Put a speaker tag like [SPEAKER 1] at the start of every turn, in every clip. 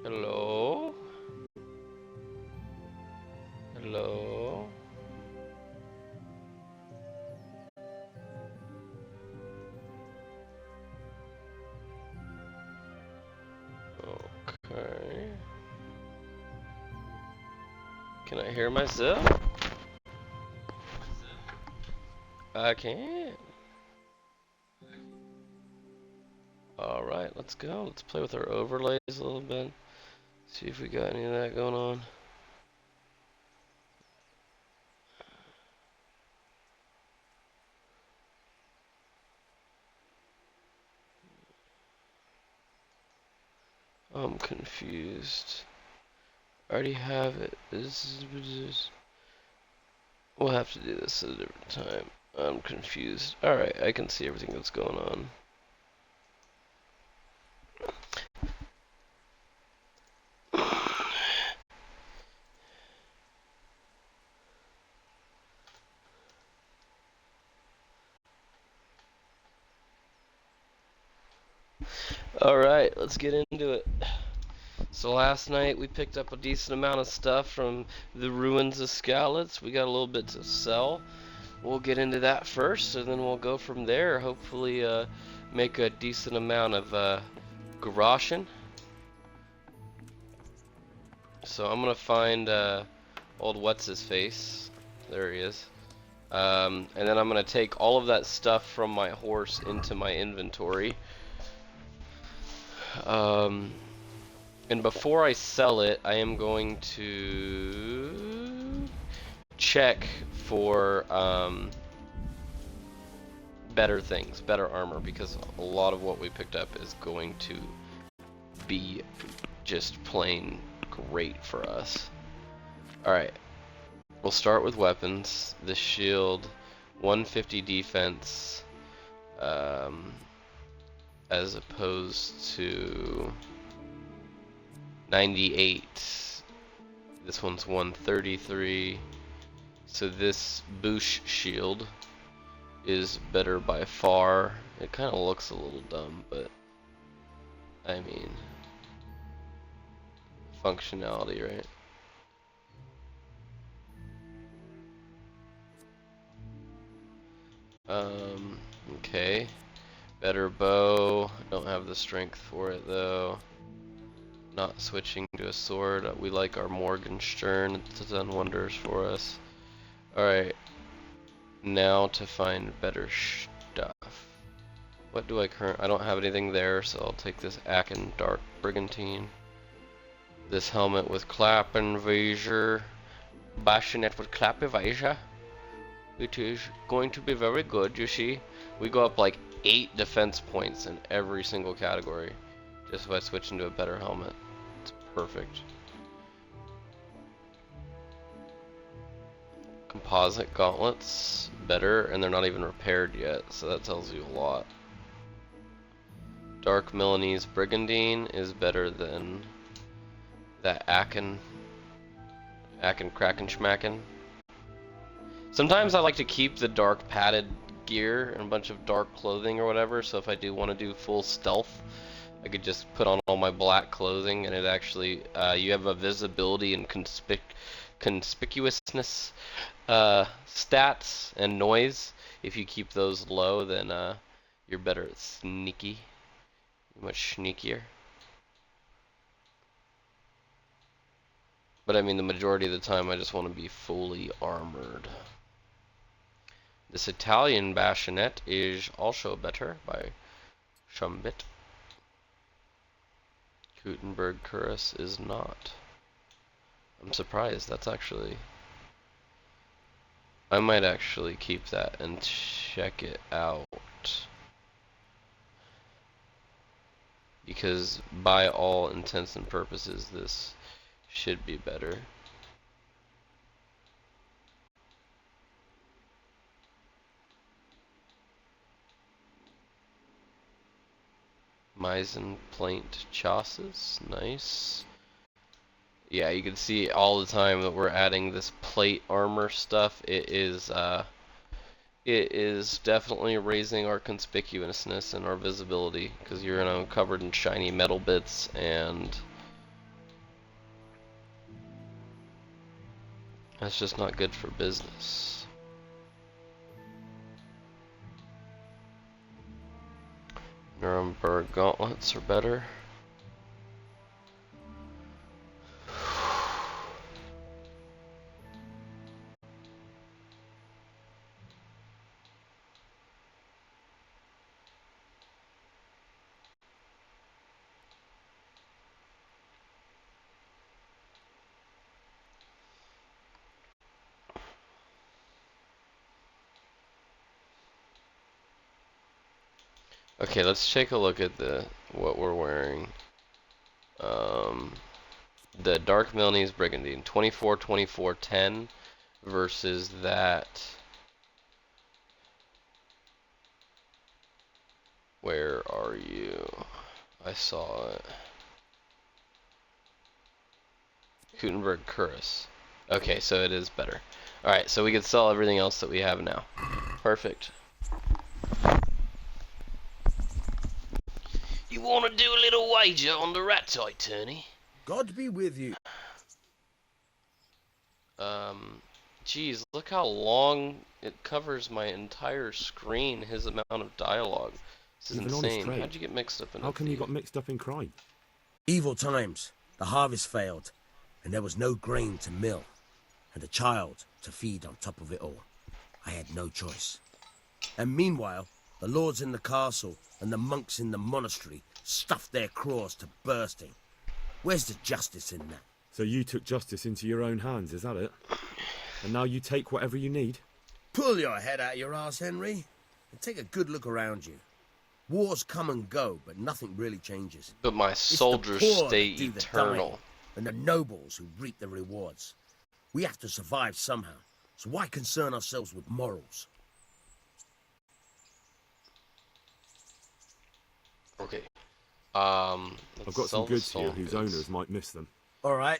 [SPEAKER 1] Hello? Hello? Okay. Can I hear myself? I can. Alright, let's go. Let's play with our overlays a little bit. See if we got any of that going on. I'm confused. I already have it. We'll have to do this at a different time. I'm confused. Alright, I can see everything that's going on. Alright, let's get into it. So last night we picked up a decent amount of stuff from the ruins of Skalitz. We got a little bit to sell. We'll get into that first, and then we'll go from there. Hopefully make a decent amount of groschen. So I'm gonna find old what's-his-face. There he is. And then I'm gonna take all of that stuff from my horse into my inventory. And before I sell it, I am going to check for better things, better armor, because a lot of what we picked up is going to be just plain great for us. Alright, we'll start with weapons. The shield, 150 defense, as opposed to 98. This one's 133. So this Boosh shield is better by far. It kind of looks a little dumb, but I mean, functionality, right? Okay. Better bow. Don't have the strength for it though. Not switching to a sword. We like our Morgenstern. It's done wonders for us. Alright. Now to find better stuff. What do I I don't have anything there, so I'll take this Aachen Dark Brigantine. This helmet with clap and visor. Bassinet with clap and visor. It is going to be very good, you see. We go up like 8 defense points in every single category just by switching to a better helmet. It's perfect. Composite gauntlets, better, and they're not even repaired yet, so that tells you a lot. Dark Milanese Brigandine is better than that Aachen Kraken Schmacken. Sometimes I like to keep the dark padded gear and a bunch of dark clothing or whatever, so if I do want to do full stealth, I could just put on all my black clothing, and it actually, you have a visibility and conspicuousness stats and noise. If you keep those low, then you're better at sneaky. You're much sneakier. But I mean, the majority of the time I just want to be fully armored. This Italian bassinet is also better by some bit. Gutenberg cuirass is not. I'm surprised. That's actually... I might actually keep that and check it out. Because by all intents and purposes, this should be better. Meissen plaint chassis, nice. Yeah, you can see all the time that we're adding this plate armor stuff. It is definitely raising our conspicuousness and our visibility, because you're covered in shiny metal bits, and That's just not good for business. Nuremberg gauntlets are better. Okay, let's take a look at what we're wearing. The Dark Milanese Brigandine, 24, 24, 10 versus that. Where are you? I saw it. Gutenberg Curris. Okay, so it is better. Alright, so we can sell everything else that we have now. Perfect. You want to do a little wager on the rat tight, Turney?
[SPEAKER 2] God be with you.
[SPEAKER 1] Geez, look how long it covers my entire screen, his amount of dialogue. This is insane. How'd you get mixed up in
[SPEAKER 3] How come you got mixed up in crime?
[SPEAKER 2] Evil times. The harvest failed, and there was no grain to mill, and a child to feed on top of it all. I had no choice. And meanwhile, the lords in the castle and the monks in the monastery stuffed their craws to bursting. Where's the justice in that?
[SPEAKER 3] So you took justice into your own hands, is that it? And now you take whatever you need?
[SPEAKER 2] Pull your head out your arse, Henry, and take a good look around you. Wars come and go, but nothing really changes.
[SPEAKER 1] But my soldiers stay eternal.
[SPEAKER 2] And the nobles who reap the rewards. We have to survive somehow, so why concern ourselves with morals?
[SPEAKER 1] Okay.
[SPEAKER 3] I've got some goods here whose owners might miss them.
[SPEAKER 2] All right.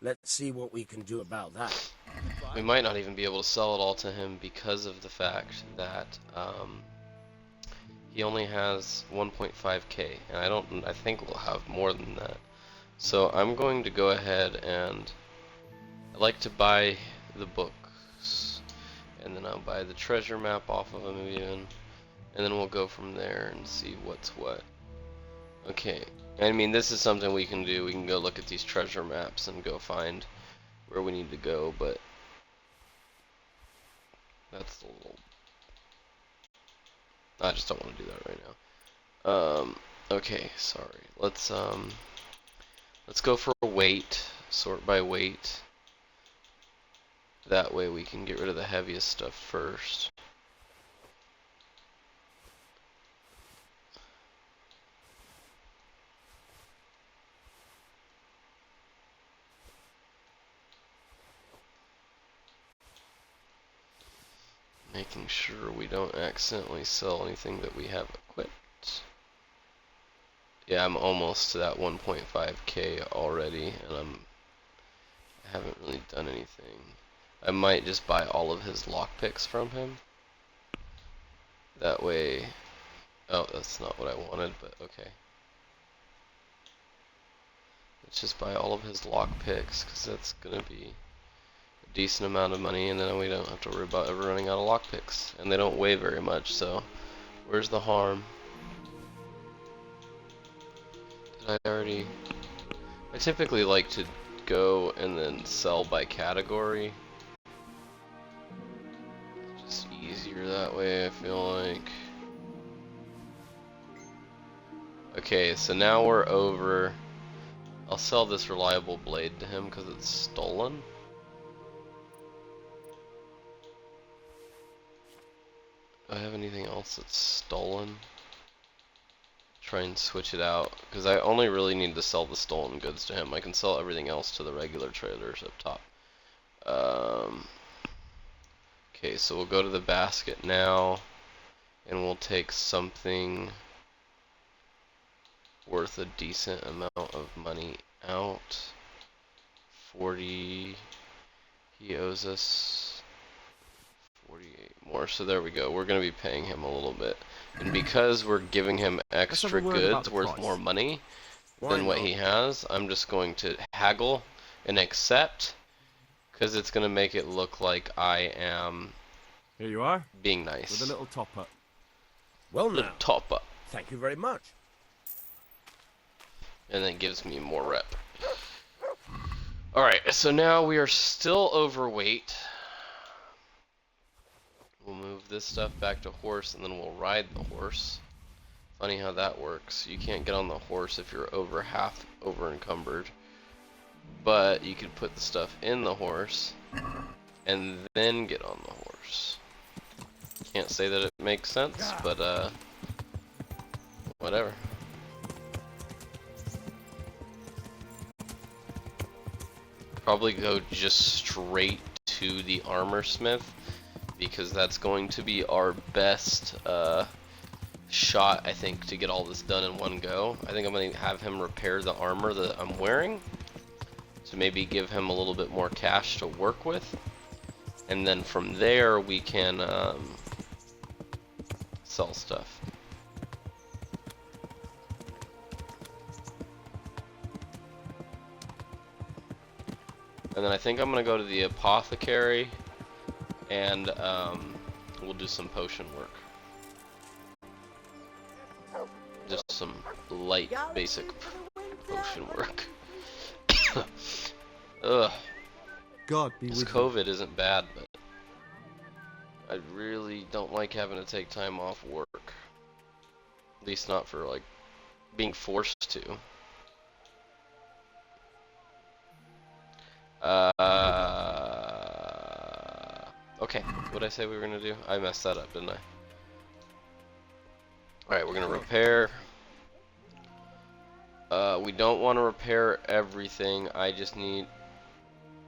[SPEAKER 2] Let's see what we can do about that.
[SPEAKER 1] We might not even be able to sell it all to him because of the fact that he only has 1.5k, and I think we'll have more than that. So I'm going to go ahead and I like to buy the books, and then I'll buy the treasure map off of him even, and then we'll go from there and see what's what. Okay, I mean, this is something we can do. We can go look at these treasure maps and go find where we need to go, but that's a little... I just don't want to do that right now. Okay, sorry. Let's go for a weight, sort by weight. That way we can get rid of the heaviest stuff first. Making sure we don't accidentally sell anything that we have equipped. Yeah, I'm almost to that 1.5k already, and I haven't really done anything. I might just buy all of his lockpicks from him. That way... Oh, that's not what I wanted, but okay. Let's just buy all of his lockpicks, because that's gonna be a decent amount of money, and then we don't have to worry about ever running out of lockpicks. And they don't weigh very much, so where's the harm? Did I already... I typically like to go and then sell by category. Just easier that way, I feel like. Okay, so now we're over. I'll sell this reliable blade to him because it's stolen. Do I have anything else that's stolen? Try and switch it out, because I only really need to sell the stolen goods to him. I can sell everything else to the regular traders up top. Okay, so we'll go to the basket now, and we'll take something worth a decent amount of money out. 40, he owes us 48 more, so there we go. We're going to be paying him a little bit. And because we're giving him extra goods worth more money than what he has, I'm just going to haggle and accept, Because it's gonna make it look like I am
[SPEAKER 3] Here you are,
[SPEAKER 1] being nice.
[SPEAKER 3] with a little top up.
[SPEAKER 2] Well
[SPEAKER 1] Little
[SPEAKER 2] now,
[SPEAKER 1] top up.
[SPEAKER 2] thank you very much.
[SPEAKER 1] And then gives me more rep. Alright, so now we are still overweight. We'll move this stuff back to horse, and then we'll ride the horse. Funny how that works. You can't get on the horse if you're over half over encumbered. But you could put the stuff in the horse and then get on the horse. Can't say that it makes sense, but whatever. Probably go just straight to the armor smith, because that's going to be our best shot, I think, to get all this done in one go. I think I'm going to have him repair the armor that I'm wearing, to maybe give him a little bit more cash to work with, and then from there we can sell stuff. And then I think I'm going to go to the apothecary, and we'll do some potion work. Just some light, basic potion work. Ugh.
[SPEAKER 4] God be
[SPEAKER 1] This
[SPEAKER 4] with you.
[SPEAKER 1] COVID isn't bad, but I really don't like having to take time off work. At least not for, like, being forced to. Okay, what did I say we were gonna do? I messed that up, didn't I? Alright, we're gonna repair. We don't want to repair everything. I just need...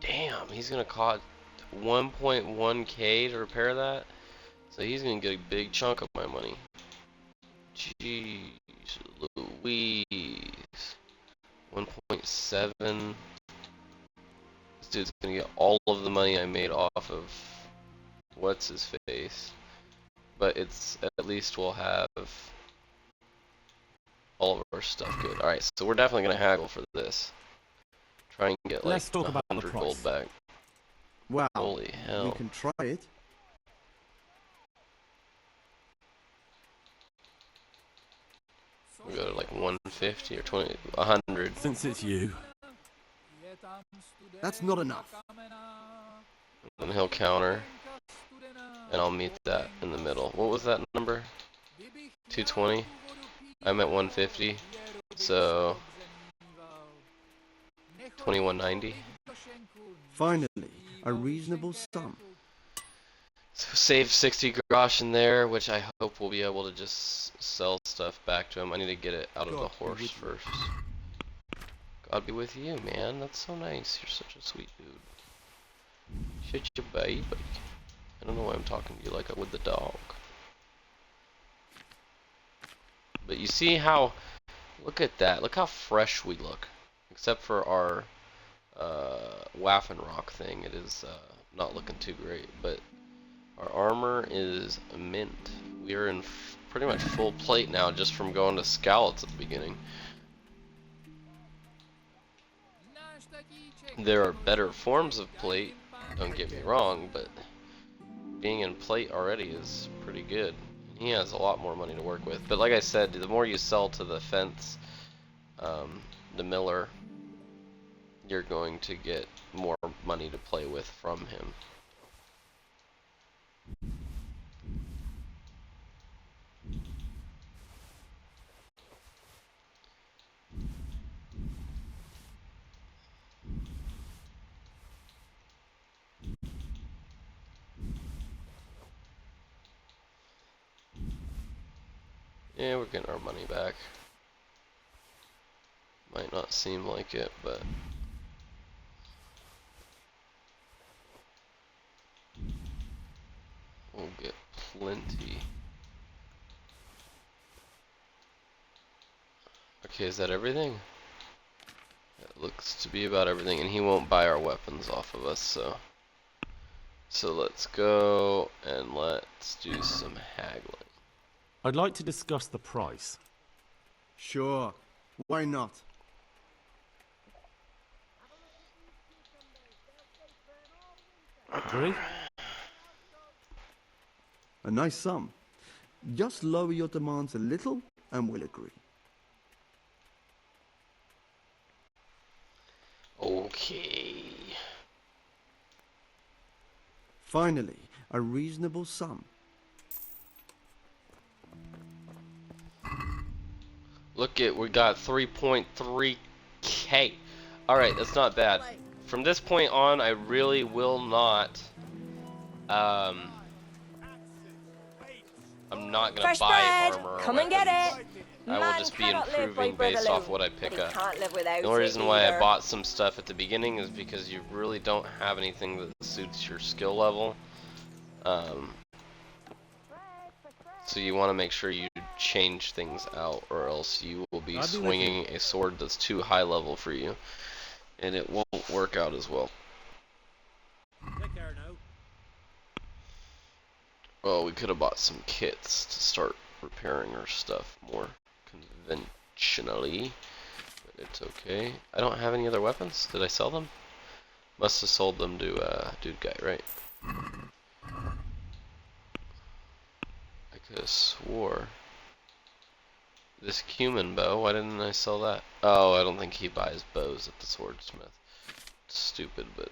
[SPEAKER 1] Damn, he's gonna cost 1.1k to repair that? So he's gonna get a big chunk of my money. Jeez Louise. 1.7. This dude's gonna get all of the money I made off of what's his face. But it's at least we'll have all of our stuff good. Alright, so we're definitely gonna haggle for this. Try and get like
[SPEAKER 3] Let's talk about the
[SPEAKER 1] 100 gold
[SPEAKER 3] price.
[SPEAKER 1] back.
[SPEAKER 4] Wow,
[SPEAKER 1] Holy hell.
[SPEAKER 4] we can try it.
[SPEAKER 1] We go to like 150 or 20, 100.
[SPEAKER 3] Since it's you.
[SPEAKER 4] That's not enough.
[SPEAKER 1] And he'll counter. And I'll meet that in the middle. What was that number? 220? I'm at 150. So 2190.
[SPEAKER 4] Finally, a reasonable sum.
[SPEAKER 1] So save 60 grosh in there, which I hope we'll be able to just sell stuff back to him. I need to get it out of the horse first. God be with you, man. That's so nice. You're such a sweet dude. Shit, you baby. I don't know why I'm talking to you like I would the dog. But you see how... Look at that. Look how fresh we look. Except for our Waffen Rock thing. It is not looking too great. But our armor is mint. We are in pretty much full plate now just from going to Scowlets at the beginning. There are better forms of plate, don't get me wrong, but being in plate already is pretty good. He has a lot more money to work with. But like I said, the more you sell to the fence, the miller, you're going to get more money to play with from him. Yeah, we're getting our money back. Might not seem like it, but we'll get plenty. Okay, is that everything? It looks to be about everything, and he won't buy our weapons off of us, so let's go and let's do some haggling.
[SPEAKER 3] I'd like to discuss the price.
[SPEAKER 4] Sure, why not?
[SPEAKER 3] Agree?
[SPEAKER 4] A nice sum. Just lower your demands a little and we'll agree.
[SPEAKER 1] Okay.
[SPEAKER 4] Finally, a reasonable sum.
[SPEAKER 1] Look at, we got 3.3k. Alright, that's not bad. From this point on, I really will not, I'm not gonna
[SPEAKER 5] Fresh
[SPEAKER 1] buy
[SPEAKER 5] bread.
[SPEAKER 1] armor or
[SPEAKER 5] Come
[SPEAKER 1] weapons.
[SPEAKER 5] and get it.
[SPEAKER 1] I will
[SPEAKER 5] Man
[SPEAKER 1] just be
[SPEAKER 5] cannot live by
[SPEAKER 1] improving
[SPEAKER 5] bread
[SPEAKER 1] based off
[SPEAKER 5] alone,
[SPEAKER 1] what I
[SPEAKER 5] but
[SPEAKER 1] pick
[SPEAKER 5] he
[SPEAKER 1] up.
[SPEAKER 5] can't live without
[SPEAKER 1] The only
[SPEAKER 5] it
[SPEAKER 1] reason why I
[SPEAKER 5] either.
[SPEAKER 1] bought some stuff at the beginning is because you really don't have anything that suits your skill level. So you want to make sure you change things out, or else you will be
[SPEAKER 3] I'll be with
[SPEAKER 1] swinging a sword that's too high level for you, and it won't work out as well.
[SPEAKER 3] Take care now.
[SPEAKER 1] Well, we could have bought some kits to start repairing our stuff more conventionally, but it's okay. I don't have any other weapons. Did I sell them? Must have sold them to dude guy, right? I could have swore. This cumin bow, why didn't I sell that? Oh, I don't think he buys bows at the swordsmith. It's stupid, but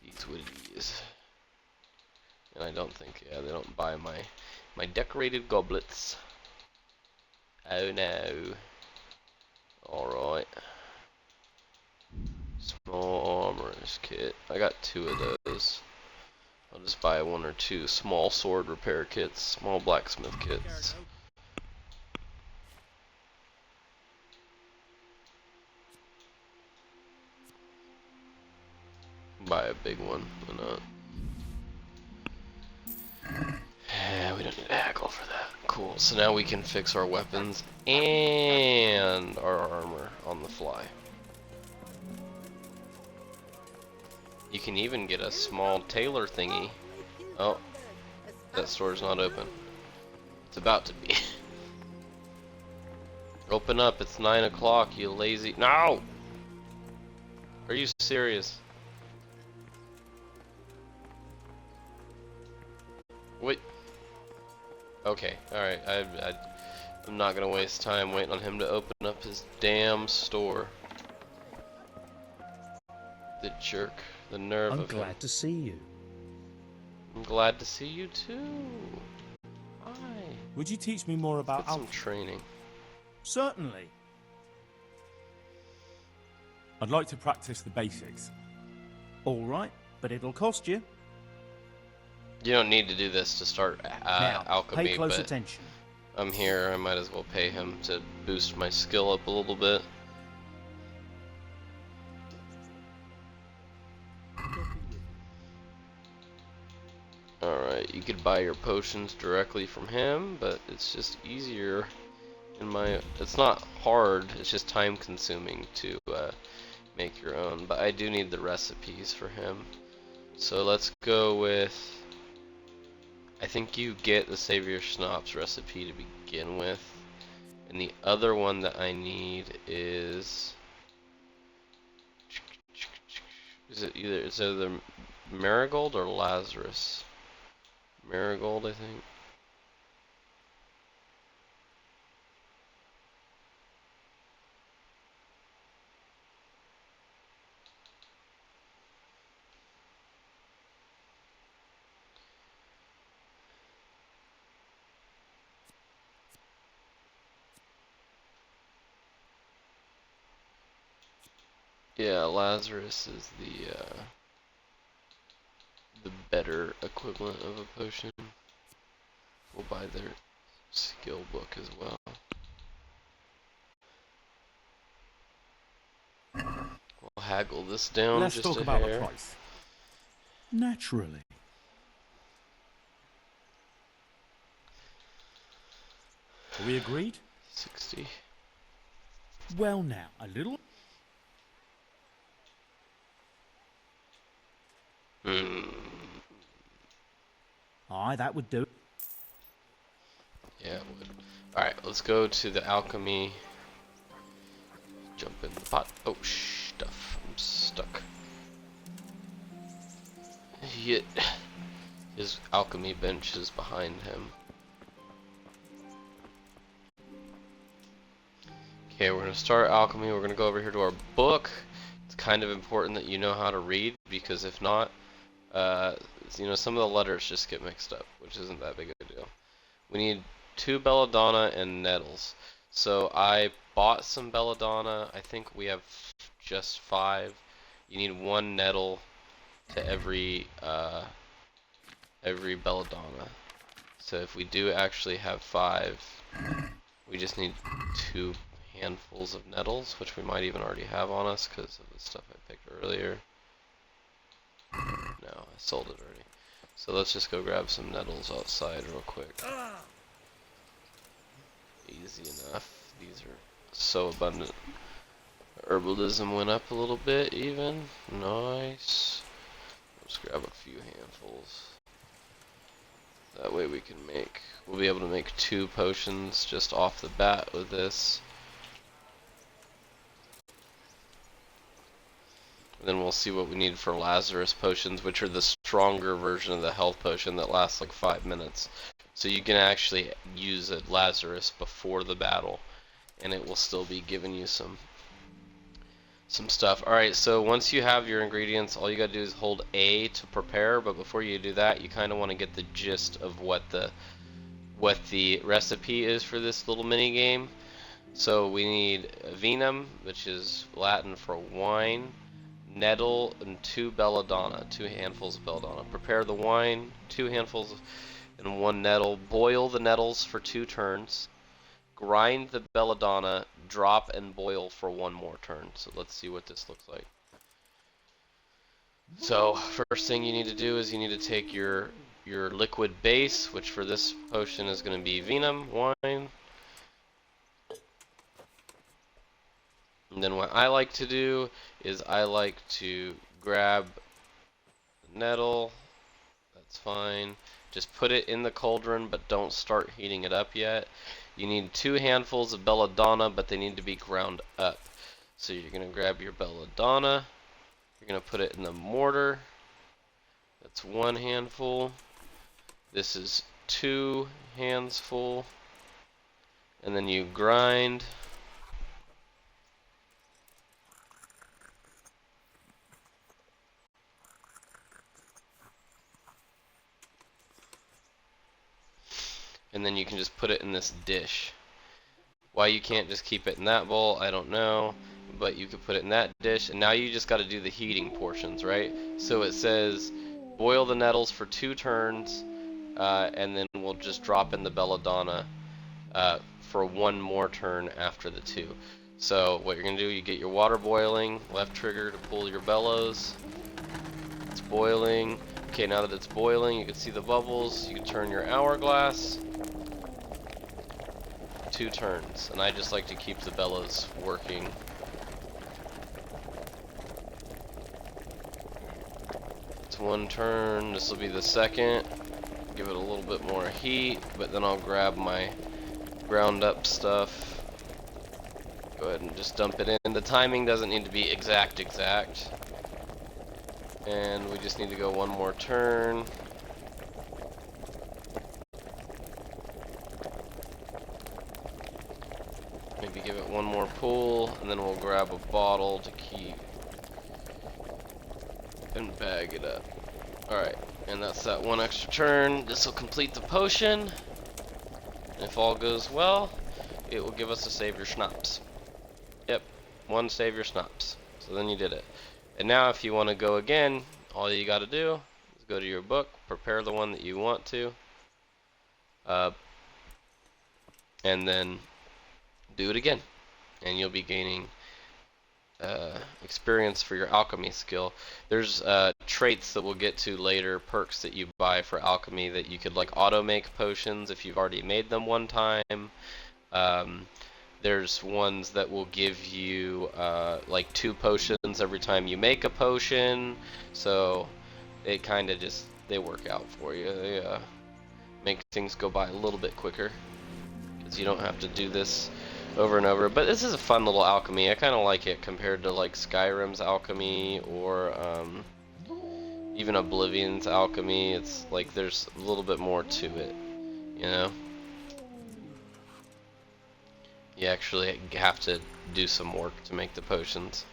[SPEAKER 1] he's what he is. And I don't think, yeah, they don't buy my decorated goblets. Oh no. Alright. Small armorer's kit. I got 2 of those. I'll just buy 1 or 2 small sword repair kits, small blacksmith kits. Buy a big one, why not? Yeah, we don't need to haggle for that. Cool, so now we can fix our weapons and our armor on the fly. You can even get a small tailor thingy. Oh, that store's not open. It's about to be. Open up, it's 9 o'clock, you lazy. No! Are you serious? Wait. Okay, alright. I'm not gonna waste time waiting on him to open up his damn store. The jerk. The nerve
[SPEAKER 6] I'm
[SPEAKER 1] of him.
[SPEAKER 6] glad to see you.
[SPEAKER 1] I'm glad to see you too. Hi.
[SPEAKER 6] Would you teach me more about
[SPEAKER 1] Get some
[SPEAKER 6] Alpha?
[SPEAKER 1] training.
[SPEAKER 6] Certainly. I'd like to practice the basics. All right, but it'll cost you.
[SPEAKER 1] You don't need to do this to start
[SPEAKER 6] Now,
[SPEAKER 1] alchemy,
[SPEAKER 6] pay close
[SPEAKER 1] but
[SPEAKER 6] attention.
[SPEAKER 1] I'm here. I might as well pay him to boost my skill up a little bit. Alright, you could buy your potions directly from him, but it's just easier in my... It's not hard, it's just time consuming to make your own, but I do need the recipes for him. So let's go with... I think you get the Savior Schnapps recipe to begin with, and the other one that I need is... It's either Marigold or Lazarus. Marigold, I think. Yeah, Lazarus is the better equivalent of a potion. We'll buy their skill book as well. We'll haggle this down
[SPEAKER 6] Let's
[SPEAKER 1] just
[SPEAKER 6] talk
[SPEAKER 1] a
[SPEAKER 6] about
[SPEAKER 1] hair.
[SPEAKER 6] the price. Naturally. Are we agreed?
[SPEAKER 1] 60.
[SPEAKER 6] Well now, a little... Aye, that would do.
[SPEAKER 1] Yeah, it would. Alright, let's go to the alchemy. Jump in the pot. Oh, stuff. I'm stuck. his alchemy bench is behind him. Okay, we're gonna start alchemy. We're gonna go over here to our book. It's kind of important that you know how to read, because if not, you know, some of the letters just get mixed up, which isn't that big of a deal. We need 2 belladonna and nettles. So I bought some belladonna. I think we have just 5. You need 1 nettle to every belladonna. So if we do actually have 5, we just need 2 handfuls of nettles, which we might even already have on us because of the stuff I picked earlier. No, I sold it already. So let's just go grab some nettles outside real quick. Easy enough. These are so abundant. Herbalism went up a little bit even. Nice. Let's grab a few handfuls. That way we'll be able to make 2 potions just off the bat with this. And then we'll see what we need for Lazarus potions, which are the stronger version of the health potion that lasts like 5 minutes. So you can actually use a Lazarus before the battle, and it will still be giving you some stuff. Alright, so once you have your ingredients, all you gotta do is hold A to prepare, but before you do that, you kinda wanna get the gist of what the recipe is for this little mini game. So we need vinum, which is Latin for wine, nettle, and 2 belladonna, 2 handfuls of belladonna. Prepare the wine, 2 handfuls and 1 nettle. Boil the nettles for 2 turns. Grind the belladonna, drop and boil for 1 more turn. So let's see what this looks like. So first thing you need to do is you need to take your liquid base, which for this potion is going to be vinum, wine. And then what I like to do is I like to grab the nettle. That's fine. Just put it in the cauldron, but don't start heating it up yet. You need 2 handfuls of belladonna, but they need to be ground up. So you're going to grab your belladonna. You're going to put it in the mortar. That's 1 handful. This is 2 hands full. And then you grind. And then you can just put it in this dish. Why you can't just keep it in that bowl, I don't know, but you could put it in that dish, and now you just got to do the heating portions, right? So it says boil the nettles for 2 turns, and then we'll just drop in the belladonna for 1 more turn after the 2. So what you're going to do, you get your water boiling, left trigger to pull your bellows. It's boiling. Okay, now that it's boiling, you can see the bubbles. You can turn your hourglass. 2 turns, and I just like to keep the bellows working. It's 1 turn. This will be the second. Give it a little bit more heat, but then I'll grab my ground up stuff. Go ahead and just dump it in. The timing doesn't need to be exact. And we just need to go 1 more turn. Maybe give it 1 more pull, and then we'll grab a bottle to keep and bag it up. Alright, and that's that 1 extra turn. This will complete the potion. If all goes well, it will give us a Savior Schnapps. Yep, 1 Savior Schnapps. So then you did it. And now if you want to go again, all you got to do is go to your book, prepare the one that you want to, and then do it again. And you'll be gaining experience for your alchemy skill. There's traits that we'll get to later, perks that you buy for alchemy that you could like auto make potions if you've already made them 1 time. There's ones that will give you like 2 potions every time you make a potion, so they kind of just they work out for you. They make things go by a little bit quicker because you don't have to do this over and over. But this is a fun little alchemy. I kind of like it compared to like Skyrim's alchemy or even Oblivion's alchemy, it's like there's a little bit more to it, you know? You actually have to do some work to make the potions.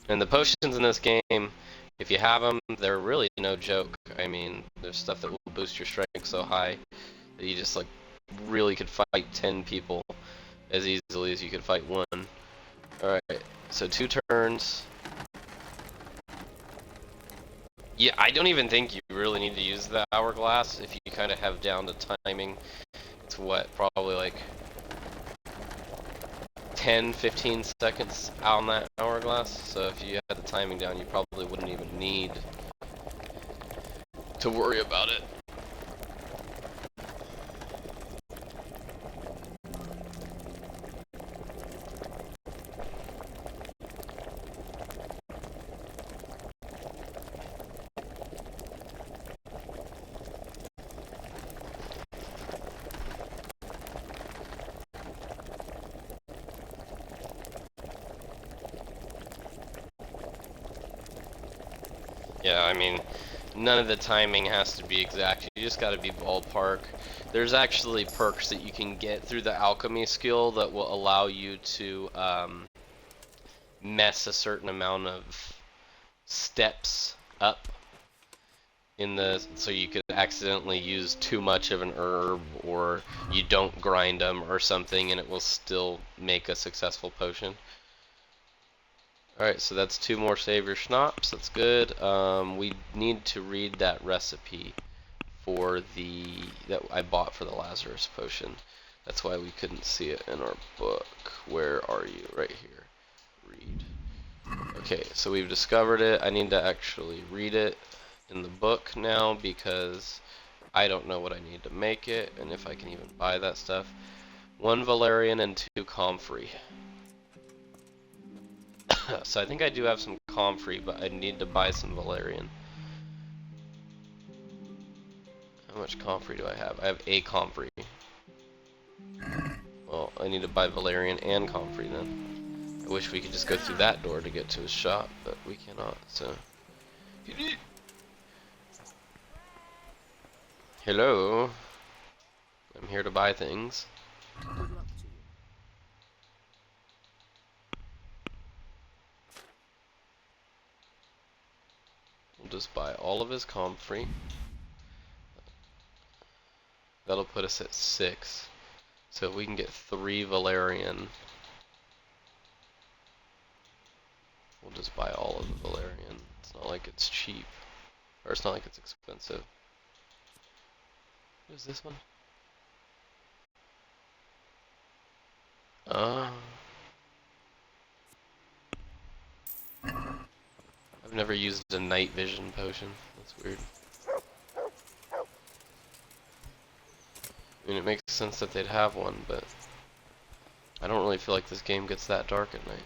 [SPEAKER 1] And the potions in this game, if you have them, they're really no joke. I mean, there's stuff that will boost your strength so high that you just like really could fight 10 people as easily as you could fight one. Alright, so 2 turns. Yeah, I don't even think you really need to use the hourglass if you kind of have down the timing. It's what, probably like 10-15 seconds on that hourglass. So if you had the timing down, you probably wouldn't even need to worry about it. Yeah, I mean, none of the timing has to be exact. You just got to be ballpark. There's actually perks that you can get through the alchemy skill that will allow you to mess a certain amount of steps up in the, so you could accidentally use too much of an herb, or you don't grind them or something, and it will still make a successful potion. Alright, so that's 2 more save your schnapps. That's good. We need to read that recipe for that I bought for the Lazarus potion. That's why we couldn't see it in our book. Where are you? Right here. Read. Okay, so we've discovered it. I need to actually read it in the book now because I don't know what I need to make it and if I can even buy that stuff. 1 Valerian and 2 comfrey. So I think I do have some comfrey, but I need to buy some Valerian. How much comfrey do I have? I have a comfrey. Well, I need to buy Valerian and comfrey then. I wish we could just go through that door to get to his shop, but we cannot, so. Hello. I'm here to buy things.
[SPEAKER 2] Good luck to you.
[SPEAKER 1] We'll just buy all of his comfrey. That'll put us at 6. So if we can get 3 Valerian, we'll just buy all of the Valerian. It's not like it's cheap. Or it's not like it's expensive. What is this one? I've never used a night vision potion. That's weird. I mean, it makes sense that they'd have one, but I don't really feel like this game gets that dark at night.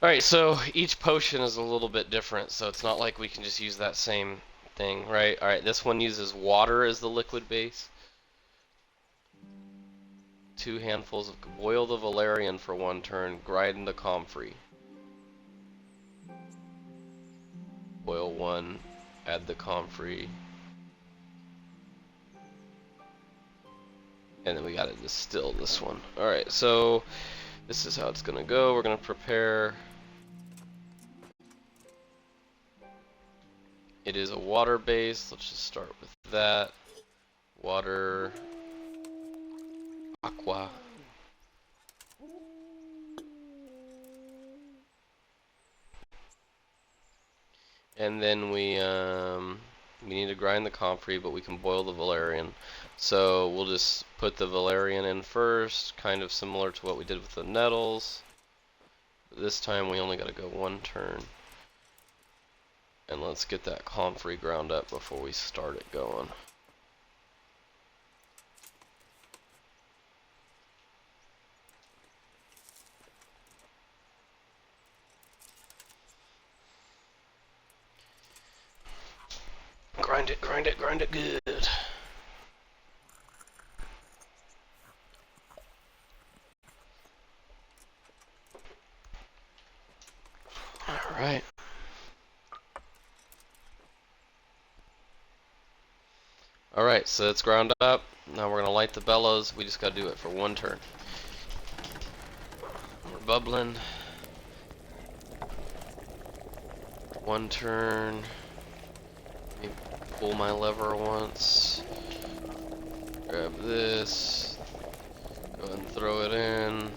[SPEAKER 1] Alright, so each potion is a little bit different, so it's not like we can just use that same thing, right? Alright, this one uses water as the liquid base. 2 handfuls of boil the Valerian for 1 turn, grind the comfrey. Boil 1, add the comfrey. And then we gotta distill this one. Alright, so this is how it's gonna go. We're gonna prepare. It is a water base. Let's just start with that. Water. Aqua. And then we need to grind the comfrey, but we can boil the Valerian. So we'll just put the Valerian in first, kind of similar to what we did with the nettles. This time we only got to go 1 turn. And let's get that comfrey ground up before we start it going. Grind it good. Alright, so it's ground up. Now we're gonna light the bellows. We just gotta do it for one turn. We're bubbling. One turn. Let me pull my lever once. Grab this. Go ahead and throw it in.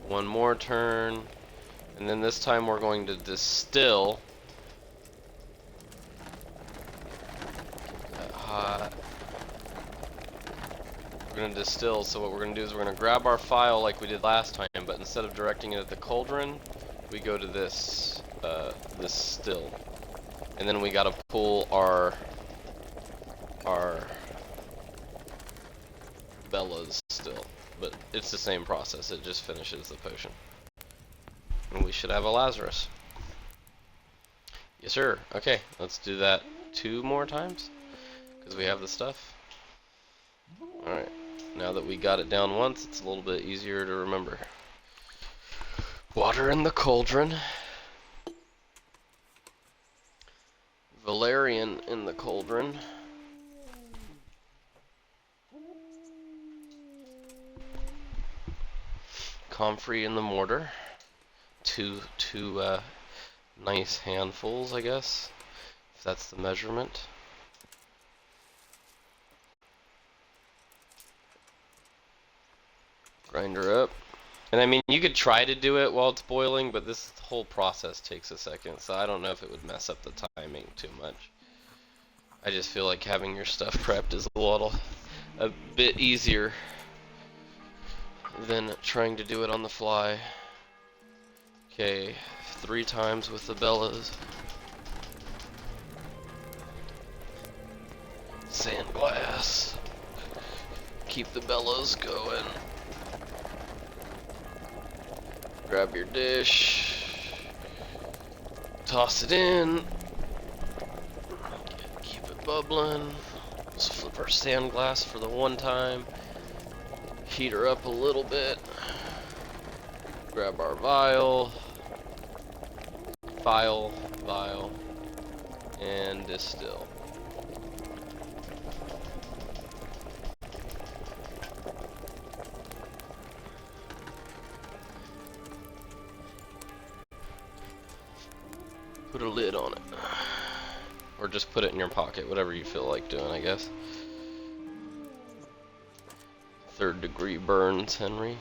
[SPEAKER 1] One more turn. And then this time we're going to distill. Get that hot. We're going to distill, so what we're going to do is we're going to grab our file like we did last time, but instead of directing it at the cauldron, we go to this, this still. And then we got to pull our bellows still. But it's the same process, it just finishes the potion. And we should have a Lazarus. Yes sir. Okay, let's do that 2 more times, because we have the stuff. Alright, now that we got it down once, it's a little bit easier to remember. Water in the cauldron. Valerian in the cauldron. Comfrey in the mortar. Two nice handfuls, I guess, if that's the measurement. Grind her up. And I mean, you could try to do it while it's boiling, but this whole process takes a second, so I don't know if it would mess up the timing too much. I just feel like having your stuff prepped is a bit easier than trying to do it on the fly. Okay, 3 times with the bellows. Sandglass. Keep the bellows going. Grab your dish. Toss it in. Keep it bubbling. Let's flip our sandglass for the one time. Heat her up a little bit. Grab our vial, and distill. Put a lid on it. Or just put it in your pocket, whatever you feel like doing, I guess. 3rd degree burns, Henry.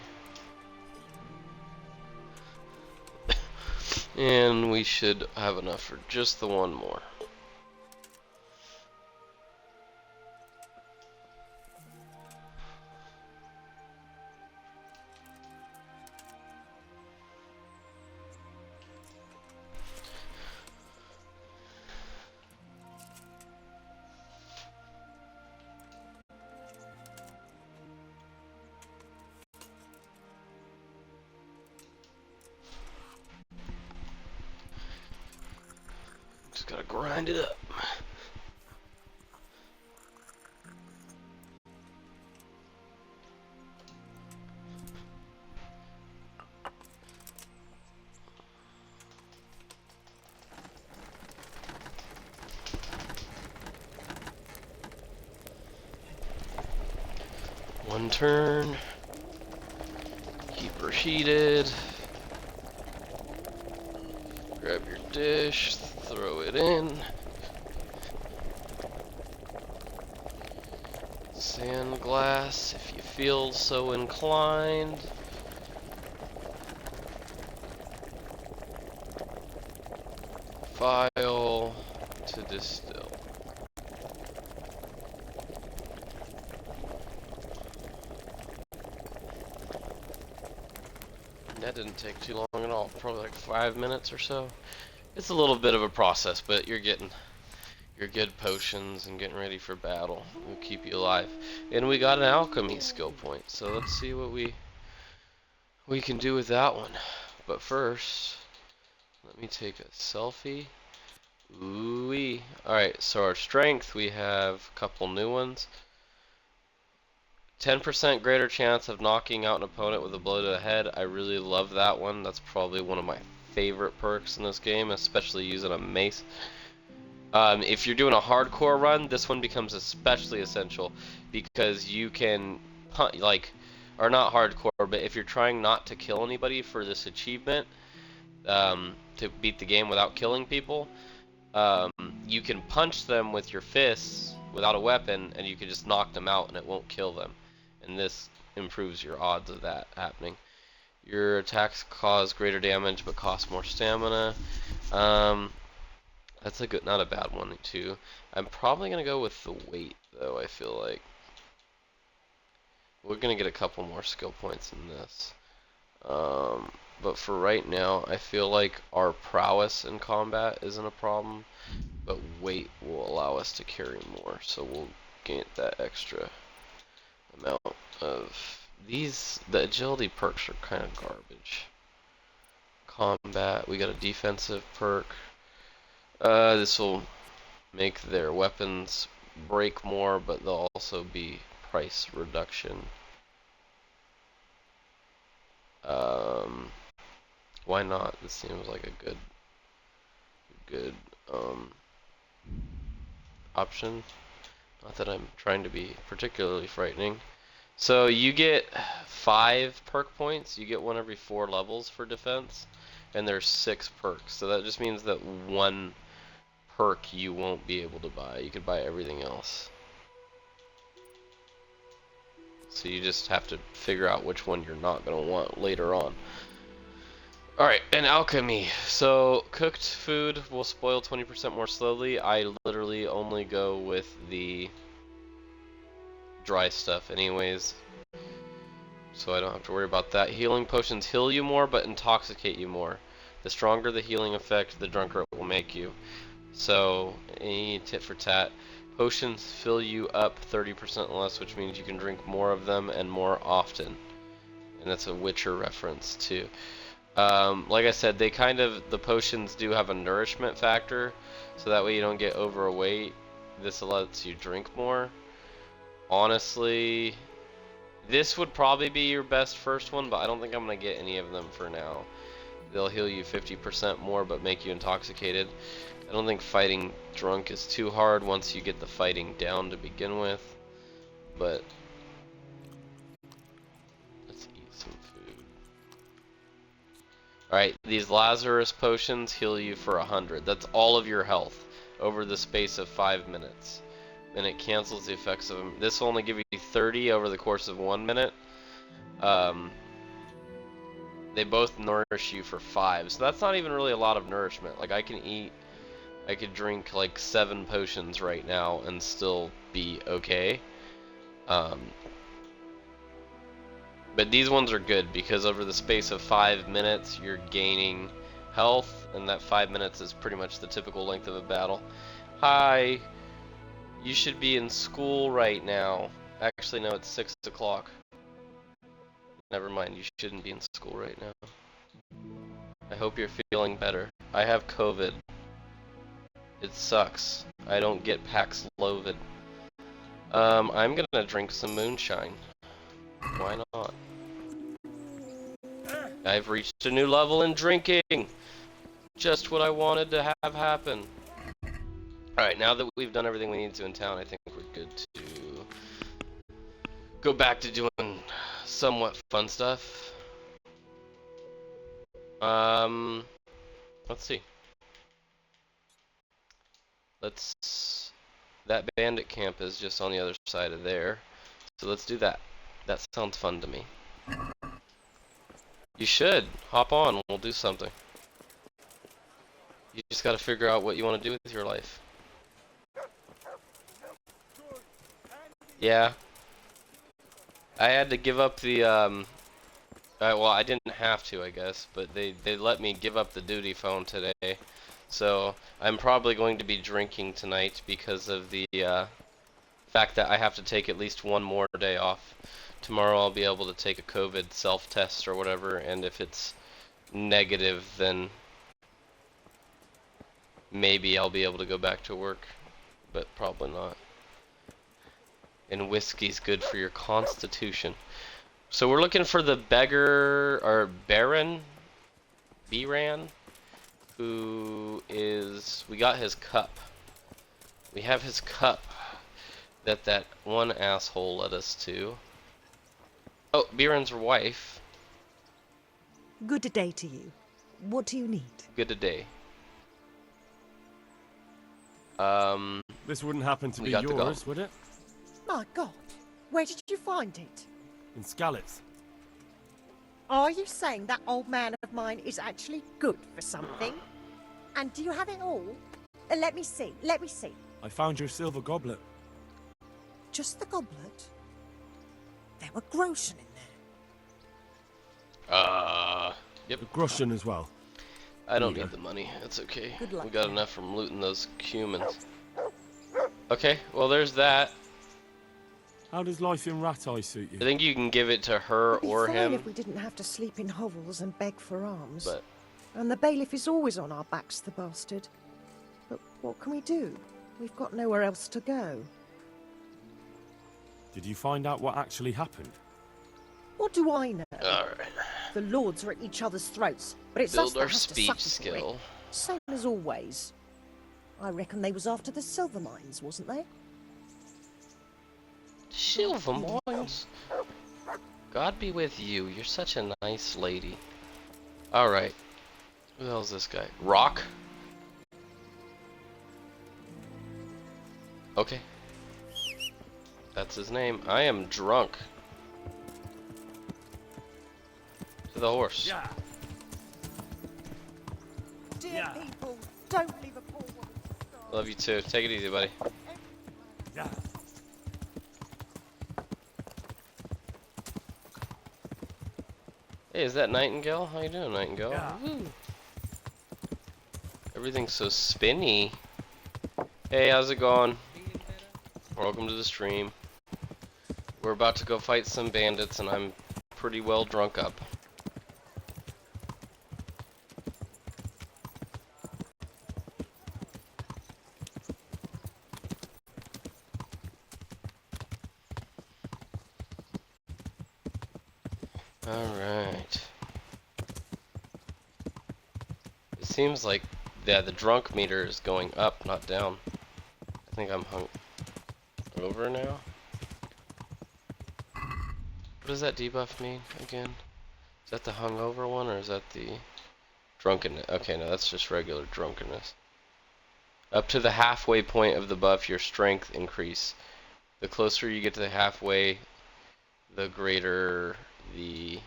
[SPEAKER 1] And we should have enough for just the one more. Just gotta grind it up. One turn. Keep her heated. Grab your dish, throw it in. Sandglass, if you feel so inclined. File to distill. That didn't take too long at all, probably like 5 minutes or so. It's a little bit of a process, but you're getting your good potions and getting ready for battle. Will keep you alive. And we got an alchemy skill point, so let's see what we can do with that one. But first, let me take a selfie. Ooh-wee. Alright, so our strength, we have a couple new ones. 10% greater chance of knocking out an opponent with a blow to the head. I really love that one. That's probably one of my favorite perks in this game, especially using a mace. If you're doing a hardcore run, this one becomes especially essential because you can like, or not hardcore, but if you're trying not to kill anybody for this achievement, to beat the game without killing people, um, you can punch them with your fists without a weapon, and you can just knock them out, and it won't kill them. And this improves your odds of that happening. Your attacks cause greater damage, but cost more stamina. Um, that's a good, not a bad one too. I'm probably gonna go with the weight though. I feel like we're gonna get a couple more skill points in this. But for right now, I feel like our prowess in combat isn't a problem, but weight will allow us to carry more, so we'll gain that extra amount of these. The agility perks are kind of garbage. Combat, we got a defensive perk. This will make their weapons break more, but there'll also be price reduction. Why not? This seems like a good option. Not that I'm trying to be particularly frightening. So you get 5 perk points. You get one every 4 levels for defense, and there's 6 perks. So that just means that 1 perk you won't be able to buy. You could buy everything else. So you just have to figure out which one you're not going to want later on. Alright, and alchemy. So cooked food will spoil 20% more slowly. I literally only go with the dry stuff anyways, so I don't have to worry about that. Healing potions heal you more, but intoxicate you more. The stronger the healing effect, the drunker it will make you. So, any tit for tat. Potions fill you up 30% less, which means you can drink more of them and more often. And that's a Witcher reference too. Like I said, the potions do have a nourishment factor, so that way you don't get overweight. This lets you drink more. Honestly, this would probably be your best first one, but I don't think I'm going to get any of them for now. They'll heal you 50% more, but make you intoxicated. I don't think fighting drunk is too hard once you get the fighting down to begin with, but let's eat some food. Alright, these Lazarus potions heal you for 100. That's all of your health over the space of 5 minutes. And it cancels the effects of them. This will only give you 30 over the course of 1 minute. They both nourish you for 5, so that's not even really a lot of nourishment. Like I could drink like 7 potions right now and still be okay. But these ones are good because over the space of 5 minutes you're gaining health, and that 5 minutes is pretty much the typical length of a battle. Hi, you should be in school right now. Actually, no, it's 6 o'clock. Never mind, you shouldn't be in school right now. I hope you're feeling better. I have COVID. It sucks. I don't get Paxlovid. I'm gonna drink some moonshine. Why not? I've reached a new level in drinking. Just what I wanted to have happen. Alright, now that we've done everything we need to in town, I think we're good to go back to doing somewhat fun stuff. Let's see. That bandit camp is just on the other side of there. So let's do that. That sounds fun to me. You should. Hop on. We'll do something. You just gotta figure out what you want to do with your life. Yeah. I had to give up the, well, I didn't have to, I guess, but they let me give up the duty phone today. So, I'm probably going to be drinking tonight because of the, fact that I have to take at least one more day off. Tomorrow I'll be able to take a COVID self-test or whatever, and if it's negative, then maybe I'll be able to go back to work, but probably not. And whiskey's good for your constitution. So we're looking for the beggar, or Baron, who is, we got his cup We have his cup that one asshole led us to. Oh, Biren's wife.
[SPEAKER 5] Good day to you. What do you need?
[SPEAKER 1] Good day.
[SPEAKER 3] This wouldn't happen to
[SPEAKER 1] We
[SPEAKER 3] be
[SPEAKER 1] got the gold.
[SPEAKER 3] yours, would it?
[SPEAKER 7] My God, where did you find it?
[SPEAKER 3] In Skalitz.
[SPEAKER 7] Are you saying that old man of mine is actually good for something? And do you have it all? Let me see, let me see.
[SPEAKER 3] I found your silver goblet.
[SPEAKER 7] Just the goblet? There were groschen in there.
[SPEAKER 1] Yep.
[SPEAKER 3] The Groschen as well.
[SPEAKER 1] I don't
[SPEAKER 3] Here you
[SPEAKER 1] need the money. It's okay.
[SPEAKER 7] Good luck,
[SPEAKER 1] We got
[SPEAKER 7] man.
[SPEAKER 1] enough from looting those humans. Okay, well there's that.
[SPEAKER 3] How does life in Rat Eye suit
[SPEAKER 1] I
[SPEAKER 3] you?
[SPEAKER 1] think you can give it to her
[SPEAKER 7] It'd be
[SPEAKER 1] or
[SPEAKER 7] fine
[SPEAKER 1] him,
[SPEAKER 7] if we didn't have to sleep in hovels and beg for alms.
[SPEAKER 1] but
[SPEAKER 7] And the bailiff is always on our backs, the bastard. But what can we do? We've got nowhere else to go.
[SPEAKER 3] Did you find out what actually happened?
[SPEAKER 7] What do I know?
[SPEAKER 1] alright.
[SPEAKER 7] The lords are at each other's throats, but it's us
[SPEAKER 1] Build
[SPEAKER 7] that
[SPEAKER 1] our
[SPEAKER 7] has to
[SPEAKER 1] speech
[SPEAKER 7] suffer for it.
[SPEAKER 1] skill.
[SPEAKER 7] Same as always. I reckon they was after the silver mines, wasn't they?
[SPEAKER 1] Silver mines. God be with you. You're such a nice lady. Alright. Who the hell's this guy? Rock? Okay. That's his name. I am drunk. To the horse.
[SPEAKER 3] Yeah.
[SPEAKER 7] Dear people, don't leave a poor woman to starve.
[SPEAKER 1] Love you too. Take it easy, buddy.
[SPEAKER 3] Yeah.
[SPEAKER 1] Hey, is that Nightingale? How you doing, Nightingale?
[SPEAKER 3] Yeah.
[SPEAKER 1] Woo. Everything's so spinny. Hey, how's it going? Welcome to the stream. We're about to go fight some bandits, and I'm pretty well drunk up. Alright. It seems like, yeah, the drunk meter is going up, not down. I think I'm hung over now. What does that debuff mean again? Is that the hungover one, or is that the drunkenness? Okay, no, that's just regular drunkenness. Up to the halfway point of the buff, your strength increase. The closer you get to the halfway, the greater the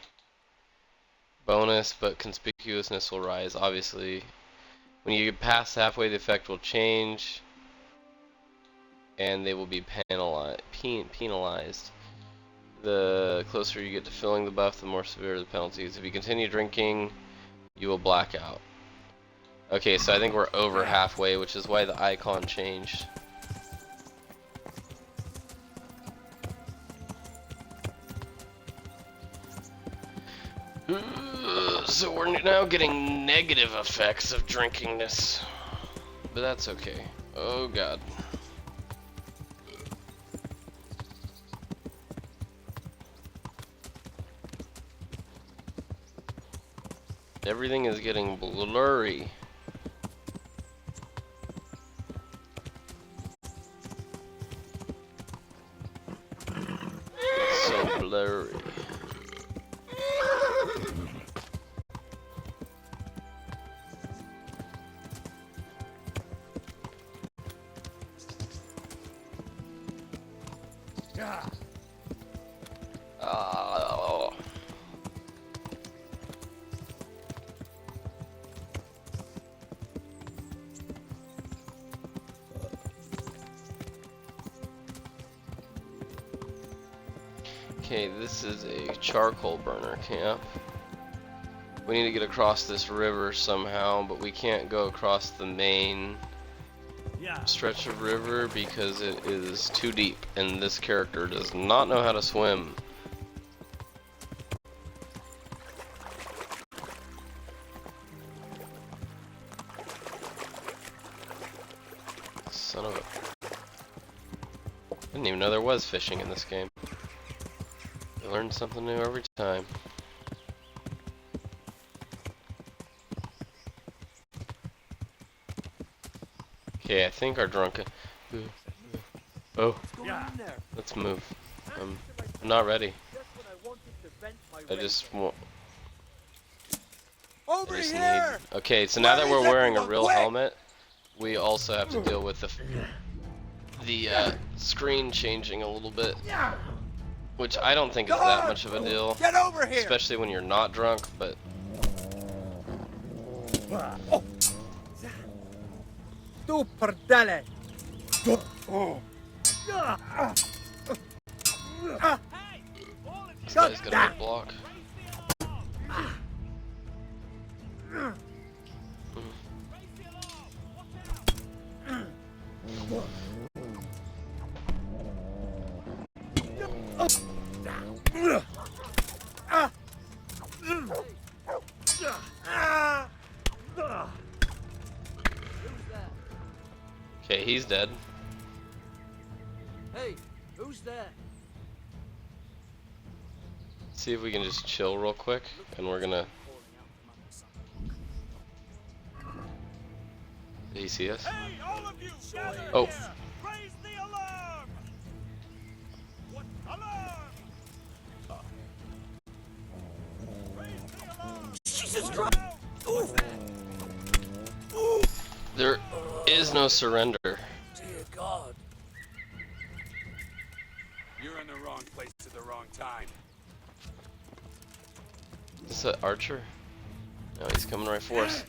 [SPEAKER 1] bonus, but conspicuousness will rise. Obviously, when you get past halfway, the effect will change, and they will be penalized. The closer you get to filling the buff, the more severe the penalties. If you continue drinking, you will black out. Okay, so I think we're over halfway, which is why the icon changed. So we're now getting negative effects of drinking this. But that's okay. Oh god. Everything is getting blurry. It's so blurry.
[SPEAKER 3] Yeah.
[SPEAKER 1] Oh. Okay, this is a charcoal burner camp. We need to get across this river somehow, but we can't go across the main
[SPEAKER 3] Yeah.
[SPEAKER 1] stretch of river because it is too deep, and this character does not know how to swim. Son of a... Didn't even know there was fishing in this game. I learn something new every time. Okay, I think our drunken... Oh, let's move. I'm not ready. I just want.
[SPEAKER 8] Over
[SPEAKER 1] I just
[SPEAKER 8] here!
[SPEAKER 1] need. Okay, so now that we're wearing a real helmet, we also have to deal with the screen changing a little bit, which I don't think is that much of a deal,
[SPEAKER 8] Get over here!
[SPEAKER 1] especially when you're not drunk. But
[SPEAKER 8] Tu perdele!
[SPEAKER 1] this guy's got a good block. Okay, he's dead.
[SPEAKER 9] Hey, who's there?
[SPEAKER 1] See if we can just chill real quick, and we're gonna. Did he see us?
[SPEAKER 6] Hey, all of you, gather
[SPEAKER 1] Oh.
[SPEAKER 6] here! Raise the alarm! What alarm? Raise the alarm!
[SPEAKER 2] Jesus Christ!
[SPEAKER 1] There is no surrender.
[SPEAKER 9] Dear God.
[SPEAKER 8] You're in the wrong place at the wrong time.
[SPEAKER 1] Is that Archer? No, he's coming right for us.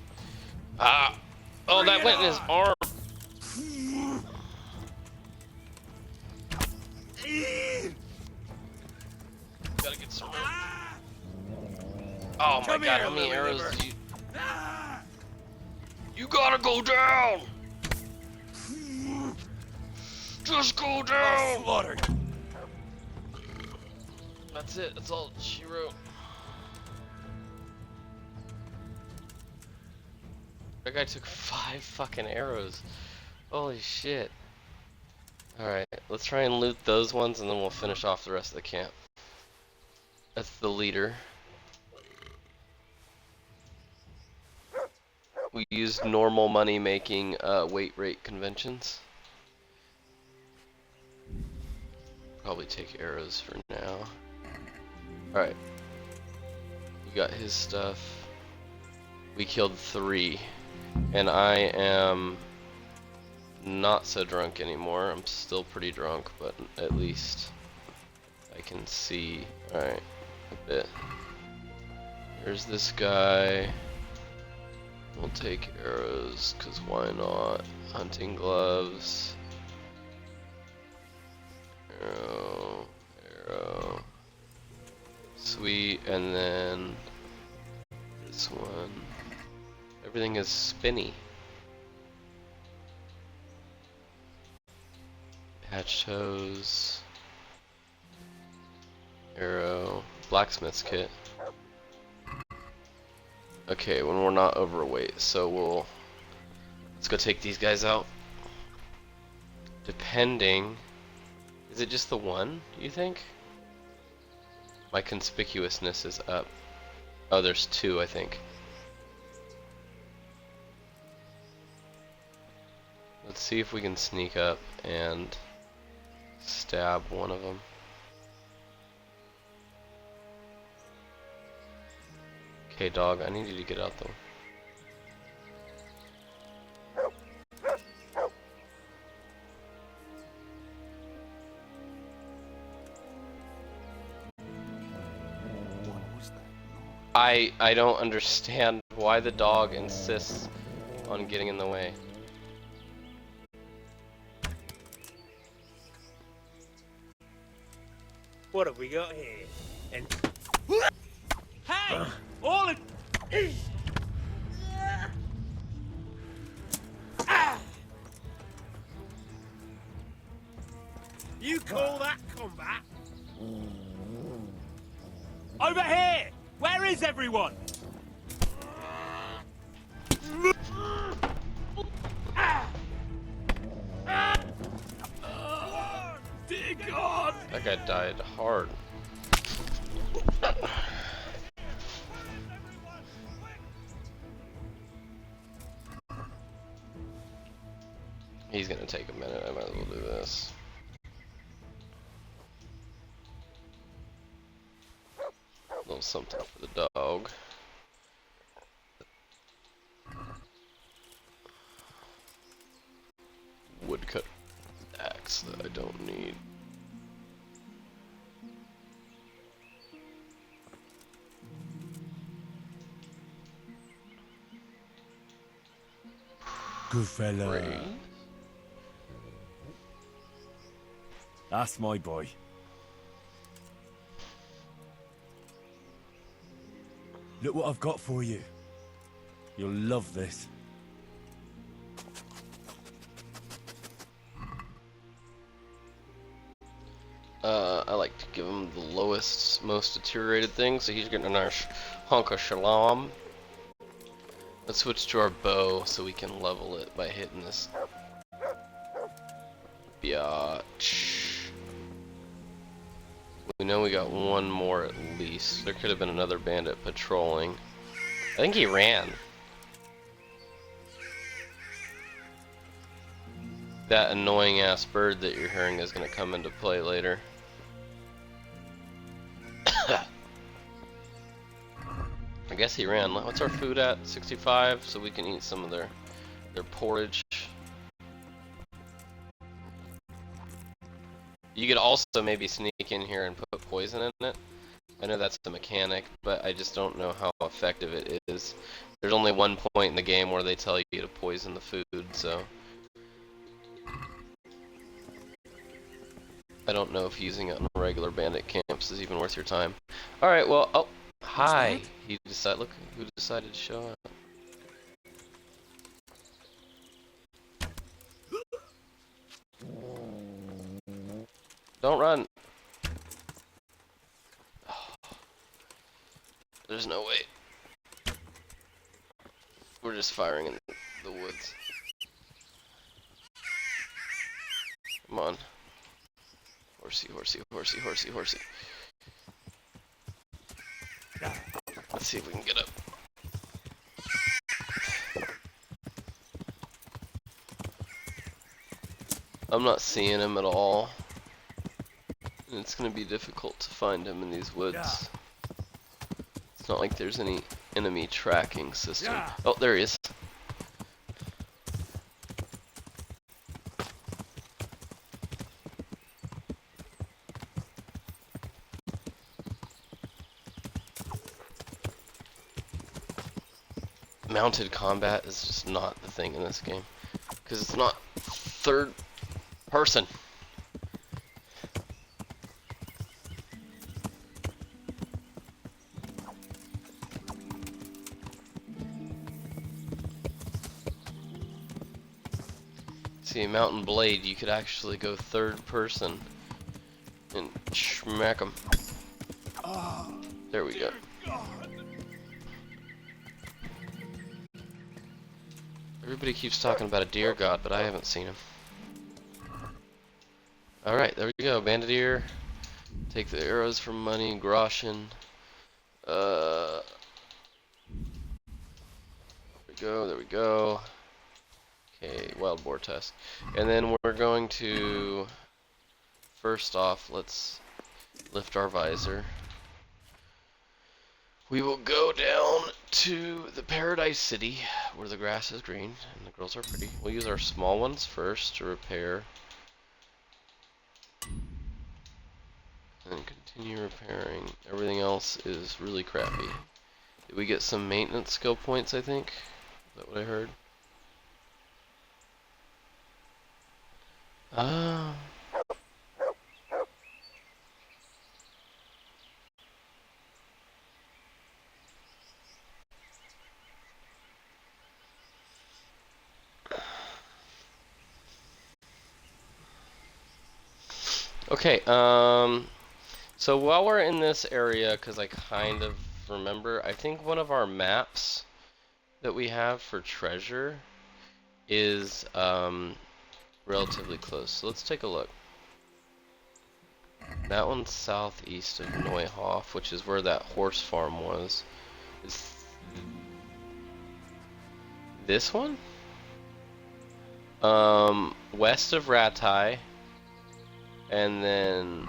[SPEAKER 1] Ah! Oh, that went in his arm! Gotta get some. Oh my god, how many arrows do you. You gotta go down! Just go down!
[SPEAKER 8] Slaughtered.
[SPEAKER 1] That's it, that's all she wrote. That guy took 5 fucking arrows. Holy shit. Alright, let's try and loot those ones and then we'll finish off the rest of the camp. That's the leader. We used normal money making weight rate conventions. Probably take arrows for now. Alright. We got his stuff. We killed 3. And I am not so drunk anymore. I'm still pretty drunk, but at least I can see. Alright, a bit. There's this guy. We'll take arrows, cause why not? Hunting gloves. Arrow, arrow. Sweet, and then this one. Everything is spinny. Patch hose. Arrow. Blacksmith's kit. Okay, when we're not overweight, so let's go take these guys out. Depending, is it just the one, you think? My conspicuousness is up. Oh, there's 2, I think. Let's see if we can sneak up and stab one of them. Okay, dog, I need you to get out though. I don't understand why the dog insists on getting in the way.
[SPEAKER 8] What have we got here? And
[SPEAKER 6] Hey! All of
[SPEAKER 8] you call that combat?
[SPEAKER 6] over here! Where is everyone? Dear God!
[SPEAKER 1] That guy died hard. He's gonna take a minute. I might as well do this. A little something for the dog. Woodcut axe that I don't need.
[SPEAKER 6] Good fella.
[SPEAKER 1] Great.
[SPEAKER 6] That's my boy. Look what I've got for you. You'll love this.
[SPEAKER 1] I like to give him the lowest, most deteriorated thing, so he's getting a nice hunk of shalom. Let's switch to our bow so we can level it by hitting this biatch. We know we got one more at least. There could have been another bandit patrolling. I think he ran. That annoying ass bird that you're hearing is going to come into play later. I guess he ran. What's our food at? 65, so we can eat some of their porridge. You could also maybe sneak in here and put poison in it. I know that's the mechanic, but I just don't know how effective it is. There's only one point in the game where they tell you to poison the food, so I don't know if using it in regular bandit camps is even worth your time. Alright, well, oh, hi. He decided, look who decided to show up. Don't run. There's no way. We're just firing in the woods. Come on. Horsey, horsey, horsey, horsey, horsey. Let's see if we can get up. I'm not seeing him at all. And it's gonna be difficult to find him in these woods. It's not like there's any enemy tracking system. Oh, there he is. Mounted combat is just not the thing in this game, because it's not third person. See, Mountain Blade, you could actually go third person and smack them. There we go. Everybody keeps talking about a deer god, but I haven't seen him. Alright, there we go. Bandit ear. Take the arrows from money. Groschen. There we go, there we go. Okay, wild boar test. And then we're going to, first off, let's lift our visor. We will go down to the Paradise City, where the grass is green and the girls are pretty. We'll use our small ones first to repair. And continue repairing. Everything else is really crappy. Did we get some maintenance skill points, I think? Is that what I heard? Ah. Okay, so while we're in this area, because I kind of remember, I think one of our maps that we have for treasure is relatively close. So let's take a look. That one's southeast of Neuhof, which is where that horse farm was. Is this one? West of Ratai, and then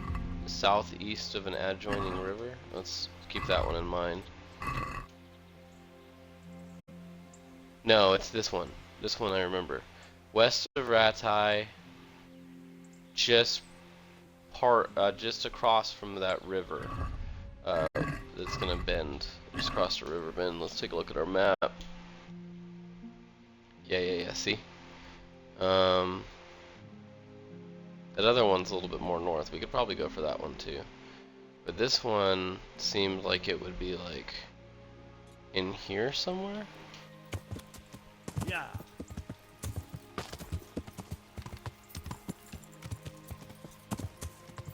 [SPEAKER 1] southeast of an adjoining river. Let's keep that one in mind. No, it's this one. This one I remember. West of Ratai, just just across from that river. That's gonna bend. Just across the river bend. Let's take a look at our map. Yeah. See? That other one's a little bit more north. We could probably go for that one too. But this one seemed like it would be like in here somewhere.
[SPEAKER 6] Yeah.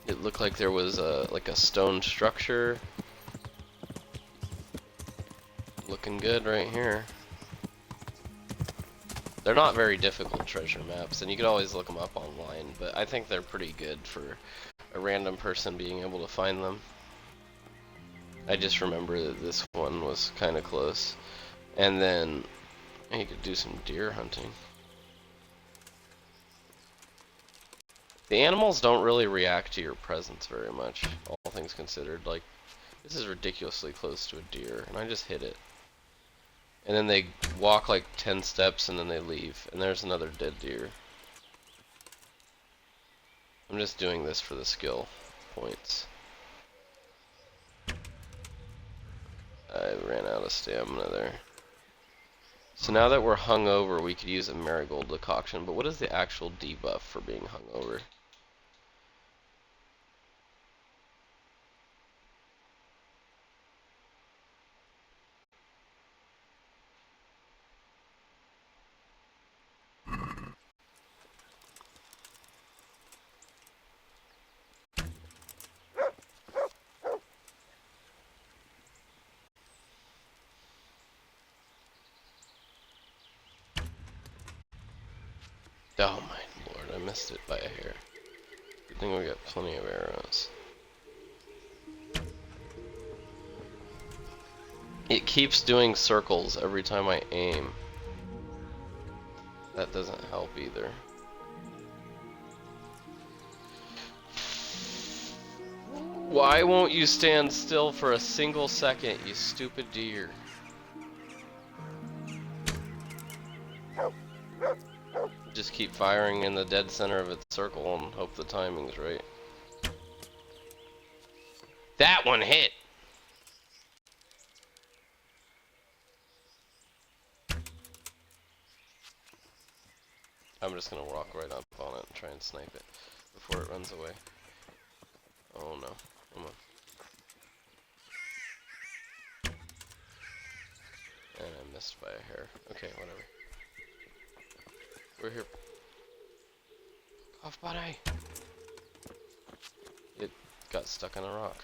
[SPEAKER 1] It looked like there was like a stone structure. Looking good right here. They're not very difficult treasure maps, and you could always look them up online, but I think they're pretty good for a random person being able to find them. I just remember that this one was kind of close. And then you could do some deer hunting. The animals don't really react to your presence very much, all things considered. Like, this is ridiculously close to a deer, and I just hit it. And then they walk like 10 steps and then they leave, and there's another dead deer. I'm just doing this for the skill points. I ran out of stamina there. So now that we're hungover, we could use a marigold decoction, but what is the actual debuff for being hungover? Oh my lord, I missed it by a hair. Good thing we got plenty of arrows. It keeps doing circles every time I aim. That doesn't help either. Why won't you stand still for a single second, you stupid deer? Just keep firing in the dead center of its circle and hope the timing's right. That one hit! I'm just gonna walk right up on it and try and snipe it before it runs away. Oh no. Come on. And I missed by a hair. Okay, whatever. We're here. Off, buddy! It got stuck on a rock.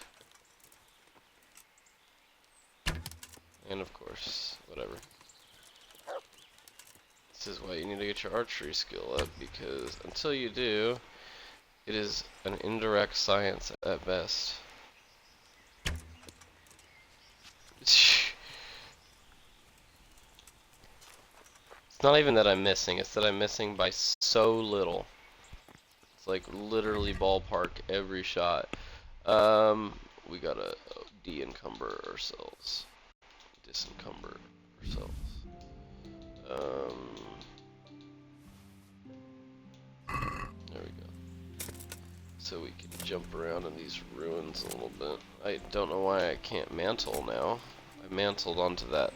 [SPEAKER 1] And of course, whatever. This is why you need to get your archery skill up, because until you do, it is an indirect science at best. It's not even that I'm missing, it's that I'm missing by so little. It's like literally ballpark every shot. We gotta de-encumber ourselves. Disencumber ourselves. There we go. So we can jump around in these ruins a little bit. I don't know why I can't mantle now. I mantled onto that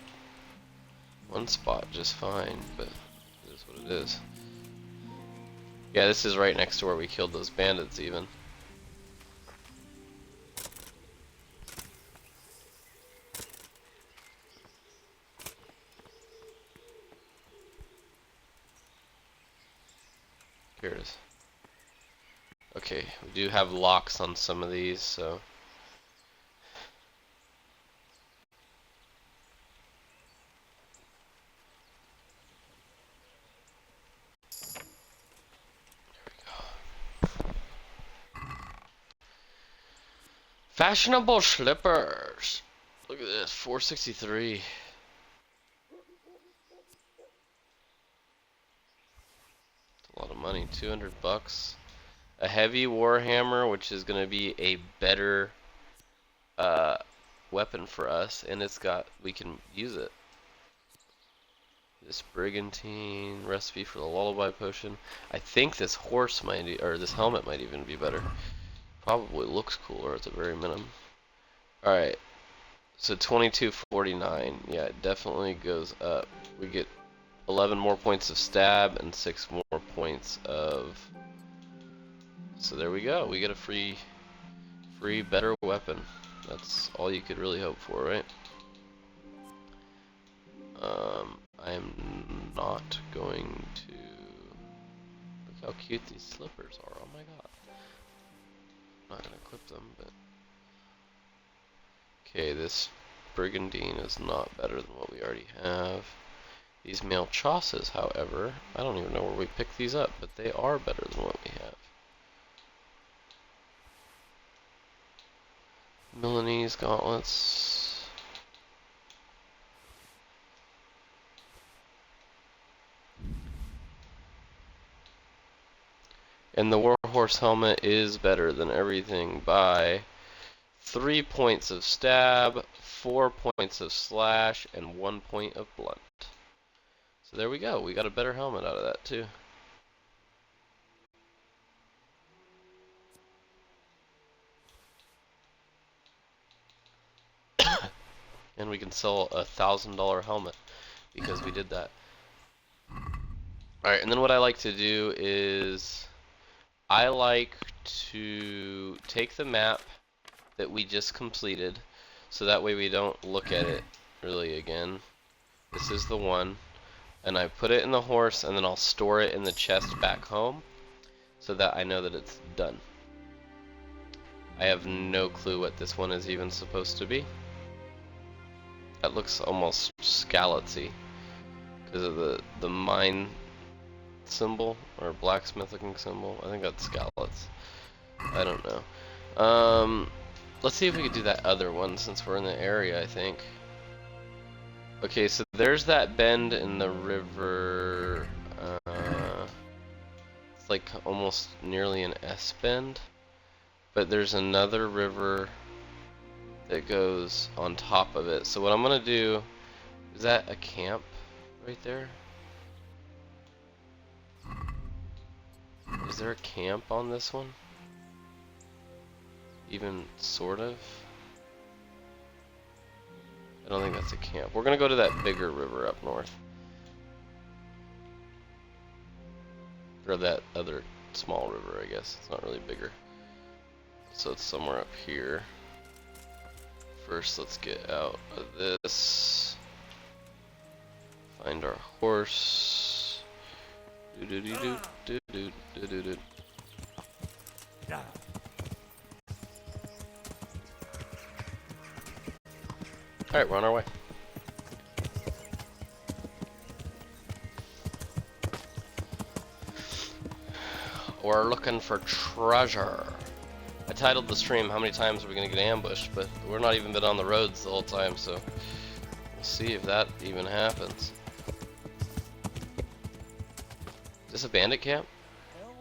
[SPEAKER 1] one spot just fine, but it is what it is. Yeah, this is right next to where we killed those bandits even. Here it is. Okay, we do have locks on some of these, so fashionable slippers. Look at this, 463. money, 200 bucks. A heavy warhammer, which is gonna be a better weapon for us, and we can use it. This brigantine recipe for the lullaby potion. I think this horse might, or this helmet might even be better. Probably looks cooler at the very minimum. All right, so 2249. Yeah, it definitely goes up. We get 11 more points of stab and 6 more points of. So there we go. We get a free better weapon. That's all you could really hope for, right? I'm not going to. Look how cute these slippers are. Oh my god. I'm not gonna equip them, but. Okay, this brigandine is not better than what we already have. These mail chasses, however, I don't even know where we picked these up, but they are better than what we have. Milanese gauntlets. And the Warhorse helmet is better than everything by 3 points of stab, 4 points of slash, and 1 point of blunt. So there we go. We got a better helmet out of that too. And we can sell a $1,000 helmet because we did that. Alright, and then what I like to do is I like to take the map that we just completed so that way we don't look at it really again. This is the one, and I put it in the horse and then I'll store it in the chest back home so that I know that it's done. I have no clue what this one is even supposed to be. That looks almost skalletsy because of the mine symbol or blacksmith looking symbol. I think that's skallets. I don't know. Let's see if we could do that other one since we're in the area, I think. Okay, so there's that bend in the river. It's like almost nearly an S bend. But there's another river that goes on top of it. So what I'm gonna do, is that a camp right there? Is there a camp on this one? Even sort of? I don't think that's a camp. We're gonna go to that bigger river up north. Or that other small river, I guess. It's not really bigger. So it's somewhere up here. First, let's get out of this. Find our horse. Do do do do do do do do do. Alright, we're on our way. We're looking for treasure. I titled the stream, how many times are we gonna get ambushed, but we're not even been on the roads the whole time, so we'll see if that even happens. Is this a bandit camp?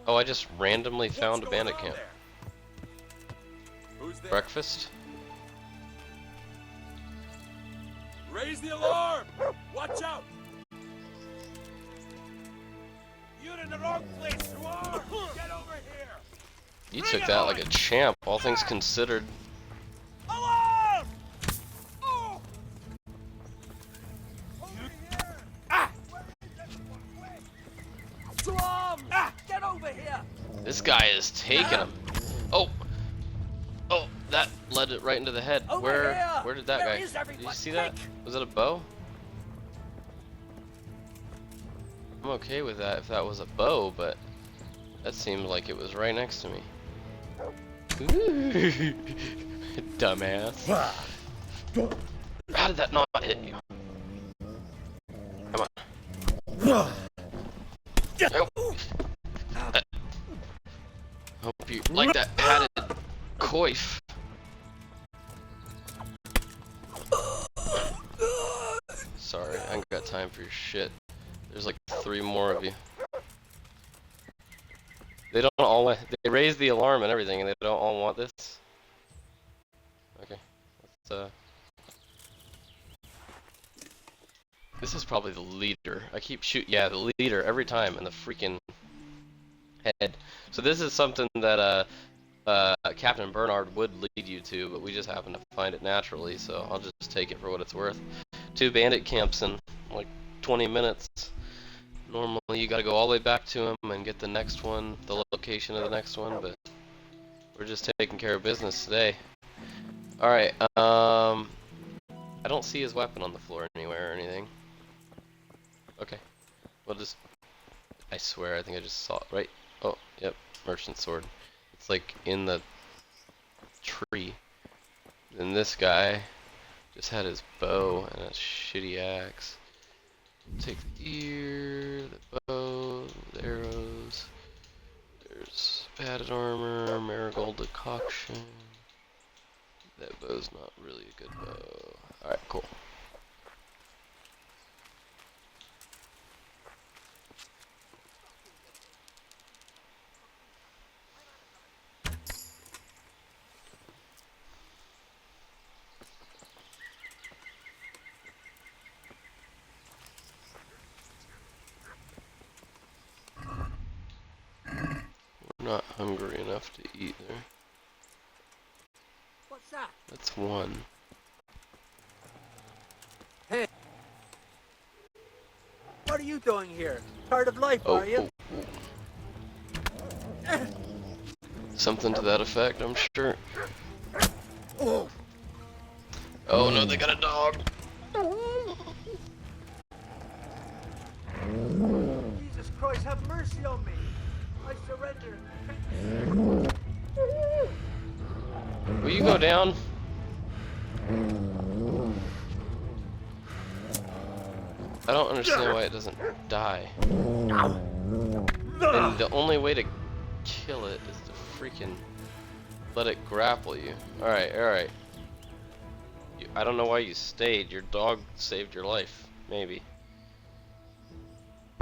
[SPEAKER 1] Oh, I just randomly found a bandit camp. Breakfast?
[SPEAKER 8] Raise the alarm! Watch out! You're in the wrong place, you are! Get over here!
[SPEAKER 1] You took that like a champ, all things considered.
[SPEAKER 8] Alarm! Oh!
[SPEAKER 9] To arms! Get over here!
[SPEAKER 1] This guy is taking him. Oh! Oh, that led it right into the head.
[SPEAKER 9] Over
[SPEAKER 1] Where
[SPEAKER 9] here!
[SPEAKER 1] did that
[SPEAKER 9] Where
[SPEAKER 1] guy?
[SPEAKER 9] is
[SPEAKER 1] Did you
[SPEAKER 9] everyone?
[SPEAKER 1] see that?
[SPEAKER 9] Quick!
[SPEAKER 1] Was it a bow? I'm okay with that if that was a bow, but that seemed like it was right next to me. Dumbass. How did that not hit you? Come on. Hope you like that padded coif. Sorry, I ain't got time for your shit. There's like 3 more of you. They don't all want. They raise the alarm and everything, and they don't all want this. Okay, let's. This is probably the leader. I keep yeah, the leader every time, and the freaking head. So this is something that Captain Bernard would lead you to, but we just happen to find it naturally. So I'll just take it for what it's worth. 2 bandit camps in like 20 minutes. Normally you gotta go all the way back to him and get the next one, the location of the next one, but we're just taking care of business today. Alright, I don't see his weapon on the floor anywhere or anything. Okay, we'll just, I swear, I think I just saw it, right? Oh, yep, merchant sword. It's like in the tree. Then this guy just had his bow and a shitty axe. Take the ear, the bow, the arrows. There's padded armor, marigold decoction. That bow's not really a good bow. Alright, cool. We're not hungry enough to eat there.
[SPEAKER 9] What's that?
[SPEAKER 1] That's one.
[SPEAKER 9] Hey. What are you doing here? Part of life,
[SPEAKER 1] Oh,
[SPEAKER 9] are you?
[SPEAKER 1] Something to that effect, I'm sure. Oh no, they got a dog.
[SPEAKER 9] Jesus Christ, have mercy on me. I surrender.
[SPEAKER 1] Will you go down? I don't understand why it doesn't die. And the only way to kill it is to freaking let it grapple you. Alright, alright. I don't know why you stayed. Your dog saved your life. Maybe.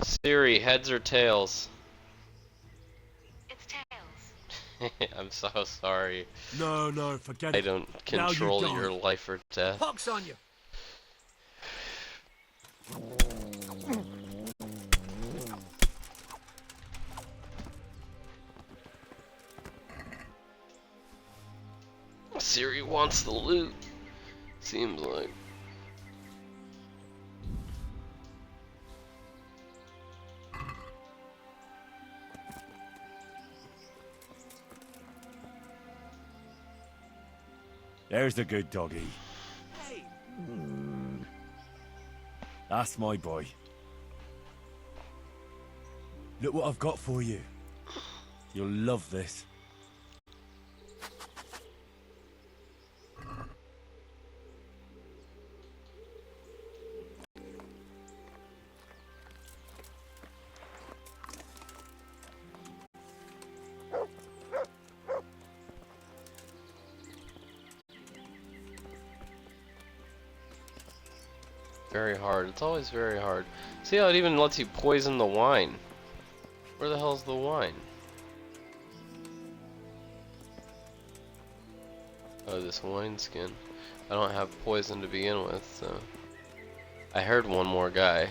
[SPEAKER 1] Siri, heads or tails?
[SPEAKER 10] It's tails.
[SPEAKER 1] I'm so sorry.
[SPEAKER 6] No, forget
[SPEAKER 1] I
[SPEAKER 6] it.
[SPEAKER 1] don't
[SPEAKER 6] Now you
[SPEAKER 1] control
[SPEAKER 6] die.
[SPEAKER 1] your life or death.
[SPEAKER 9] Pox on you.
[SPEAKER 1] Siri wants the loot. Seems like.
[SPEAKER 6] There's the good doggy.
[SPEAKER 9] Hey.
[SPEAKER 6] That's my boy. Look what I've got for you. You'll love this.
[SPEAKER 1] Very hard. It's always very hard. See how it even lets you poison the wine. Where the hell's the wine? Oh, this wineskin. I don't have poison to begin with, so... I heard one more guy.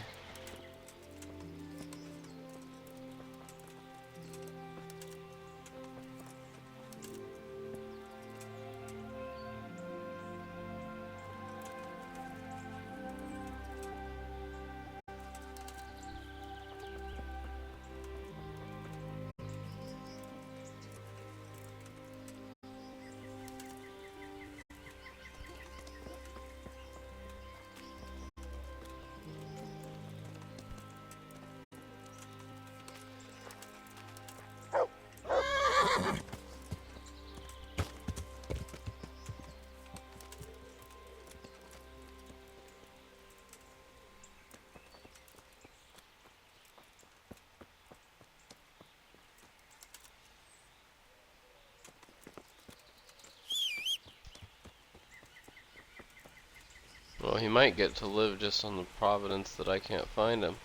[SPEAKER 1] Well, he might get to live just on the providence that I can't find him.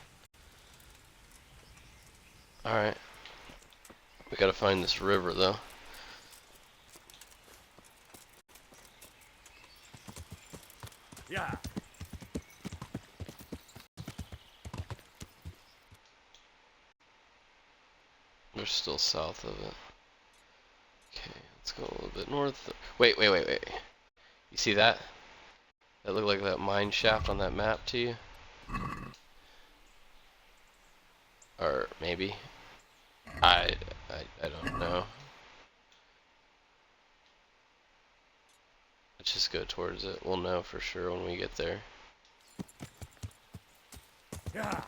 [SPEAKER 1] Alright. We gotta find this river though.
[SPEAKER 8] Yeah.
[SPEAKER 1] We're still south of it. Okay, let's go a little bit north. Wait. You see that? That looked like that mine shaft on that map to you? Or maybe? I don't know. Let's just go towards it. We'll know for sure when we get there.
[SPEAKER 8] Yeah.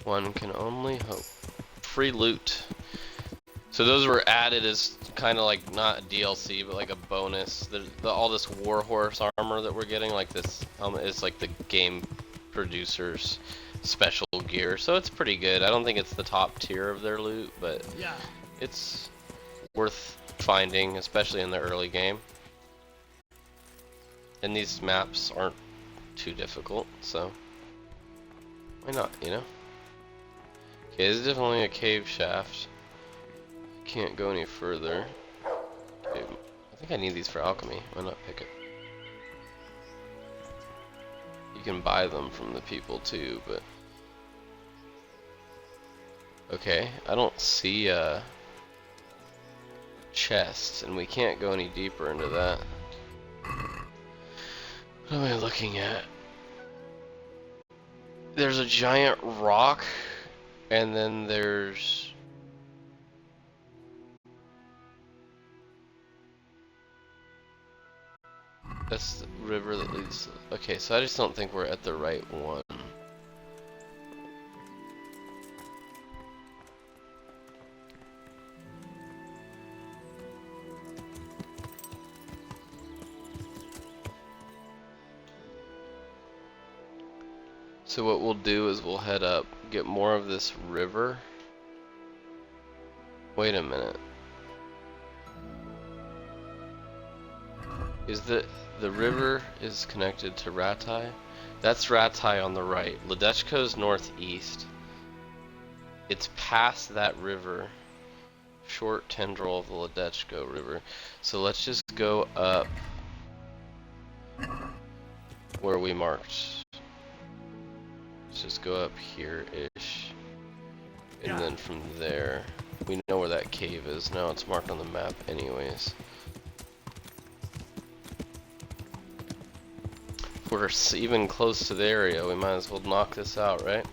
[SPEAKER 1] One can only hope. Free loot. So those were added as kind of like not a DLC, but like a bonus. All this warhorse armor that we're getting, like this helmet, is like the game producer's special gear. So it's pretty good. I don't think it's the top tier of their loot, but
[SPEAKER 8] Yeah.
[SPEAKER 1] it's worth finding, especially in the early game. And these maps aren't too difficult, so why not, you know? Okay, this is definitely a cave shaft. Can't go any further. Okay, I think I need these for alchemy. Why not pick it? You can buy them from the people too, but okay, I don't see chests, and we can't go any deeper into that. What am I looking at? There's a giant rock, and then there's that's the river that leads. Okay, so I just don't think we're at the right one. So what we'll do is we'll head up, get more of this river. Wait a minute. Is the river is connected to Ratai? That's Ratai on the right. Ledechko's northeast. It's past that river. Short tendril of the Ledechko River. So let's just go up where we marked. Let's just go up here-ish. And then from there, we know where that cave is. Now it's marked on the map anyways. If we're even close to the area, we might as well knock this out, right?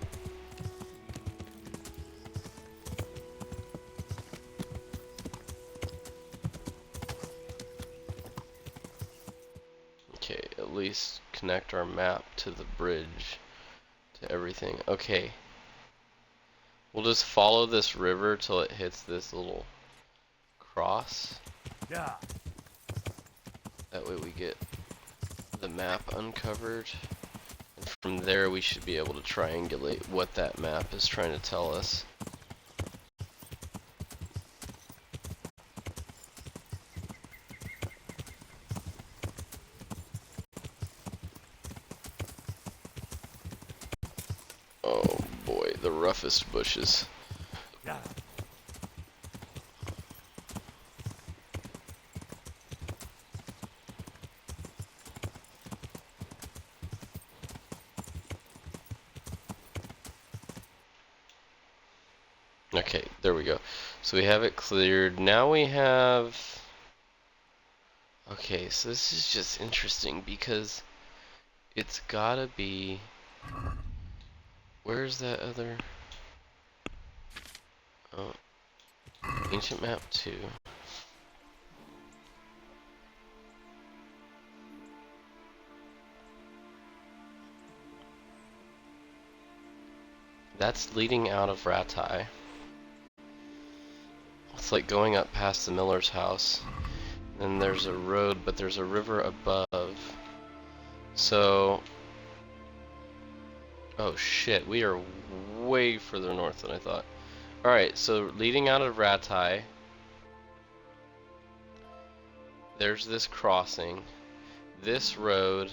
[SPEAKER 1] Okay, at least connect our map to the bridge, to everything. Okay. We'll just follow this river till it hits this little cross.
[SPEAKER 8] Yeah.
[SPEAKER 1] That way we get the map uncovered. And from there we should be able to triangulate what that map is trying to tell us. Oh boy, the roughest bushes.
[SPEAKER 8] Yeah.
[SPEAKER 1] Okay, there we go. So we have it cleared. Now we have... Okay, so this is just interesting because it's gotta be... Where's that other... Oh, ancient map 2. That's leading out of Ratai. It's like going up past the miller's house. Then there's a road, but there's a river above. So... Oh shit, we are way further north than I thought. Alright, so leading out of Ratai, there's this crossing. this road.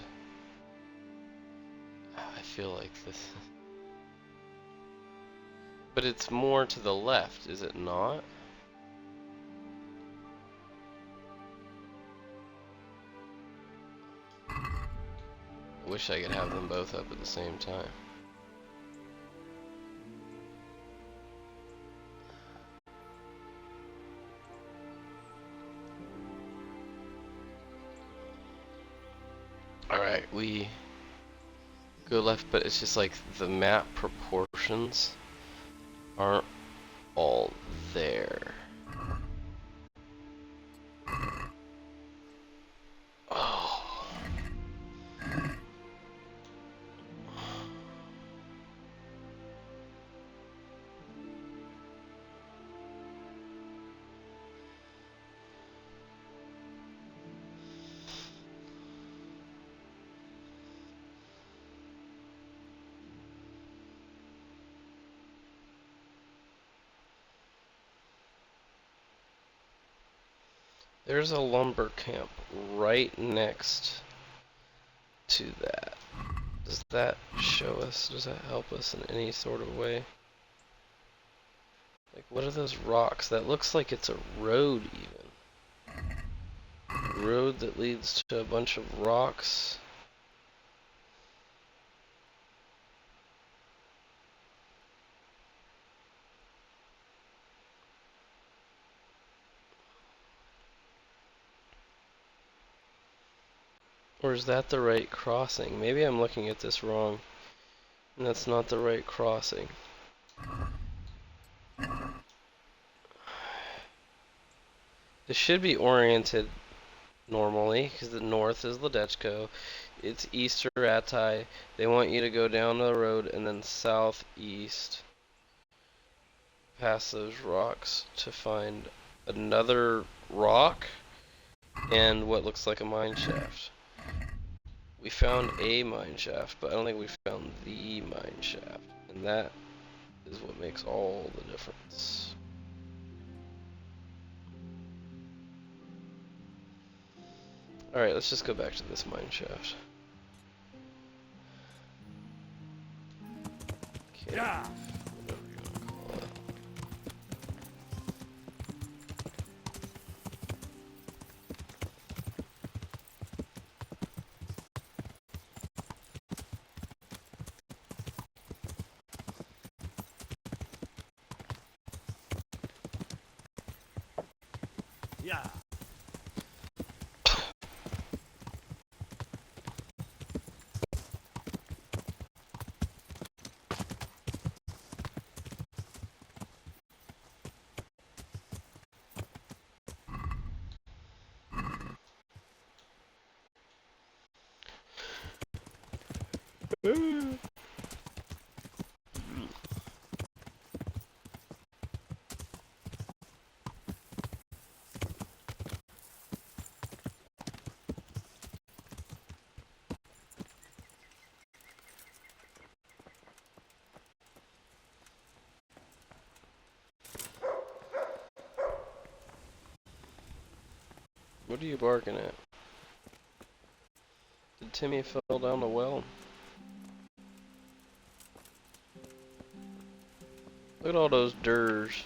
[SPEAKER 1] I feel like this. But it's more to the left, is it not? I wish I could have them both up at the same time. Alright, we go left, but it's just like the map proportions aren't all there. Oh. There's a lumber camp right next to that. Does that show us? Does that help us in any sort of way? Like, what are those rocks? That looks like it's a road even. A road that leads to a bunch of rocks. Or is that the right crossing? Maybe I'm looking at this wrong, and that's not the right crossing. This should be oriented normally, because the north is Ledechko, it's east or Ratai. They want you to go down the road and then southeast past those rocks to find another rock and what looks like a mine shaft. We found a mine shaft, but I don't think we found the mine shaft, and that is what makes all the difference. Alright, let's just go back to this mine shaft. Okay.
[SPEAKER 8] Yeah.
[SPEAKER 1] Whatever you want to call it.
[SPEAKER 8] Yeah.
[SPEAKER 1] What are you barking at? Did Timmy fall down the well? Look at all those durs.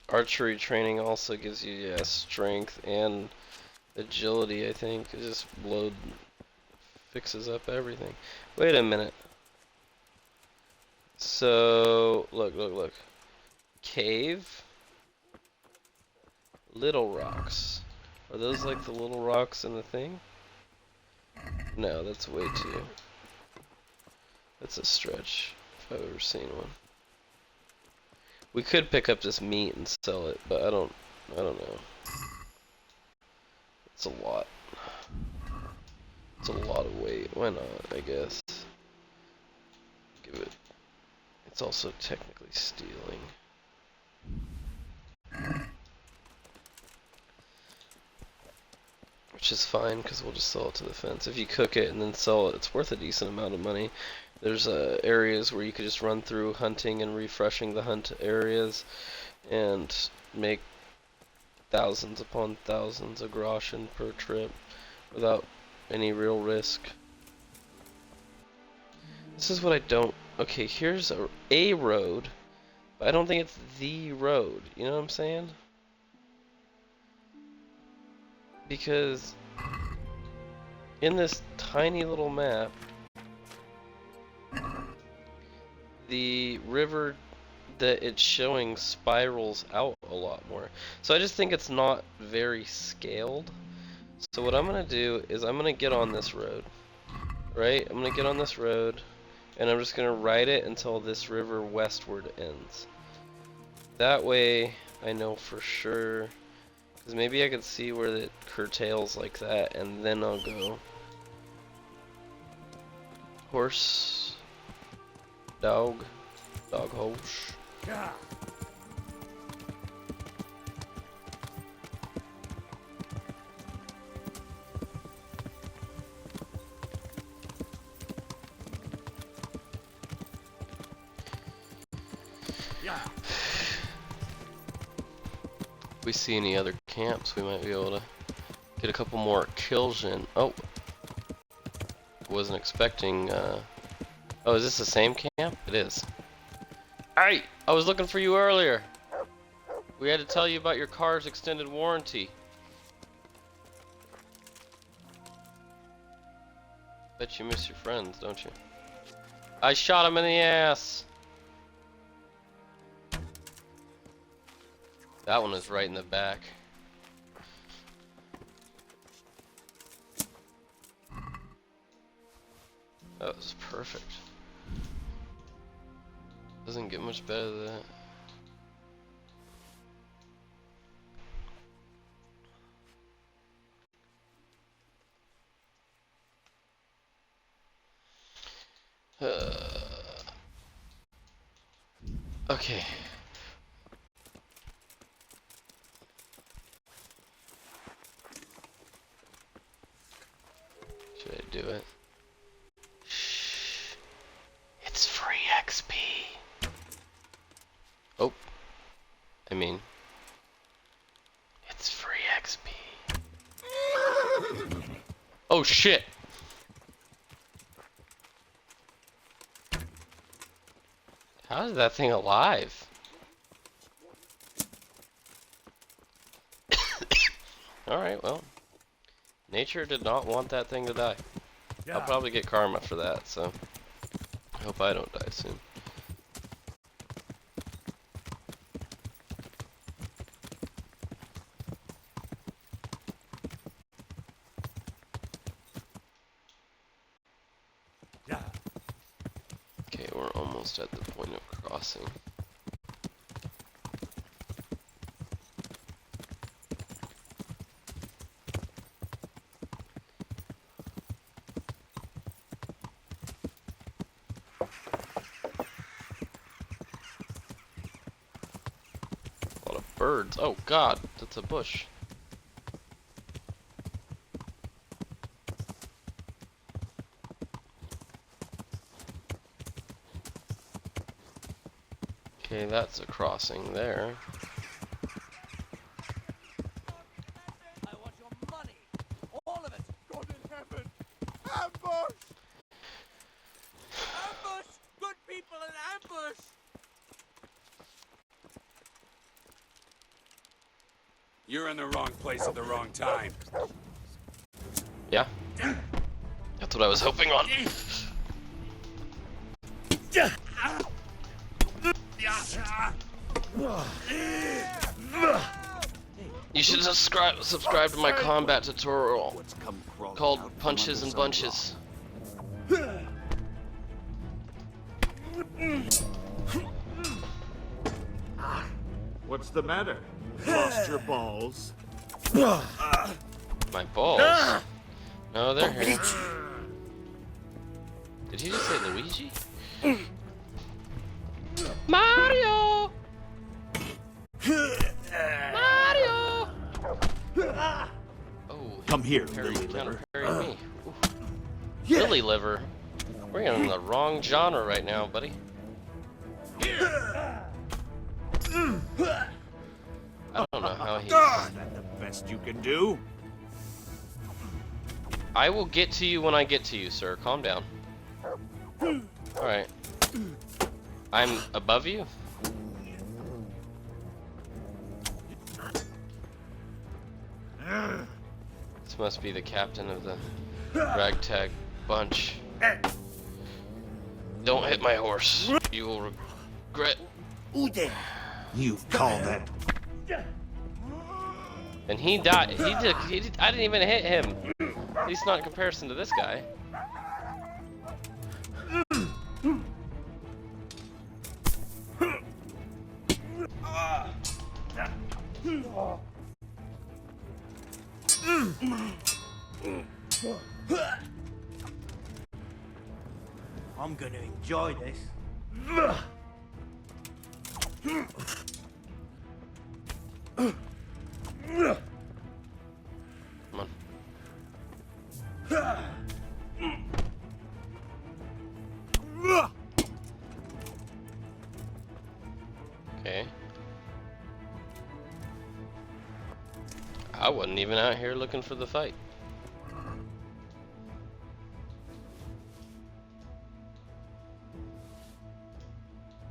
[SPEAKER 1] Archery training also gives you, yeah, strength and agility, I think. It just fixes up everything. Wait a minute. So, look. Cave? Little rocks. Are those like the little rocks in the thing? No, that's way too... That's a stretch, if I've ever seen one. We could pick up this meat and sell it, but I don't know. It's a lot. It's a lot of weight. Why not, I guess. Give it. It's also technically stealing. which is fine because we'll just sell it to the fence. If you cook it and then sell it, it's worth a decent amount of money. There's areas where you could just run through hunting and refreshing the hunt areas and make thousands upon thousands of groschen per trip without any real risk. This is what I don't... Okay, here's a road, but I don't think it's the road. You know what I'm saying? Because in this tiny little map, the river that it's showing spirals out a lot more. So I just think it's not very scaled. So what I'm going to do is I'm going to get on this road. Right? I'm going to get on this road and I'm just going to ride it until this river westward ends. That way I know for sure, because maybe I could see where it curtails like that, and then I'll go horse, dog horse. If we see any other camps, we might be able to get a couple more kills in. Oh, wasn't expecting. Oh, is this the same camp? It is. Hey, I was looking for you earlier. We had to tell you about your car's extended warranty. Bet you miss your friends, don't you? I shot him in the ass. That one is right in the back. That was perfect. Doesn't get much better than that. Okay. Should I do it? Shh. It's free XP. Oh. I mean, it's free XP. Oh shit. How is that thing alive? Alright, well. Nature did not want that thing to die. I'll probably get karma for that, so I hope I don't die soon. Okay, we're almost at the point of crossing. A lot of birds. Oh god, that's a bush. Okay, that's a crossing there.
[SPEAKER 9] I want your money. All of it. God in heaven. Ambush! Ambush! Good people in ambush!
[SPEAKER 8] You're in the wrong place at the wrong time.
[SPEAKER 1] Yeah. That's what I was hoping on. You should subscribe to my combat tutorial called Punches and Bunches.
[SPEAKER 11] What's the matter? Lost your balls?
[SPEAKER 1] My balls? No, they're here. Did he just say Luigi? Mario! Mario! Oh,
[SPEAKER 11] Come here,
[SPEAKER 1] Parry,
[SPEAKER 11] lily
[SPEAKER 1] counter
[SPEAKER 11] liver.
[SPEAKER 1] parry me. Ooh. Lily liver. We're in the wrong genre right now, buddy. I don't know how he.
[SPEAKER 11] Is that the best you can do?
[SPEAKER 1] I will get to you when I get to you, sir. Calm down. Alright. I'm above you? This must be the captain of the ragtag bunch. Don't hit my horse. You will regret.
[SPEAKER 11] You call that?
[SPEAKER 1] And he died. He did. I didn't even hit him. At least not in comparison to this guy.
[SPEAKER 6] I'm gonna enjoy this.
[SPEAKER 1] Come on. Okay. I wasn't even out here looking for the fight.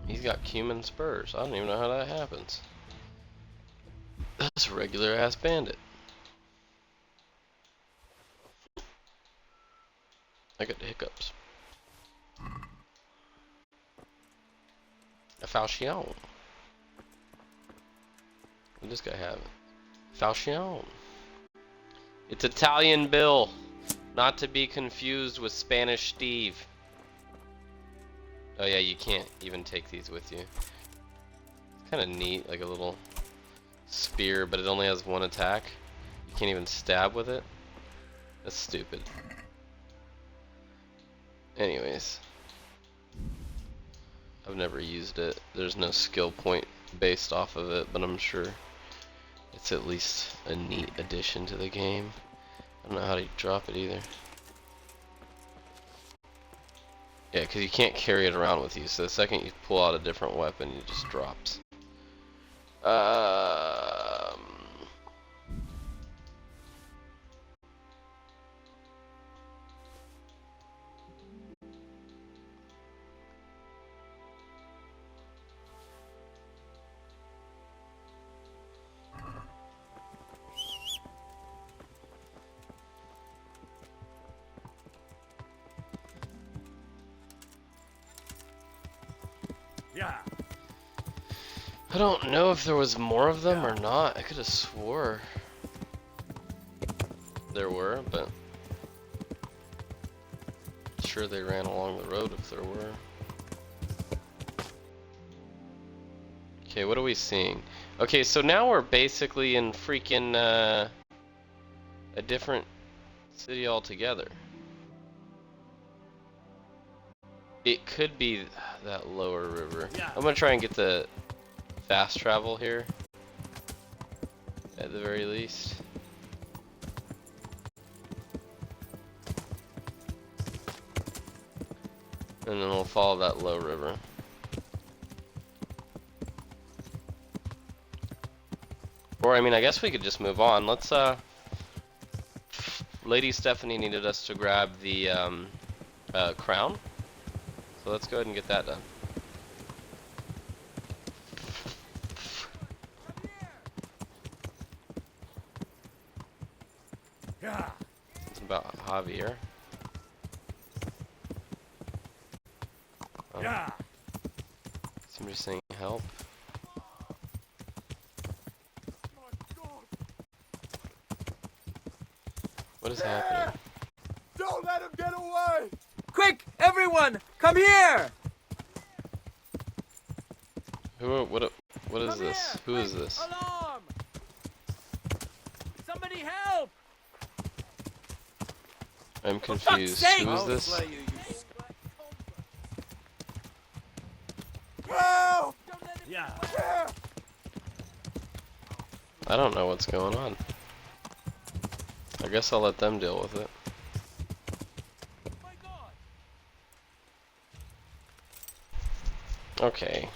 [SPEAKER 1] He's got cumin spurs. I don't even know how that happens. That's a regular ass bandit. I got the hiccups. A falchion. What does this guy have? Falchion. It's Italian Bill, not to be confused with Spanish Steve. Oh yeah, you can't even take these with you. It's kind of neat, like a little spear, but it only has one attack. You can't even stab with it. That's stupid. Anyways, I've never used it. There's no skill point based off of it, but I'm sure it's at least a neat addition to the game. I don't know how to drop it either. Yeah, because you can't carry it around with you, so the second you pull out a different weapon, it just drops.
[SPEAKER 6] Yeah.
[SPEAKER 1] I don't know if there was more of them or not. I could have swore there were, but sure they ran along the road if there were. Okay, what are we seeing? Okay, so now we're basically in freaking a different city altogether. It could be that lower river. I'm gonna try and get the fast travel here at the very least. And then we'll follow that low river. Or I mean, I guess we could just move on. Let's Lady Stephanie needed us to grab the crown. So let's go ahead and get that done.
[SPEAKER 6] Yeah.
[SPEAKER 1] It's about Javier. Oh.
[SPEAKER 6] Yeah.
[SPEAKER 1] Somebody saying help. What is happening?
[SPEAKER 9] Don't let him get away!
[SPEAKER 12] Quick, everyone, come here!
[SPEAKER 1] What is this? Who is this?
[SPEAKER 12] Alarm! Somebody help!
[SPEAKER 1] I'm confused. Who is this?
[SPEAKER 9] Help!
[SPEAKER 6] Yeah.
[SPEAKER 1] I don't know what's going on. I guess I'll let them deal with it. Okay.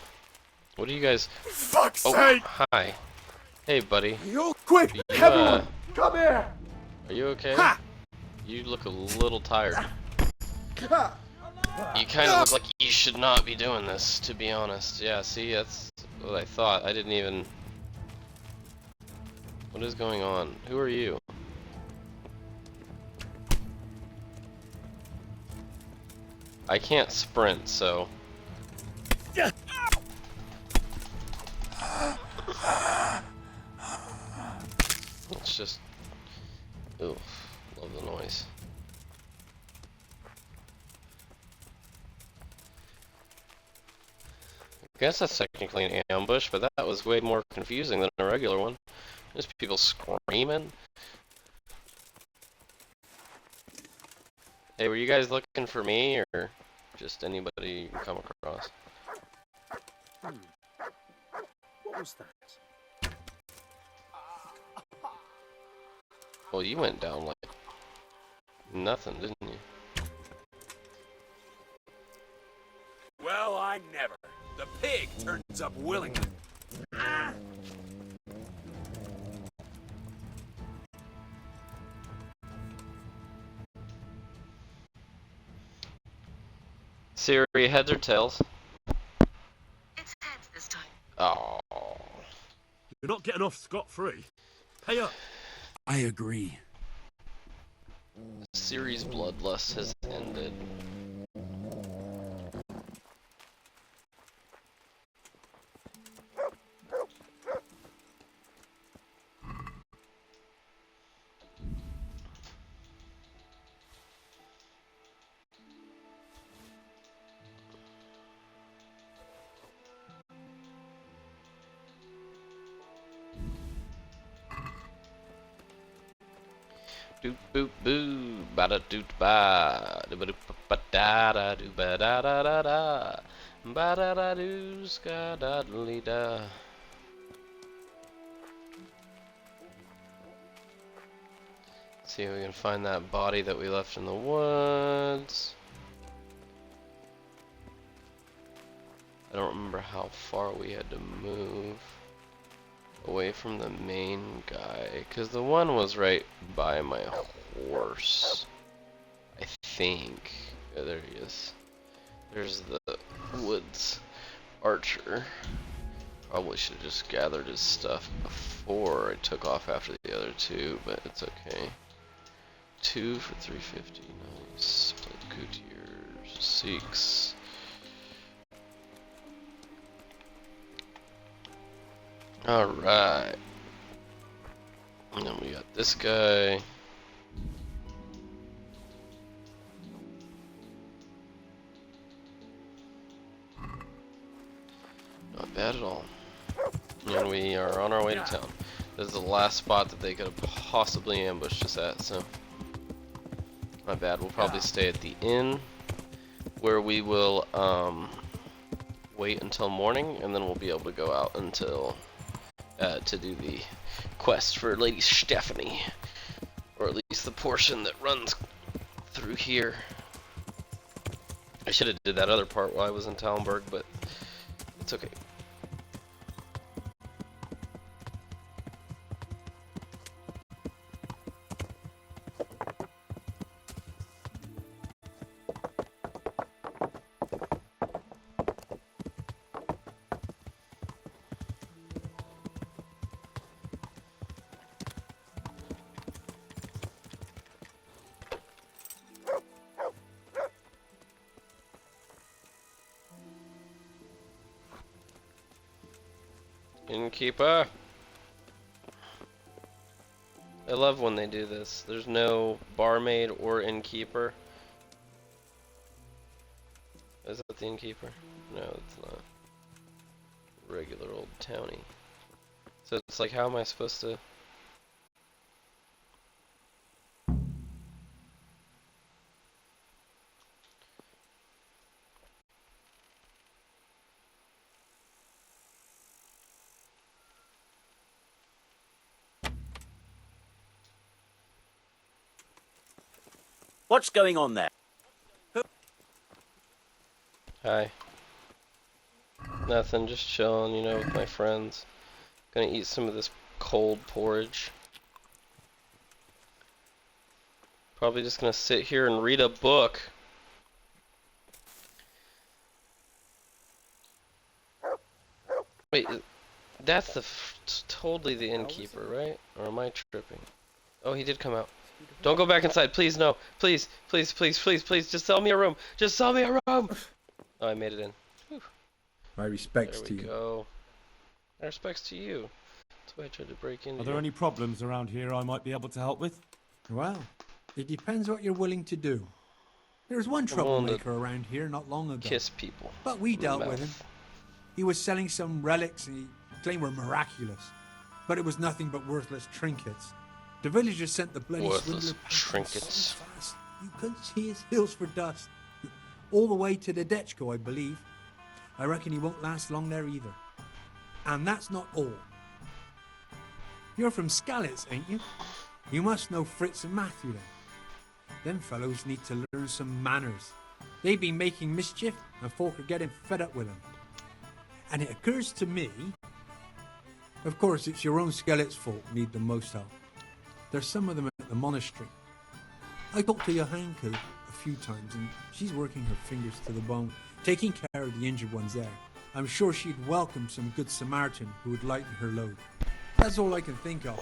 [SPEAKER 1] What do you guys...
[SPEAKER 11] Fuck's
[SPEAKER 1] oh,
[SPEAKER 11] sake!
[SPEAKER 1] hi. Hey, buddy.
[SPEAKER 11] Quick,
[SPEAKER 1] You,
[SPEAKER 11] everyone, come here!
[SPEAKER 1] are you okay?
[SPEAKER 11] Ha!
[SPEAKER 1] You look a little tired. You kind of look like you should not be doing this, to be honest. Yeah, see, that's what I thought. I didn't even... What is going on? Who are you? I can't sprint, so... It's just... Oof, love the noise. I guess that's technically an ambush, but that was way more confusing than a regular one. There's people screaming. Hey, were you guys looking for me, or just anybody you can come across?
[SPEAKER 2] What was that?
[SPEAKER 1] Well, you went down like nothing, didn't you?
[SPEAKER 8] Well, I never. The pig turns up willingly.
[SPEAKER 1] Siri, heads or tails?
[SPEAKER 10] It's heads this time.
[SPEAKER 1] Oh.
[SPEAKER 11] You're not getting off scot-free. Pay up.
[SPEAKER 8] I agree.
[SPEAKER 1] Siri's bloodlust has ended. Doop boop boo, ba da doot ba, da ba doop ba da da doo ba da da da da, ba da da doo ska da dee da. See if we can find that body that we left in the woods. I don't remember how far we had to move away from the main guy, because the one was right by my horse, I think. Yeah, there he is. There's the woods archer. Probably should have just gathered his stuff before I took off after the other two, but it's okay. 2 for 350, nice. Played Coutiers, 6. Alright. And then we got this guy. Not bad at all. And we are on our way to town. This is the last spot that they could have possibly ambushed us at, so not bad. We'll probably stay at the inn, where we will wait until morning, and then we'll be able to go out until to do the quest for Lady Stephanie, or at least the portion that runs through here. I should have did that other part while I was in Talmberg, but it's okay. Innkeeper. I love when they do this. There's no barmaid or innkeeper. Is that the innkeeper? No, it's not. Regular old townie. So it's like, how am I supposed to...
[SPEAKER 8] What's going on there?
[SPEAKER 1] Hi. Nothing, just chilling, you know, with my friends. Gonna eat some of this cold porridge. Probably just gonna sit here and read a book. Wait, that's totally the innkeeper, right? Or am I tripping? Oh, he did come out. Don't go back inside, please, no. Please, please, please, please, please, just sell me a room. Just sell me a room! Oh, I made it in. Whew.
[SPEAKER 13] My respects
[SPEAKER 1] There
[SPEAKER 13] to
[SPEAKER 1] we
[SPEAKER 13] you.
[SPEAKER 1] go. My respects to you. That's why I tried to break into
[SPEAKER 6] Are there any problems around here I might be able to help with?
[SPEAKER 13] Well, it depends what you're willing to do. There was one
[SPEAKER 1] I'm willing to
[SPEAKER 13] troublemaker around here not long ago.
[SPEAKER 1] kiss people.
[SPEAKER 13] But we
[SPEAKER 1] in the
[SPEAKER 13] dealt with him.
[SPEAKER 1] mouth.
[SPEAKER 13] He was selling some relics and he claimed were miraculous. But it was nothing but worthless trinkets. The villagers sent the bloody
[SPEAKER 1] Worthless
[SPEAKER 13] swindler packing
[SPEAKER 1] trinkets.
[SPEAKER 13] so fast you couldn't see his heels for dust. All the way to the Detchko, I believe. I reckon he won't last long there either. And that's not all. You're from Skalitz, ain't you? You must know Fritz and Matthew then. Them fellows need to learn some manners. They've been making mischief and folk are getting fed up with them. And it occurs to me, of course it's your own Skalitz folk need the most help. There's some of them at the monastery. I talked to Johanka a few times and she's working her fingers to the bone, taking care of the injured ones there. I'm sure she'd welcome some good Samaritan who would lighten her load. That's all I can think of.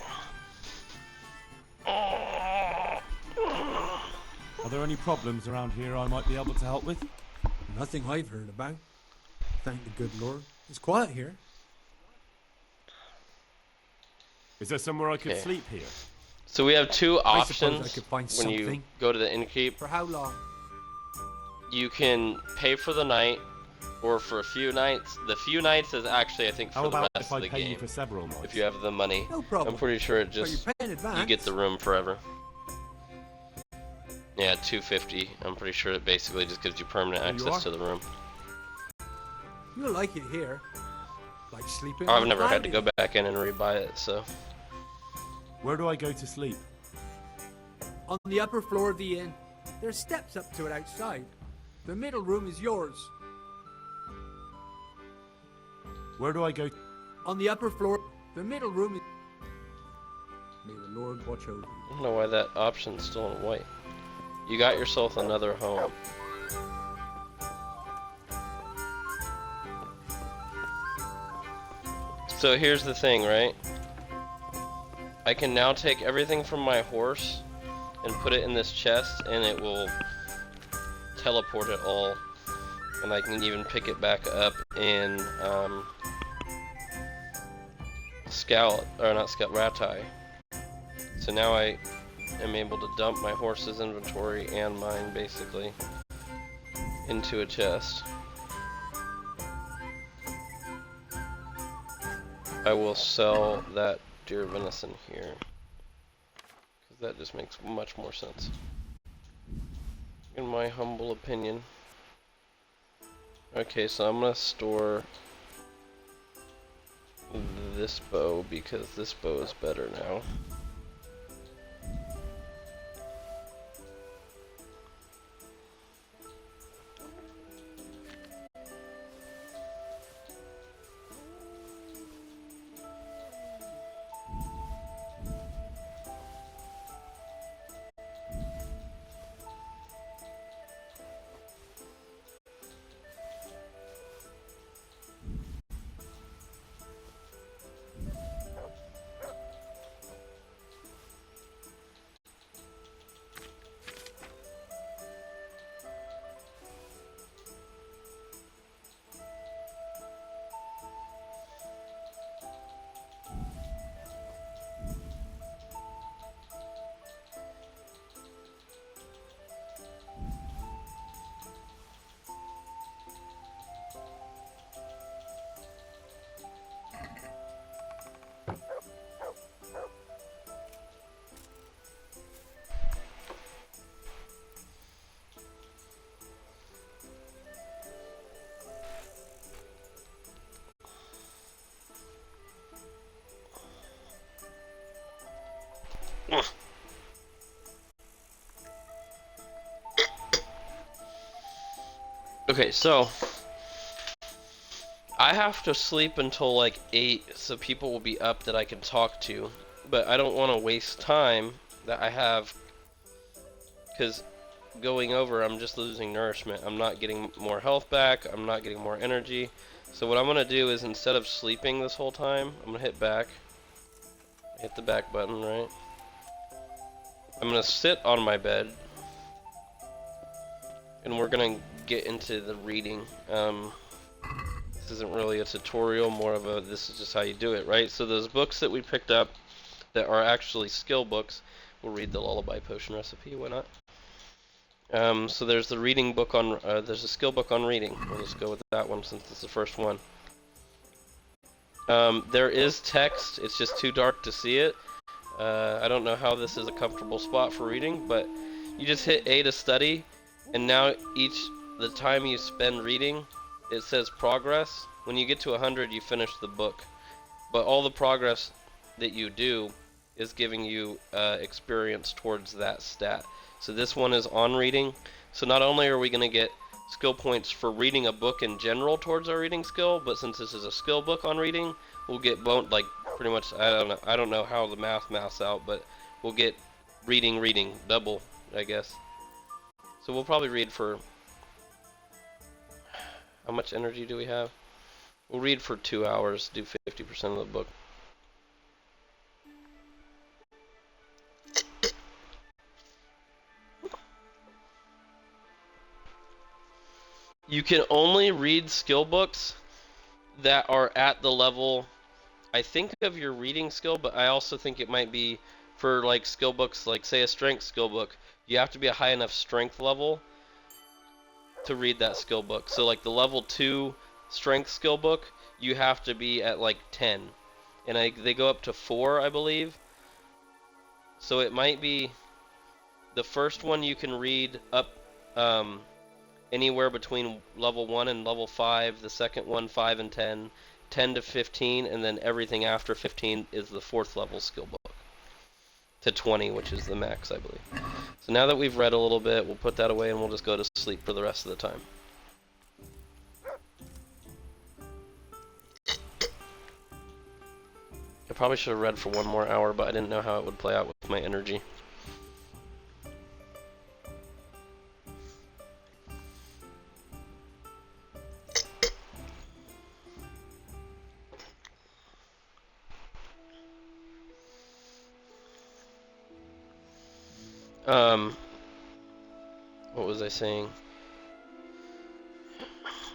[SPEAKER 6] Are there any problems around here I might be able to help with?
[SPEAKER 13] Nothing I've heard about. Thank the good Lord. It's quiet here.
[SPEAKER 6] Is there somewhere I could
[SPEAKER 1] Okay.
[SPEAKER 6] sleep here?
[SPEAKER 1] So we have two
[SPEAKER 13] I suppose I
[SPEAKER 1] options
[SPEAKER 13] could find
[SPEAKER 1] when you
[SPEAKER 13] something.
[SPEAKER 1] go to the innkeep.
[SPEAKER 13] For how long?
[SPEAKER 1] You can pay for the night, or for a few nights. The few nights is actually, I think,
[SPEAKER 6] How
[SPEAKER 1] for the
[SPEAKER 6] about
[SPEAKER 1] rest
[SPEAKER 6] if
[SPEAKER 1] of
[SPEAKER 6] I
[SPEAKER 1] the
[SPEAKER 6] pay
[SPEAKER 1] game.
[SPEAKER 6] you for several nights?
[SPEAKER 1] If you have the money.
[SPEAKER 13] No problem.
[SPEAKER 1] I'm pretty sure it
[SPEAKER 13] But you're
[SPEAKER 1] just
[SPEAKER 13] paying in advance.
[SPEAKER 1] you get the room forever. Yeah, $250. I'm pretty sure it basically just gives you permanent
[SPEAKER 13] There you
[SPEAKER 1] access
[SPEAKER 13] are.
[SPEAKER 1] to the room.
[SPEAKER 13] You'll like it here. Like sleeping
[SPEAKER 1] I've
[SPEAKER 13] on a
[SPEAKER 1] never had to
[SPEAKER 13] cloud.
[SPEAKER 1] go back in and rebuy it, so.
[SPEAKER 6] Where do I go to sleep?
[SPEAKER 13] On the upper floor of the inn. There's steps up to it outside. The middle room is yours.
[SPEAKER 6] Where do I go?
[SPEAKER 13] On the upper floor, the middle room is... May the Lord watch over you.
[SPEAKER 1] I don't know why that option's still in white. You got yourself another home. So here's the thing, right? I can now take everything from my horse and put it in this chest, and it will teleport it all. And I can even pick it back up in Ratai. So now I am able to dump my horse's inventory and mine basically into a chest. I will sell that deer venison here, because that just makes much more sense, in my humble opinion. Okay, so I'm gonna store this bow, because this bow is better now. Okay, so I have to sleep until like 8 so people will be up that I can talk to. But I don't want to waste time that I have, because going over I'm just losing nourishment. I'm not getting more health back, I'm not getting more energy. So what I'm going to do is, instead of sleeping this whole time, I'm going to hit back. Hit the back button, right? I'm going to sit on my bed. And we're going to get into the reading. This isn't really a tutorial, more of a, this is just how you do it, right? So those books that we picked up that are actually skill books, we'll read the lullaby potion recipe, why not? So there's the reading book on, there's a skill book on reading. We'll just go with that one since it's the first one. There is text, it's just too dark to see it. I don't know how this is a comfortable spot for reading, but you just hit A to study, and now the time you spend reading, it says progress. When you get to 100, you finish the book. But all the progress that you do is giving you experience towards that stat. So this one is on reading. So not only are we going to get skill points for reading a book in general towards our reading skill, but since this is a skill book on reading, we'll get like pretty much, I don't know how the maths out, but we'll get reading double, I guess. So we'll probably read for, how much energy do we have? We'll read for 2 hours, do 50% of the book. You can only read skill books that are at the level, I think, of your reading skill, but I also think it might be for like skill books, like say a strength skill book, you have to be a high enough strength level to read that skill book. So like the level 2 strength skill book, you have to be at like 10. And they go up to 4, I believe. So it might be the first one you can read up anywhere between level 1 and level 5, the second one 5 and 10, 10 to 15, and then everything after 15 is the 4th level skill book. To 20, which is the max, I believe. So now that we've read a little bit, we'll put that away and we'll just go to sleep for the rest of the time. I probably should have read for 1 more hour, but I didn't know how it would play out with my energy. What was I saying?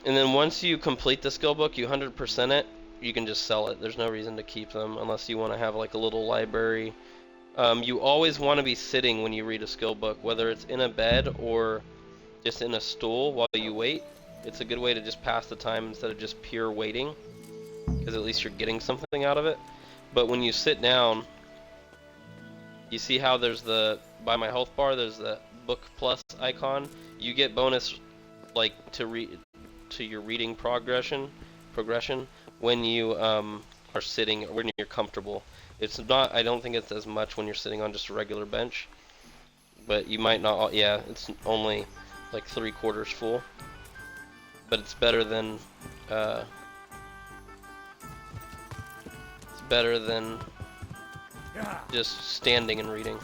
[SPEAKER 1] And then once you complete the skill book, you 100% it, you can just sell it. There's no reason to keep them unless you want to have like a little library. You always want to be sitting when you read a skill book, whether it's in a bed or just in a stool while you wait. It's a good way to just pass the time instead of just pure waiting, because at least you're getting something out of it. But when you sit down, you see how there's by my health bar, there's the book plus icon. You get bonus like to your reading progression when you are sitting, when you're comfortable. It's not, I don't think it's as much when you're sitting on just a regular bench, but you might not, yeah, it's only like 3/4 full, but it's better than just standing and reading.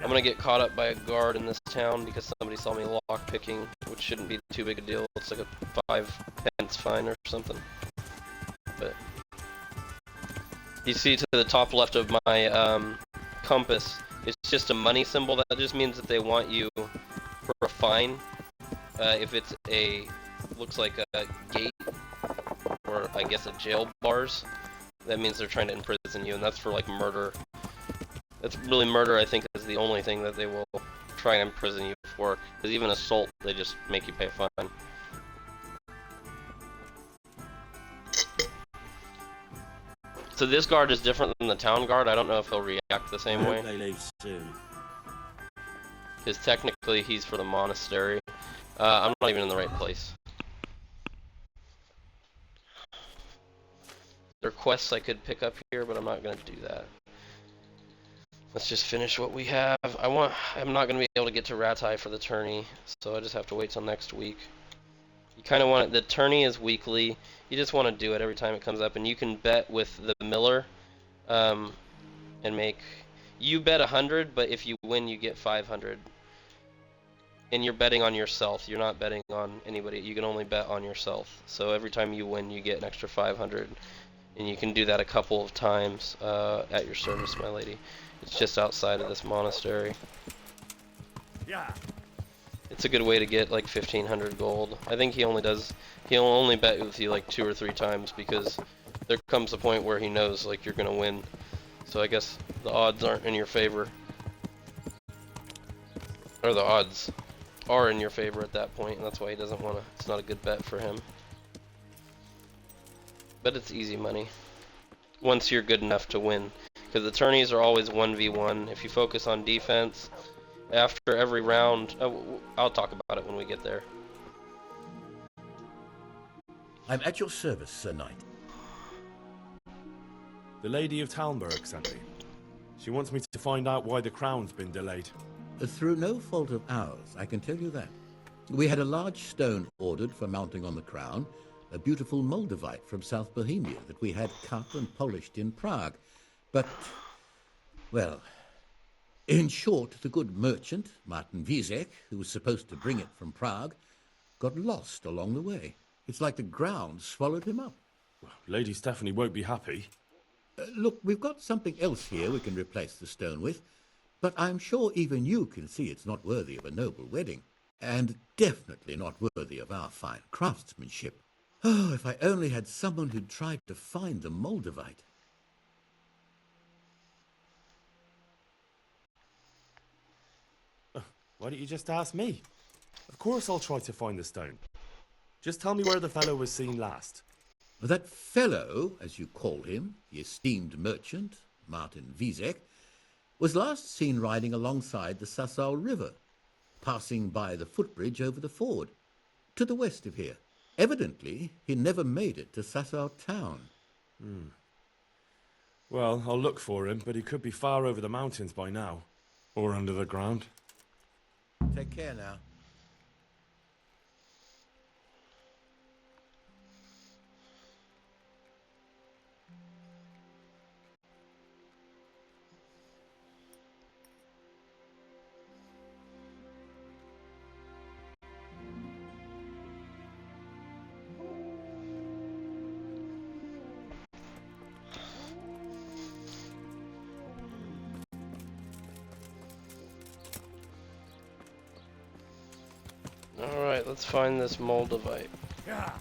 [SPEAKER 1] I'm gonna get caught up by a guard in this town because somebody saw me lock picking, which shouldn't be too big a deal. It's like a 5 pence fine or something. But you see to the top left of my compass, it's just a money symbol. That just means that they want you for a fine. If it's looks like a gate, or I guess a jail bars, that means they're trying to imprison you, and that's for like murder. That's really murder, I think, is the only thing that they will try and imprison you for. Because even assault, they just make you pay a fine. So this guard is different than the town guard. I don't know if he'll react the same way.
[SPEAKER 2] They leave soon.
[SPEAKER 1] Because technically he's for the monastery. I'm not even in the right place. There are quests I could pick up here, but I'm not going to do that. Let's just finish what we have. I'm not gonna be able to get to Ratai for the tourney, so I just have to wait till next week. You kind of want it. The tourney is weekly. You just want to do it every time it comes up, and you can bet with the miller, and make. You bet 100, but if you win, you get 500. And you're betting on yourself. You're not betting on anybody. You can only bet on yourself. So every time you win, you get an extra 500, and you can do that a couple of times at your service, my lady. It's just outside of this monastery.
[SPEAKER 11] Yeah.
[SPEAKER 1] It's a good way to get like 1,500 gold. I think he'll only bet with you like 2 or 3 times, because there comes a point where he knows like you're gonna win. So I guess the odds aren't in your favor, or the odds are in your favor at that point, and that's why he doesn't want to. It's not a good bet for him. But it's easy money once you're good enough to win, because the tourneys are always 1v1. If you focus on defense after every round, I'll talk about it when we get there.
[SPEAKER 2] I'm at your service, Sir Knight.
[SPEAKER 3] The Lady of Talmberg sent me. She wants me to find out why the crown's been delayed.
[SPEAKER 14] Through no fault of ours, I can tell you that. We had a large stone ordered for mounting on the crown, a beautiful Moldavite from South Bohemia that we had cut and polished in Prague. But, well, in short, the good merchant, Martin Wieseck, who was supposed to bring it from Prague, got lost along the way. It's like the ground swallowed him up.
[SPEAKER 3] Well, Lady Stephanie won't be happy.
[SPEAKER 14] Look, we've got something else here we can replace the stone with, but I'm sure even you can see it's not worthy of a noble wedding, and definitely not worthy of our fine craftsmanship. Oh, if I only had someone who'd tried to find the Moldavite.
[SPEAKER 3] Why don't you just ask me? Of course I'll try to find the stone. Just tell me where the fellow was seen last.
[SPEAKER 14] That fellow, as you call him, the esteemed merchant, Martin Wieseck, was last seen riding alongside the Sassau River, passing by the footbridge over the ford, to the west of here. Evidently, he never made it to Sassau town.
[SPEAKER 3] Well, I'll look for him, but he could be far over the mountains by now. Or under the ground.
[SPEAKER 2] Take care now.
[SPEAKER 1] Alright, let's find this Moldavite.
[SPEAKER 11] Yeah.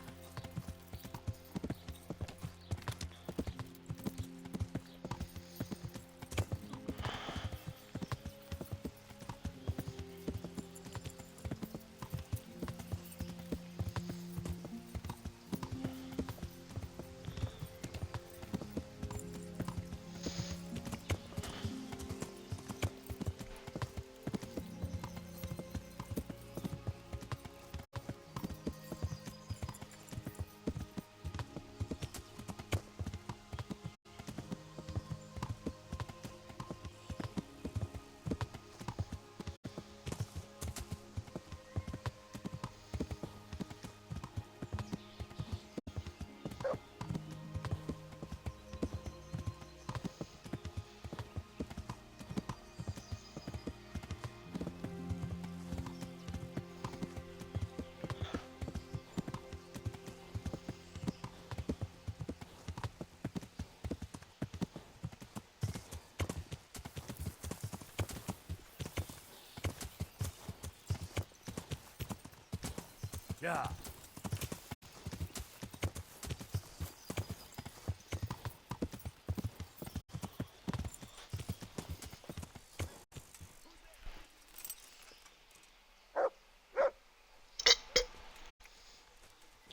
[SPEAKER 11] Yeah.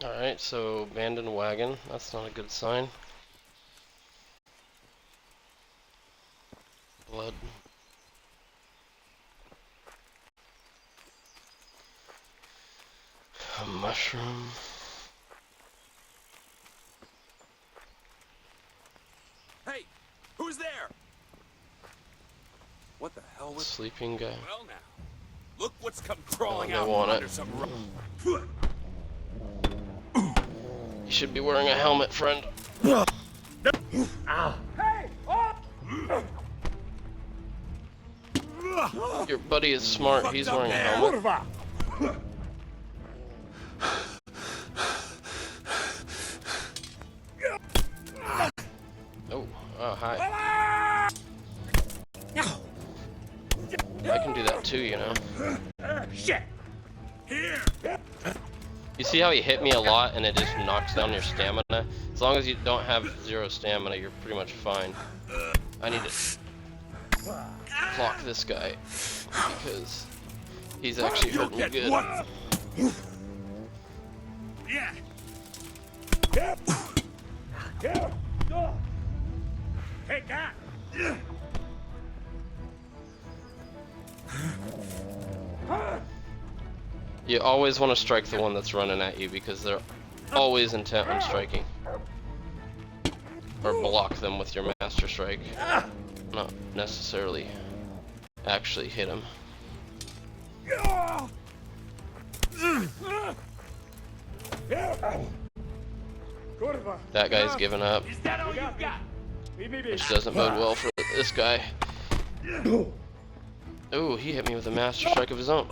[SPEAKER 1] Alright, so abandoned wagon. That's not a good sign. Blood. A mushroom.
[SPEAKER 8] Hey, who's there?
[SPEAKER 1] sleeping guy.
[SPEAKER 8] Well now, look what's come crawling
[SPEAKER 1] they
[SPEAKER 8] out
[SPEAKER 1] want
[SPEAKER 8] from
[SPEAKER 1] it.
[SPEAKER 8] under some rock.
[SPEAKER 1] You should be wearing a helmet, friend.
[SPEAKER 9] Hey!
[SPEAKER 1] Your buddy is smart. He's wearing a helmet. Oh, hi. I can do that too, you know.
[SPEAKER 9] Shit! Here!
[SPEAKER 1] You see how he hit me a lot and it just knocks down your stamina? As long as you don't have 0 stamina, you're pretty much fine. I need to clock this guy because he's actually hurting me good.
[SPEAKER 9] Yeah! Take that!
[SPEAKER 1] You always want to strike the one that's running at you because they're always intent on striking. Or block them with your master strike. Not necessarily actually hit him. That guy's given up.
[SPEAKER 9] Is that all you got?
[SPEAKER 1] Which doesn't bode well for this guy. Ooh, he hit me with a master strike of his own.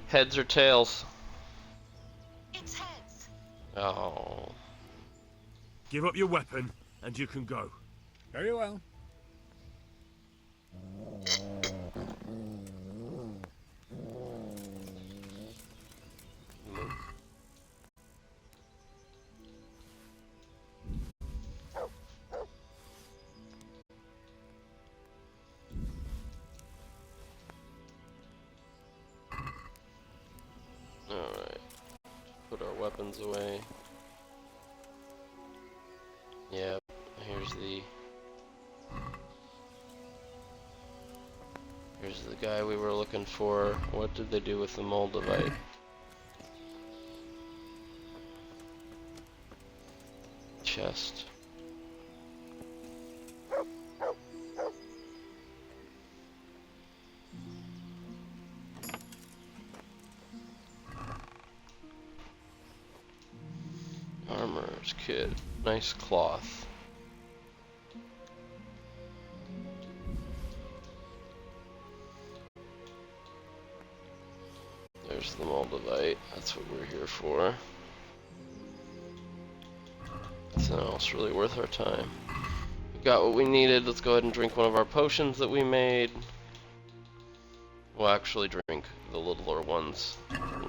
[SPEAKER 1] Heads or tails?
[SPEAKER 10] It's heads.
[SPEAKER 1] Oh.
[SPEAKER 9] Give up your weapon, and you can go.
[SPEAKER 13] Very well.
[SPEAKER 1] Alright. Put our weapons away. Yep, here's the guy we were looking for. What did they do with the Moldavite? Chest. Armor's kit. Nice cloth. There's the Moldavite. That's what we're here for. Nothing else really worth our time. We got what we needed. Let's go ahead and drink one of our potions that we made. We'll actually drink the littler ones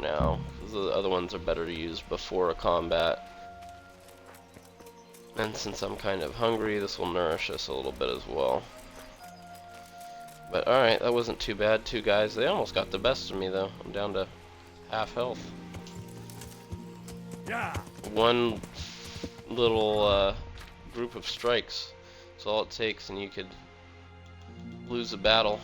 [SPEAKER 1] now, because the other ones are better to use before a combat. And since I'm kind of hungry, this will nourish us a little bit as well. But alright, that wasn't too bad. 2 guys. They almost got the best of me though. I'm down to half health.
[SPEAKER 9] Yeah.
[SPEAKER 1] One little group of strikes. That's all it takes, and you could lose a battle.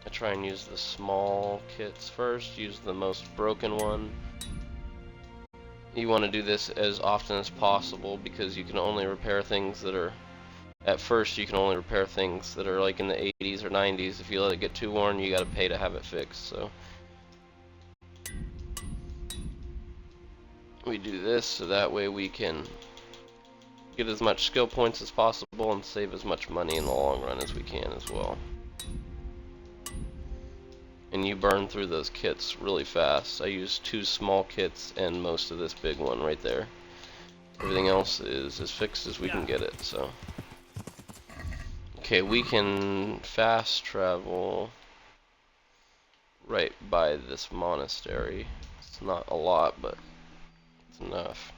[SPEAKER 1] I try and use the small kits first. Use the most broken one. You want to do this as often as possible because you can only repair things that are, at first you can only repair things that are like in the 80s or 90s. If you let it get too worn, you gotta pay to have it fixed. So we do this so that way we can get as much skill points as possible and save as much money in the long run as we can as well. And you burn through those kits really fast. I use 2 small kits and most of this big one right there. Everything else is as fixed as we can get it, so. Okay, we can fast travel right by this monastery. It's not a lot, but it's enough.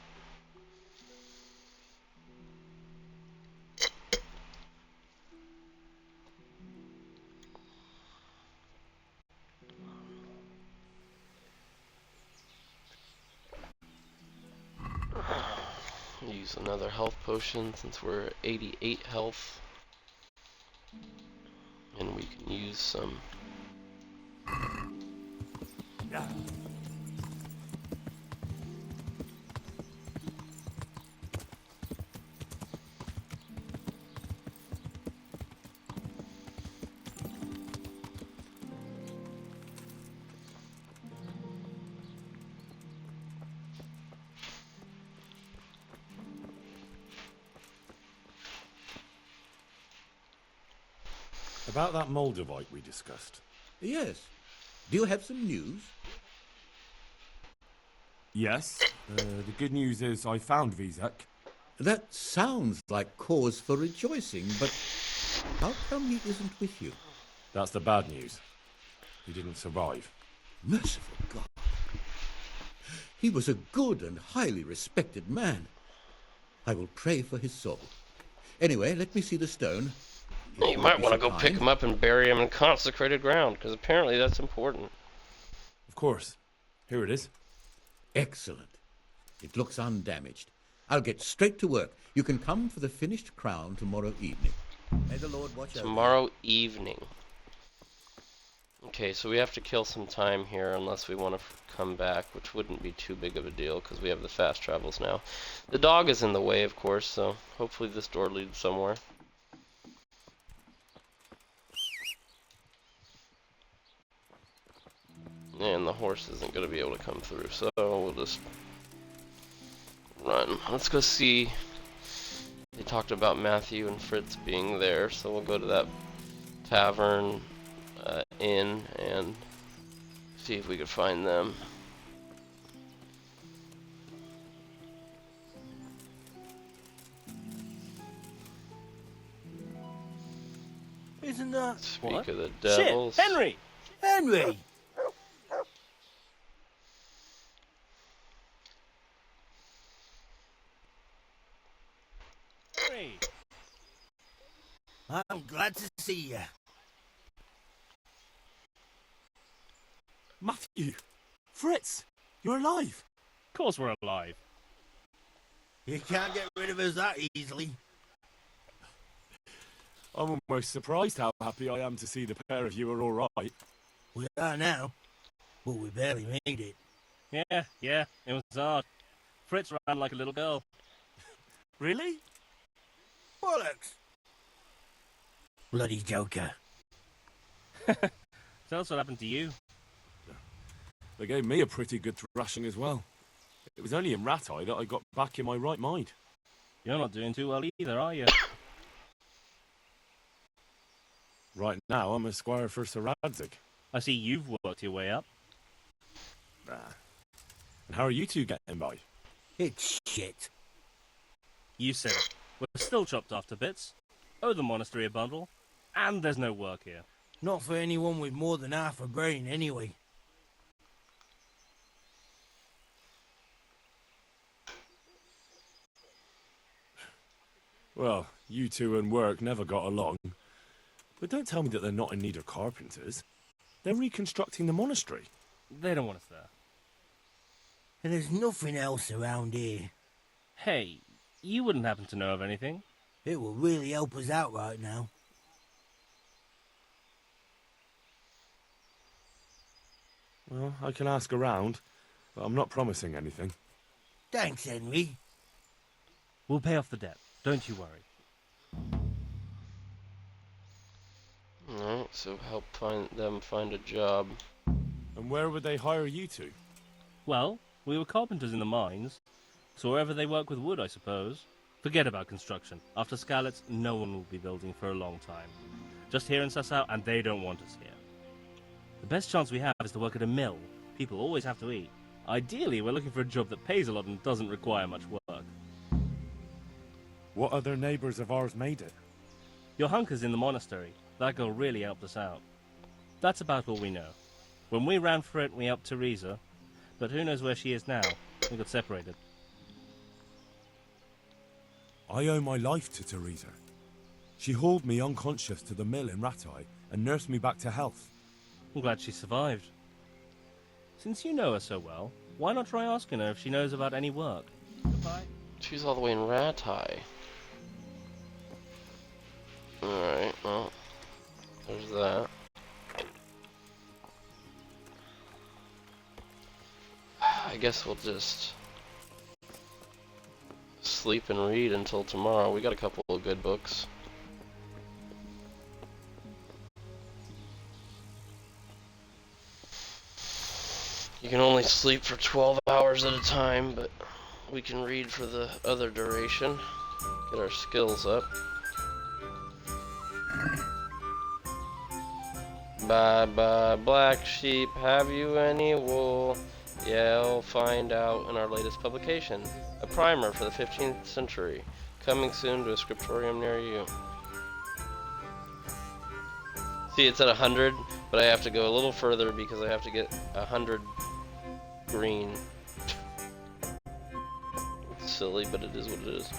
[SPEAKER 1] Use another health potion since we're at 88 health. And we can use some.
[SPEAKER 3] About that Moldavite we discussed.
[SPEAKER 14] Yes. Do you have some news?
[SPEAKER 3] Yes. The good news is I found Vizek.
[SPEAKER 14] That sounds like cause for rejoicing, but how come he isn't with you?
[SPEAKER 3] That's the bad news. He didn't survive.
[SPEAKER 14] Merciful God. He was a good and highly respected man. I will pray for his soul. Anyway, let me see the stone.
[SPEAKER 1] You might want to go pick him up and bury him in consecrated ground, because apparently that's important.
[SPEAKER 3] Of course. Here it is.
[SPEAKER 14] Excellent. It looks undamaged. I'll get straight to work. You can come for the finished crown tomorrow evening.
[SPEAKER 2] May the Lord watch over you.
[SPEAKER 1] Tomorrow evening. Okay, so we have to kill some time here unless we want to come back, which wouldn't be too big of a deal because we have the fast travels now. The dog is in the way, of course, so hopefully this door leads somewhere. And the horse isn't going to be able to come through, so we'll just run. Let's go see. They talked about Matthew and Fritz being there, so we'll go to that tavern, inn, and see if we can find them.
[SPEAKER 2] Isn't that...
[SPEAKER 1] Speak
[SPEAKER 2] What?
[SPEAKER 1] of the devils.
[SPEAKER 12] Shit, Henry!
[SPEAKER 2] Henry!
[SPEAKER 12] Henry!
[SPEAKER 2] I'm glad to see you.
[SPEAKER 3] Matthew! Fritz! You're alive!
[SPEAKER 6] Of course we're alive.
[SPEAKER 2] You can't get rid of us that easily.
[SPEAKER 3] I'm almost surprised how happy I am to see the pair of you are all right.
[SPEAKER 2] We are now, but we barely made it.
[SPEAKER 6] Yeah, it was hard. Fritz ran like a little girl.
[SPEAKER 3] Really?
[SPEAKER 2] Bollocks! Bloody joker.
[SPEAKER 6] Tell us what happened to you.
[SPEAKER 3] They gave me a pretty good thrashing as well. It was only in Rat Eye that I got back in my right mind.
[SPEAKER 6] You're not doing too well either, are you?
[SPEAKER 3] Right now, I'm a squire for Sir Radzig.
[SPEAKER 6] I see you've worked your way up.
[SPEAKER 3] And how are you two getting by?
[SPEAKER 2] It's shit.
[SPEAKER 6] You said it. We're still chopped off to bits. Owe the monastery a bundle. And there's no work here.
[SPEAKER 2] Not for anyone with more than half a brain, anyway.
[SPEAKER 3] Well, you two and work never got along. But don't tell me that they're not in need of carpenters. They're reconstructing the monastery.
[SPEAKER 6] They don't want us there.
[SPEAKER 2] And there's nothing else around here.
[SPEAKER 6] Hey, you wouldn't happen to know of anything?
[SPEAKER 2] It will really help us out right now.
[SPEAKER 3] Well, I can ask around, but I'm not promising anything.
[SPEAKER 2] Thanks, Henry.
[SPEAKER 6] We'll pay off the debt. Don't you worry.
[SPEAKER 1] Alright, so help them find a job.
[SPEAKER 3] And where would they hire you to?
[SPEAKER 6] Well, we were carpenters in the mines, so wherever they work with wood, I suppose. Forget about construction. After Skalitz, no one will be building for a long time. Just here in Sasau, and they don't want us here. The best chance we have is to work at a mill. People always have to eat. Ideally, we're looking for a job that pays a lot and doesn't require much work.
[SPEAKER 3] What other neighbours of ours made it?
[SPEAKER 6] Your hunker's in the monastery. That girl really helped us out. That's about all we know. When we ran for it, we helped Teresa, but who knows where she is now? We got separated.
[SPEAKER 3] I owe my life to Teresa. She hauled me unconscious to the mill in Ratai and nursed me back to health.
[SPEAKER 6] I'm glad she survived. Since you know her so well, why not try asking her if she knows about any work? Goodbye.
[SPEAKER 1] She's all the way in Ratai. Alright, well, there's that. guess we'll just sleep and read until tomorrow. We got a couple of good books. You can only sleep for 12 hours at a time, but we can read for the other duration. Get our skills up. Bye bye, black sheep, have you any wool? Yeah, we'll find out in our latest publication. A primer for the 15th century. Coming soon to a scriptorium near you. See, it's at 100, but I have to go a little further because I have to get 100 green. It's silly, but it is what it is.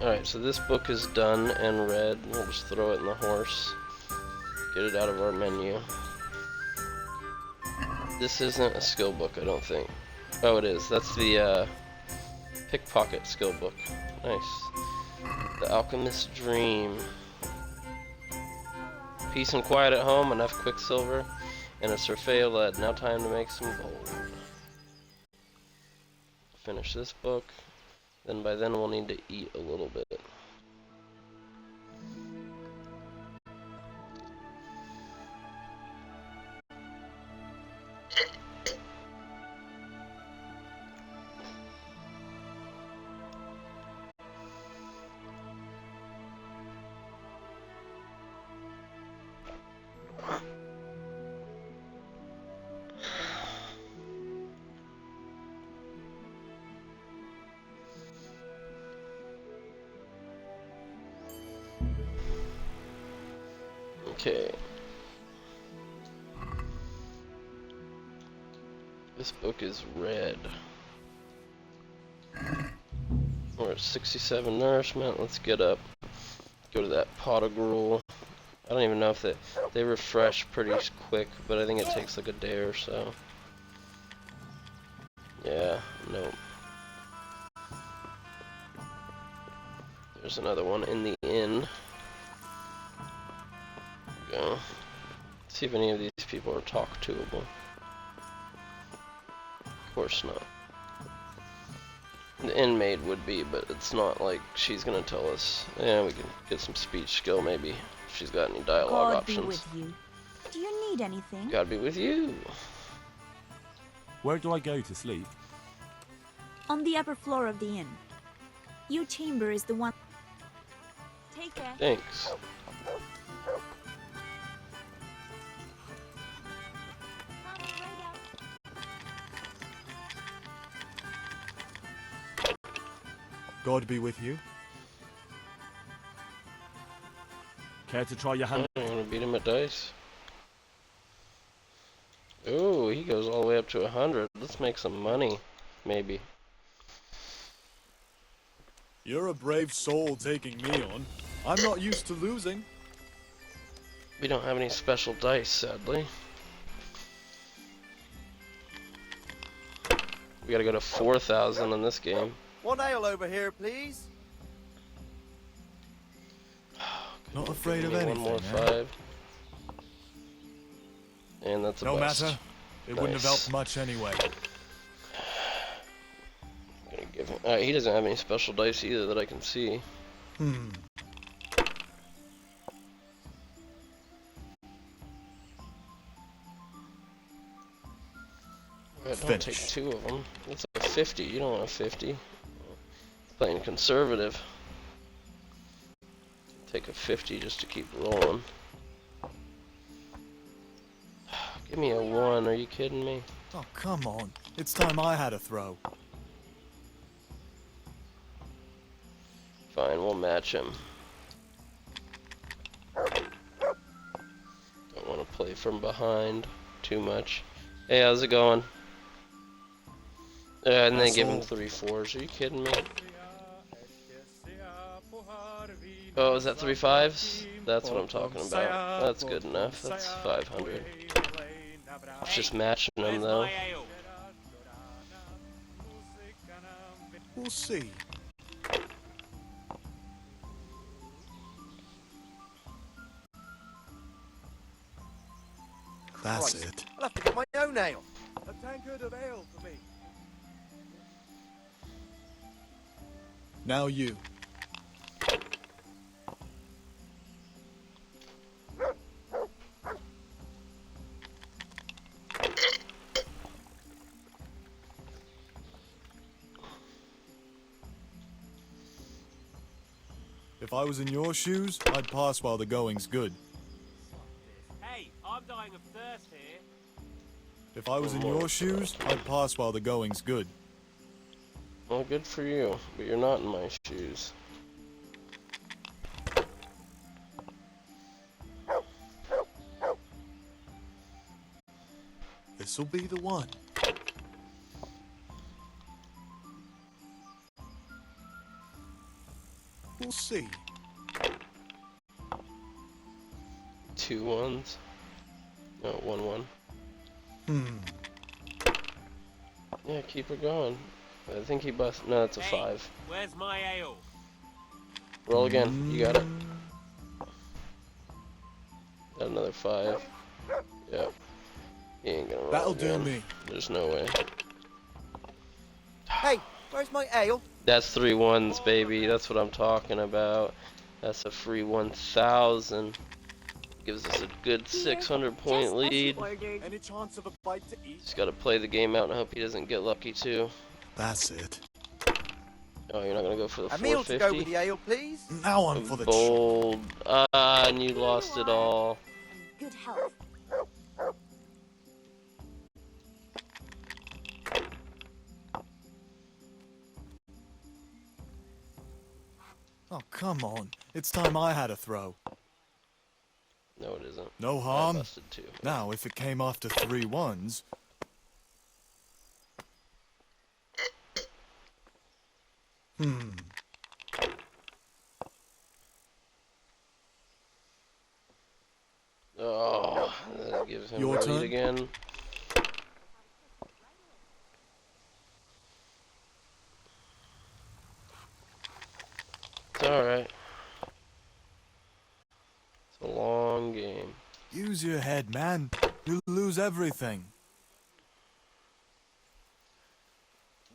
[SPEAKER 1] Alright, so this book is done and read. We'll just throw it in the horse. Get it out of our menu. This isn't a skill book, I don't think. Oh, it is. That's the pickpocket skill book. Nice. The Alchemist's Dream. Peace and quiet at home, enough quicksilver, and a surfeo lead. Now time to make some gold. Finish this book. Then by then we'll need to eat a little bit. Okay. This book is red. We're at 67 nourishment. Let's get up. Go to that pot of gruel. I don't even know if they refresh pretty quick, but I think it takes like a day or so. Yeah, nope. There's another one in the inn. Go. See if any of these people are talk-toable. Of course not. The inmate would be, but it's not like she's gonna tell us. Yeah, we can get some speech skill maybe, if she's got any dialogue
[SPEAKER 15] God
[SPEAKER 1] options.
[SPEAKER 15] be with you. Do you need anything?
[SPEAKER 1] God be with you.
[SPEAKER 3] Where do I go to sleep?
[SPEAKER 15] On the upper floor of the inn. Your chamber is the one. Take care.
[SPEAKER 1] Thanks.
[SPEAKER 16] God be with you.
[SPEAKER 3] Care to try your hand?
[SPEAKER 1] I'm gonna beat him at dice. Ooh, he goes all the way up to 100. Let's make some money, maybe.
[SPEAKER 16] You're a brave soul taking me on. I'm not used to losing.
[SPEAKER 1] We don't have any special dice, sadly. We gotta go to 4,000 in this game.
[SPEAKER 9] One ale over here, please.
[SPEAKER 16] Not afraid of
[SPEAKER 1] Give me
[SPEAKER 16] anything.
[SPEAKER 1] one more 5. And that's a
[SPEAKER 16] No
[SPEAKER 1] bust.
[SPEAKER 16] matter. It wouldn't have
[SPEAKER 1] Nice.
[SPEAKER 16] helped much anyway.
[SPEAKER 1] Gonna give him. He doesn't have any special dice either that I can see. Don't take 2 of them. That's a 50. You don't want a 50. Playing conservative. Take a 50 just to keep rolling. Give me a 1. Are you kidding me?
[SPEAKER 16] Oh, come on. It's time I had a throw.
[SPEAKER 1] Fine, we'll match him. Don't want to play from behind too much. Hey, how's it going? And then give him 3 4s. Are you kidding me? Oh, is that 3 5s? That's what I'm talking about. That's good enough. That's 500. It's just matching them though.
[SPEAKER 16] We'll see. That's
[SPEAKER 9] Christ,
[SPEAKER 16] it.
[SPEAKER 9] I'll have to get my own ale.
[SPEAKER 16] A tankard of ale for me. Now you. If I was in your shoes, I'd pass while the going's good.
[SPEAKER 12] Hey, I'm dying of thirst here.
[SPEAKER 16] If I was in your shoes, I'd pass while the going's good.
[SPEAKER 1] Well, good for you, but you're not in my shoes.
[SPEAKER 16] This'll be the one. We'll see.
[SPEAKER 1] 2 1s. No, 1 1. Yeah, keep her going. I think he bust. No, that's a 5.
[SPEAKER 12] Where's my ale?
[SPEAKER 1] Roll again. You got it. Got another 5. Yep. He ain't gonna roll
[SPEAKER 16] That'll
[SPEAKER 1] again.
[SPEAKER 16] do me.
[SPEAKER 1] There's no way.
[SPEAKER 9] Hey, where's my ale?
[SPEAKER 1] That's 3 1s, baby. That's what I'm talking about. That's a free 1,000. Gives us a good 600-point lead.
[SPEAKER 16] Any chance of a bite to eat?
[SPEAKER 1] Just gotta play the game out and hope he doesn't get lucky too.
[SPEAKER 16] That's it.
[SPEAKER 1] Oh, you're not gonna go for the
[SPEAKER 9] A meal to go with
[SPEAKER 1] 450?
[SPEAKER 9] the ale, please.
[SPEAKER 16] Now I'm for the
[SPEAKER 1] Bold. Ah, and you lost it all.
[SPEAKER 15] Good health.
[SPEAKER 16] Oh, come on. It's time I had a throw.
[SPEAKER 1] No, it isn't.
[SPEAKER 16] No
[SPEAKER 1] I
[SPEAKER 16] harm.
[SPEAKER 1] busted too.
[SPEAKER 16] Now, if it came after 3 1s...
[SPEAKER 1] Oh, that gives him
[SPEAKER 16] Your
[SPEAKER 1] the lead
[SPEAKER 16] turn.
[SPEAKER 1] again. It's alright. It's a long game.
[SPEAKER 16] Use your head, man. You'll lose everything.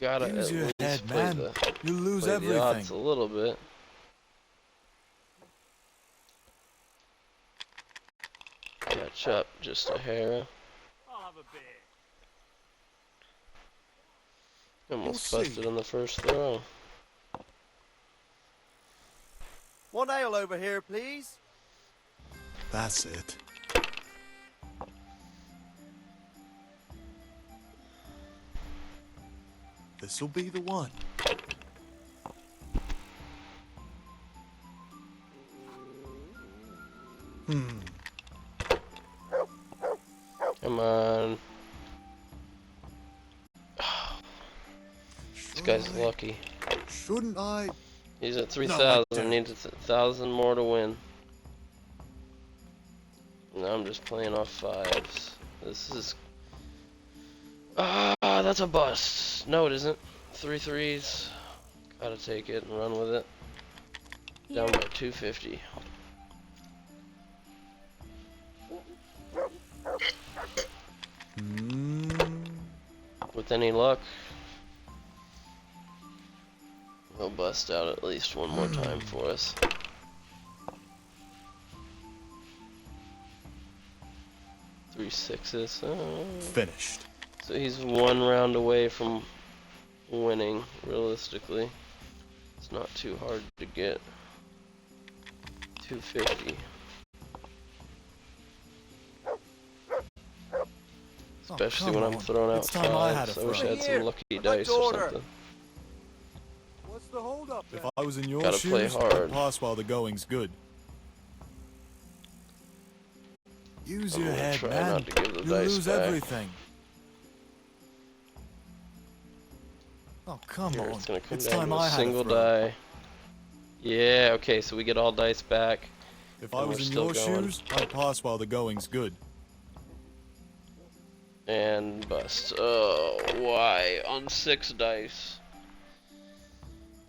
[SPEAKER 1] Gotta
[SPEAKER 16] Use
[SPEAKER 1] at
[SPEAKER 16] your
[SPEAKER 1] least
[SPEAKER 16] head,
[SPEAKER 1] play
[SPEAKER 16] man.
[SPEAKER 1] the,
[SPEAKER 16] You'll lose
[SPEAKER 1] play the
[SPEAKER 16] everything.
[SPEAKER 1] odds a little bit. Catch up just a hair.
[SPEAKER 12] I'll have a beer.
[SPEAKER 1] Almost
[SPEAKER 16] We'll see.
[SPEAKER 1] busted on the first throw.
[SPEAKER 9] One ale over here, please.
[SPEAKER 16] That's it. This'll be the one.
[SPEAKER 1] Come on. This guy's lucky.
[SPEAKER 16] Shouldn't I?
[SPEAKER 1] He's at
[SPEAKER 16] No,
[SPEAKER 1] 3,000.
[SPEAKER 16] I don't.
[SPEAKER 1] Needs 1,000 more to win. And I'm just playing off 5s. This is... Ah, that's a bust. No, it isn't. 3 3s. Gotta take it and run with it. Down by 250. With any luck, he'll bust out at least one more time for us. Three 6s.
[SPEAKER 16] Finished.
[SPEAKER 1] So he's 1 round away from winning, realistically. It's not too hard to get. 250. Especially when I'm throwing out
[SPEAKER 16] It's time I had a
[SPEAKER 1] 5s. I wish I
[SPEAKER 16] throw.
[SPEAKER 1] had some lucky dice or something.
[SPEAKER 16] What's the hold up? If I was in your
[SPEAKER 1] Gotta play
[SPEAKER 16] shoes,
[SPEAKER 1] hard.
[SPEAKER 16] I'd pass while the going's good. Use
[SPEAKER 1] I'm
[SPEAKER 16] your
[SPEAKER 1] gonna
[SPEAKER 16] head,
[SPEAKER 1] try
[SPEAKER 16] man.
[SPEAKER 1] not to give the
[SPEAKER 16] You'll
[SPEAKER 1] dice
[SPEAKER 16] lose
[SPEAKER 1] back.
[SPEAKER 16] everything. Oh, come
[SPEAKER 1] Here,
[SPEAKER 16] on.
[SPEAKER 1] it's gonna come
[SPEAKER 16] It's
[SPEAKER 1] down
[SPEAKER 16] time
[SPEAKER 1] to
[SPEAKER 16] I
[SPEAKER 1] a
[SPEAKER 16] had
[SPEAKER 1] single
[SPEAKER 16] a throw.
[SPEAKER 1] die. Yeah, okay, so we get all dice back.
[SPEAKER 16] If I
[SPEAKER 1] and
[SPEAKER 16] was
[SPEAKER 1] we're
[SPEAKER 16] in
[SPEAKER 1] still
[SPEAKER 16] your
[SPEAKER 1] going.
[SPEAKER 16] shoes, I'd pass while the going's good.
[SPEAKER 1] And bust. Oh, why? On 6 dice.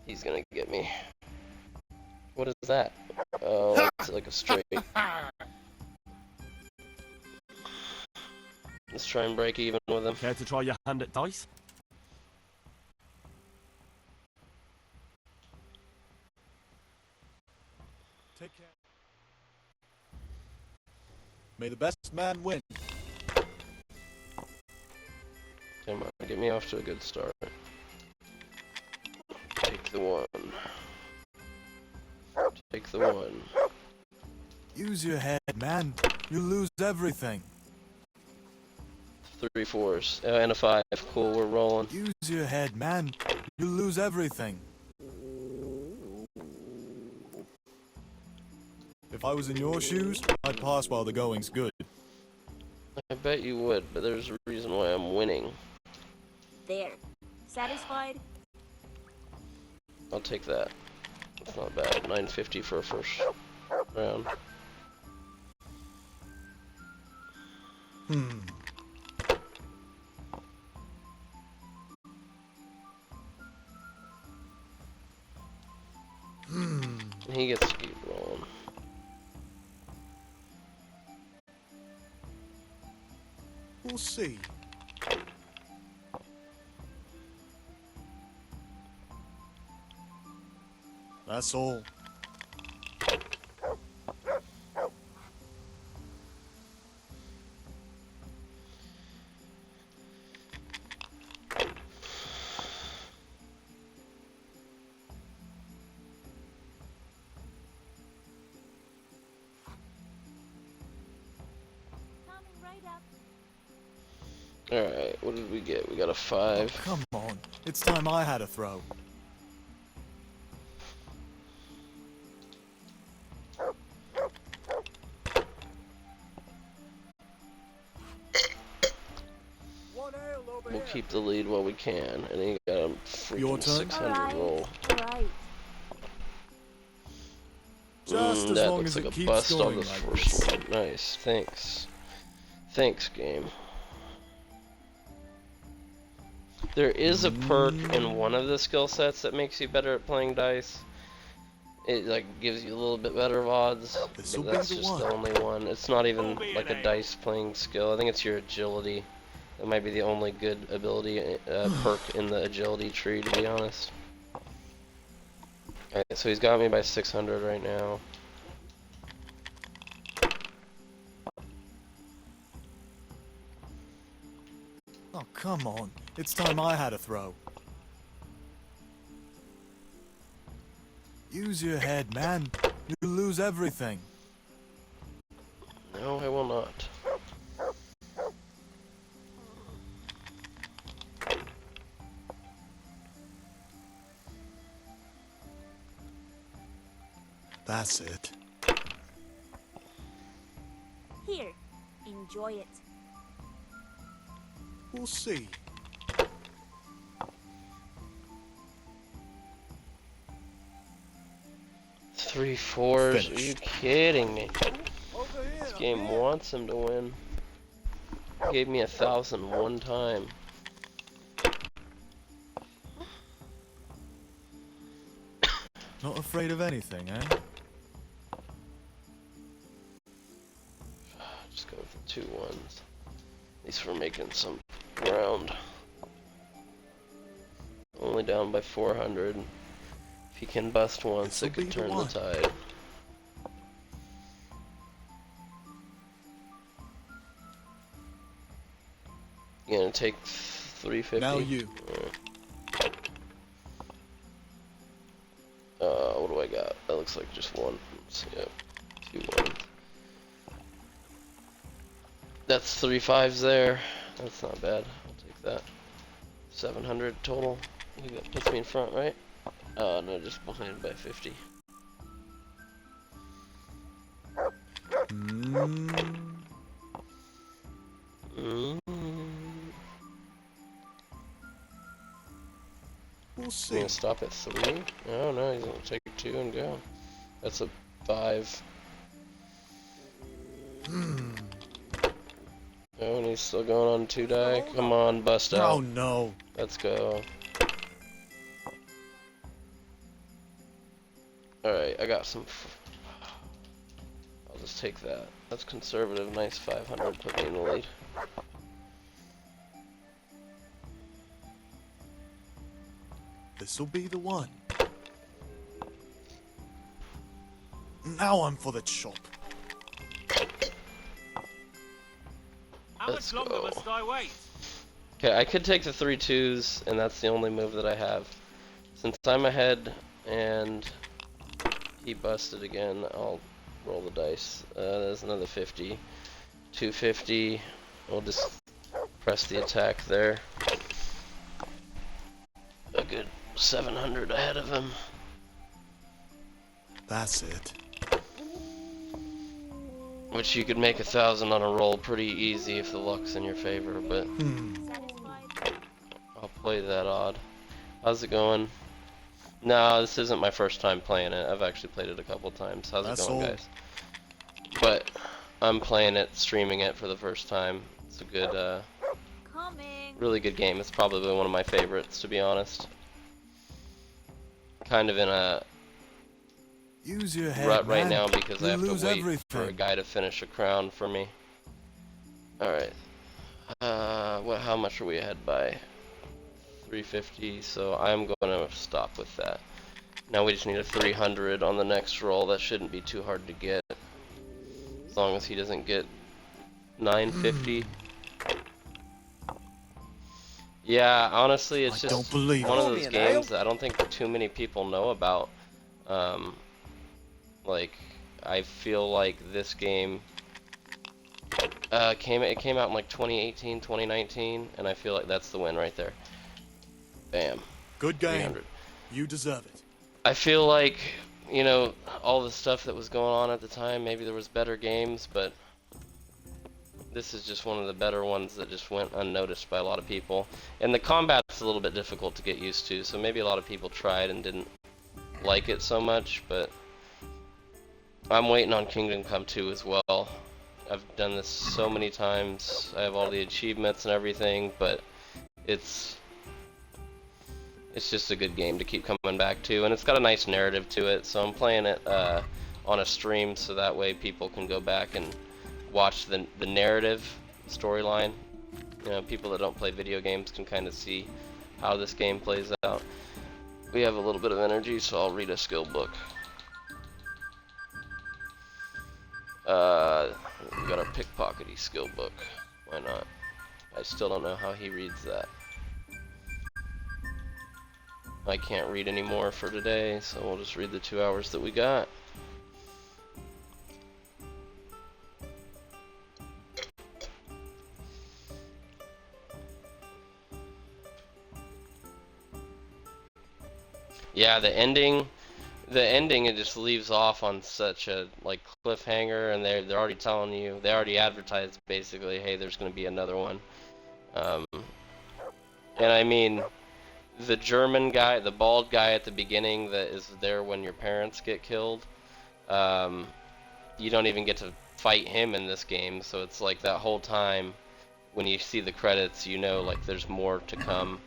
[SPEAKER 1] He's gonna get me. What is that? Oh, it's like a straight. Let's try and break even with him.
[SPEAKER 3] Care to try your hand at dice?
[SPEAKER 16] Take care. May the best man win.
[SPEAKER 1] Come on, get me off to a good start. Take the 1. Take the 1.
[SPEAKER 16] Use your head, man. You lose everything.
[SPEAKER 1] 3 4s. Oh, and a 5. Cool, we're rolling.
[SPEAKER 16] Use your head, man. You lose everything. If I was in your shoes, I'd pass while the going's good.
[SPEAKER 1] I bet you would, but there's a reason why I'm winning.
[SPEAKER 15] There. Satisfied?
[SPEAKER 1] I'll take that. That's not bad. 950 for a first round. He gets to keep rolling.
[SPEAKER 16] We'll see. That's all.
[SPEAKER 1] Alright, what did we get? We got a 5.
[SPEAKER 16] Oh, come on. It's time I had a throw.
[SPEAKER 1] We'll keep the lead while we can, and he got a freaking 600 roll.
[SPEAKER 15] Alright.
[SPEAKER 16] Just as
[SPEAKER 1] that
[SPEAKER 16] long
[SPEAKER 1] looks
[SPEAKER 16] as
[SPEAKER 1] like
[SPEAKER 16] it
[SPEAKER 1] a
[SPEAKER 16] keeps
[SPEAKER 1] bust on
[SPEAKER 16] going
[SPEAKER 1] this
[SPEAKER 16] like
[SPEAKER 1] first
[SPEAKER 16] this.
[SPEAKER 1] one. Nice, thanks. Thanks, game. There is a perk in one of the skill sets that makes you better at playing dice. It like gives you a little bit better of odds, but that's just the only one. It's not even like a dice playing skill. I think it's your agility. That might be the only good ability perk in the agility tree, to be honest. Alright, so he's got me by 600 right now.
[SPEAKER 16] Oh, come on. It's time I had a throw. Use your head, man. You lose everything.
[SPEAKER 1] No, I will not.
[SPEAKER 16] That's it.
[SPEAKER 15] Here. Enjoy it.
[SPEAKER 16] We'll see.
[SPEAKER 1] Three 4s? Are you kidding me? This game wants him to win. Gave me 1,000 one time.
[SPEAKER 16] Not afraid of anything, eh?
[SPEAKER 1] Just go with the 2 1s. At least we're making some ground. Only down by 400. If he can bust once, it could turn the tide. You gonna take 350?
[SPEAKER 16] Now you.
[SPEAKER 1] What do I got? That looks like just 1. Yep, 2 1s. That's 3 5s there. That's not bad. I'll take that. 700 total. I think that puts me in front, right? No, just behind by 50.
[SPEAKER 16] We'll
[SPEAKER 1] He's
[SPEAKER 16] see.
[SPEAKER 1] gonna stop at 3? Oh no, he's gonna take 2 and go. That's a 5. Oh, and he's still going on 2 die. Come on, bust out.
[SPEAKER 16] Oh no.
[SPEAKER 1] Let's go. Alright, I got some. I'll just take that. That's conservative. Nice 500. Put me in the lead.
[SPEAKER 16] This'll be the one. Now I'm for the chop.
[SPEAKER 12] How much longer must I wait?
[SPEAKER 1] Okay, I could take the 3 2s, and that's the only move that I have. Since I'm ahead and he busted again, I'll roll the dice. There's another 50. 250. We'll just press the attack there. A good 700 ahead of him.
[SPEAKER 16] That's it.
[SPEAKER 1] Which you could make 1,000 on a roll pretty easy if the luck's in your favor, but I'll play that odd. How's it going? No, this isn't my first time playing it. I've actually played it a couple times. How's it going, guys? But I'm playing it, streaming it for the first time. It's a good, really good game. It's probably one of my favorites, to be honest. Kind of in a
[SPEAKER 16] Use your head,
[SPEAKER 1] rut right
[SPEAKER 16] man.
[SPEAKER 1] now because I have to wait
[SPEAKER 16] everything.
[SPEAKER 1] for a guy to finish a crown for me. Alright. How much are we ahead by? 350, so I'm going to stop with that. Now we just need a 300 on the next roll. That shouldn't be too hard to get. As long as he doesn't get 950. Yeah, honestly, it's just one of those games that I don't think too many people know about. Like, I feel like this game came out in like 2018, 2019, and I feel like that's the win right there. Bam.
[SPEAKER 16] Good game.
[SPEAKER 1] 300.
[SPEAKER 16] You deserve it.
[SPEAKER 1] I feel like, you know, all the stuff that was going on at the time, maybe there was better games, but this is just one of the better ones that just went unnoticed by a lot of people. And the combat's a little bit difficult to get used to, so maybe a lot of people tried and didn't like it so much, but I'm waiting on Kingdom Come 2 as well. I've done this so many times. I have all the achievements and everything, but it's just a good game to keep coming back to, and it's got a nice narrative to it, so I'm playing it on a stream so that way people can go back and watch the narrative storyline. You know, people that don't play video games can kind of see how this game plays out. We have a little bit of energy, so I'll read a skill book. We got our pickpockety skill book. Why not? I still don't know how he reads that. I can't read anymore for today, so we'll just read the 2 hours that we got. Yeah, the ending it just leaves off on such a like cliffhanger, and they're already telling you, they already advertised basically, hey, there's going to be another one. And I mean, the German guy, the bald guy at the beginning that is there when your parents get killed, you don't even get to fight him in this game, so it's like that whole time when you see the credits, you know, like there's more to come.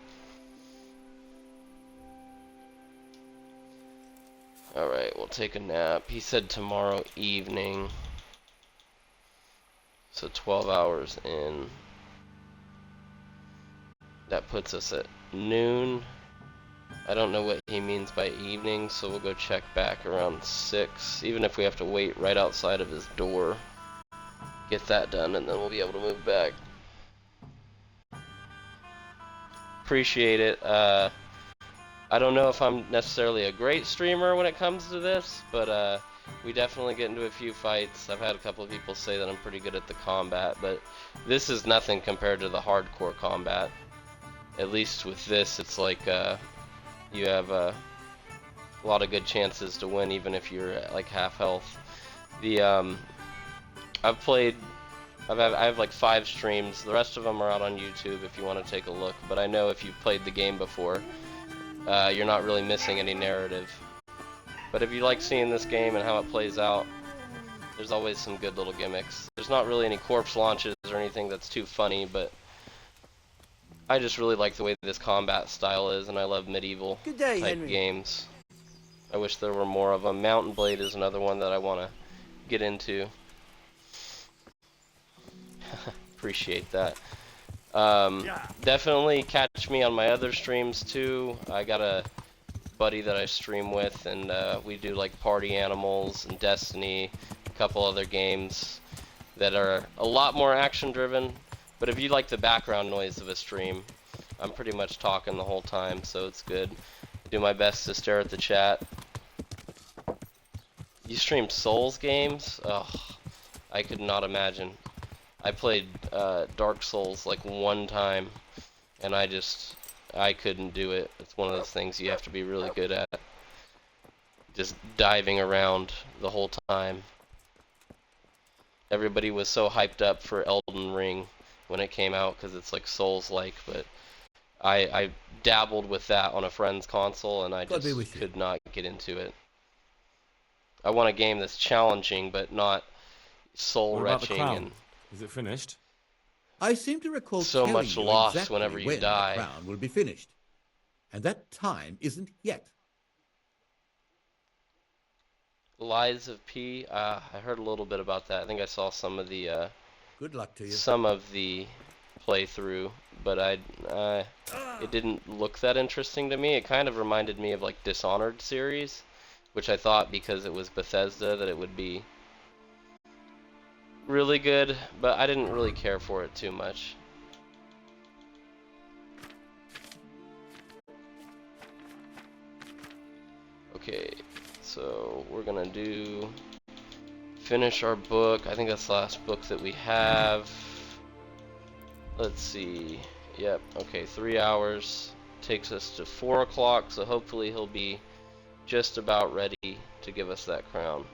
[SPEAKER 1] Alright, we'll take a nap. He said tomorrow evening. So 12 hours in. That puts us at noon. I don't know what he means by evening, so we'll go check back around 6. Even if we have to wait right outside of his door. Get that done, and then we'll be able to move back. Appreciate it. I don't know if I'm necessarily a great streamer when it comes to this, but we definitely get into a few fights. I've had a couple of people say that I'm pretty good at the combat, but this is nothing compared to the hardcore combat. At least with this, it's like you have a lot of good chances to win, even if you're at like half health. The I have like 5 streams. The rest of them are out on YouTube if you want to take a look. But I know if you've played the game before, you're not really missing any narrative. But if you like seeing this game and how it plays out, there's always some good little gimmicks. There's not really any corpse launches or anything that's too funny, but I just really like the way this combat style is, and I love medieval
[SPEAKER 2] Good day,
[SPEAKER 1] type
[SPEAKER 2] Henry.
[SPEAKER 1] games. I wish there were more of them. Mountain Blade is another one that I want to get into. Appreciate that. Definitely catch me on my other streams too. I got a buddy that I stream with, and we do like Party Animals and Destiny, a couple other games that are a lot more action driven. But if you like the background noise of a stream, I'm pretty much talking the whole time, so it's good. I do my best to stare at the chat. You stream Souls games? Ugh, I could not imagine. I played Dark Souls like one time, and I couldn't do it. It's one of those things you have to be really good at. Just diving around the whole time. Everybody was so hyped up for Elden Ring when it came out because it's like Souls-like, but I dabbled with that on a friend's console, and I just could not get into it. I want a game that's challenging, but not soul-wrenching. And
[SPEAKER 3] is it finished?
[SPEAKER 14] I seem to recall
[SPEAKER 1] so
[SPEAKER 14] telling
[SPEAKER 1] much
[SPEAKER 14] you
[SPEAKER 1] loss
[SPEAKER 14] exactly
[SPEAKER 1] whenever you
[SPEAKER 14] when
[SPEAKER 1] die.
[SPEAKER 14] the crown will be finished, and that time isn't yet.
[SPEAKER 1] Lies of P. I heard a little bit about that. I think I saw some of the
[SPEAKER 14] Good luck to you.
[SPEAKER 1] Some of the playthrough, but it didn't look that interesting to me. It kind of reminded me of like Dishonored series, which I thought because it was Bethesda that it would be really good, but I didn't really care for it too much. Okay, so we're gonna finish our book. I think that's the last book that we have. Let's see. Yep, okay, 3 hours. Takes us to 4 o'clock, so hopefully he'll be just about ready to give us that crown.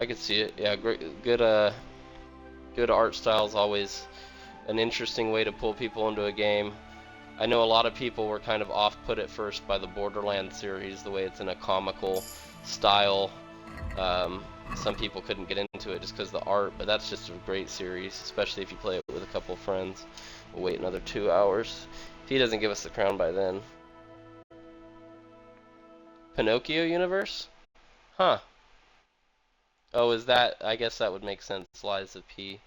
[SPEAKER 1] I can see it. Yeah, great, good art style is always an interesting way to pull people into a game. I know a lot of people were kind of off-put at first by the Borderlands series, the way it's in a comical style. Some people couldn't get into it just because of the art, but that's just a great series, especially if you play it with a couple friends. We'll wait another 2 hours. If he doesn't give us the crown by then. Pinocchio universe? Huh. Oh, is that? I guess that would make sense. Lies of P.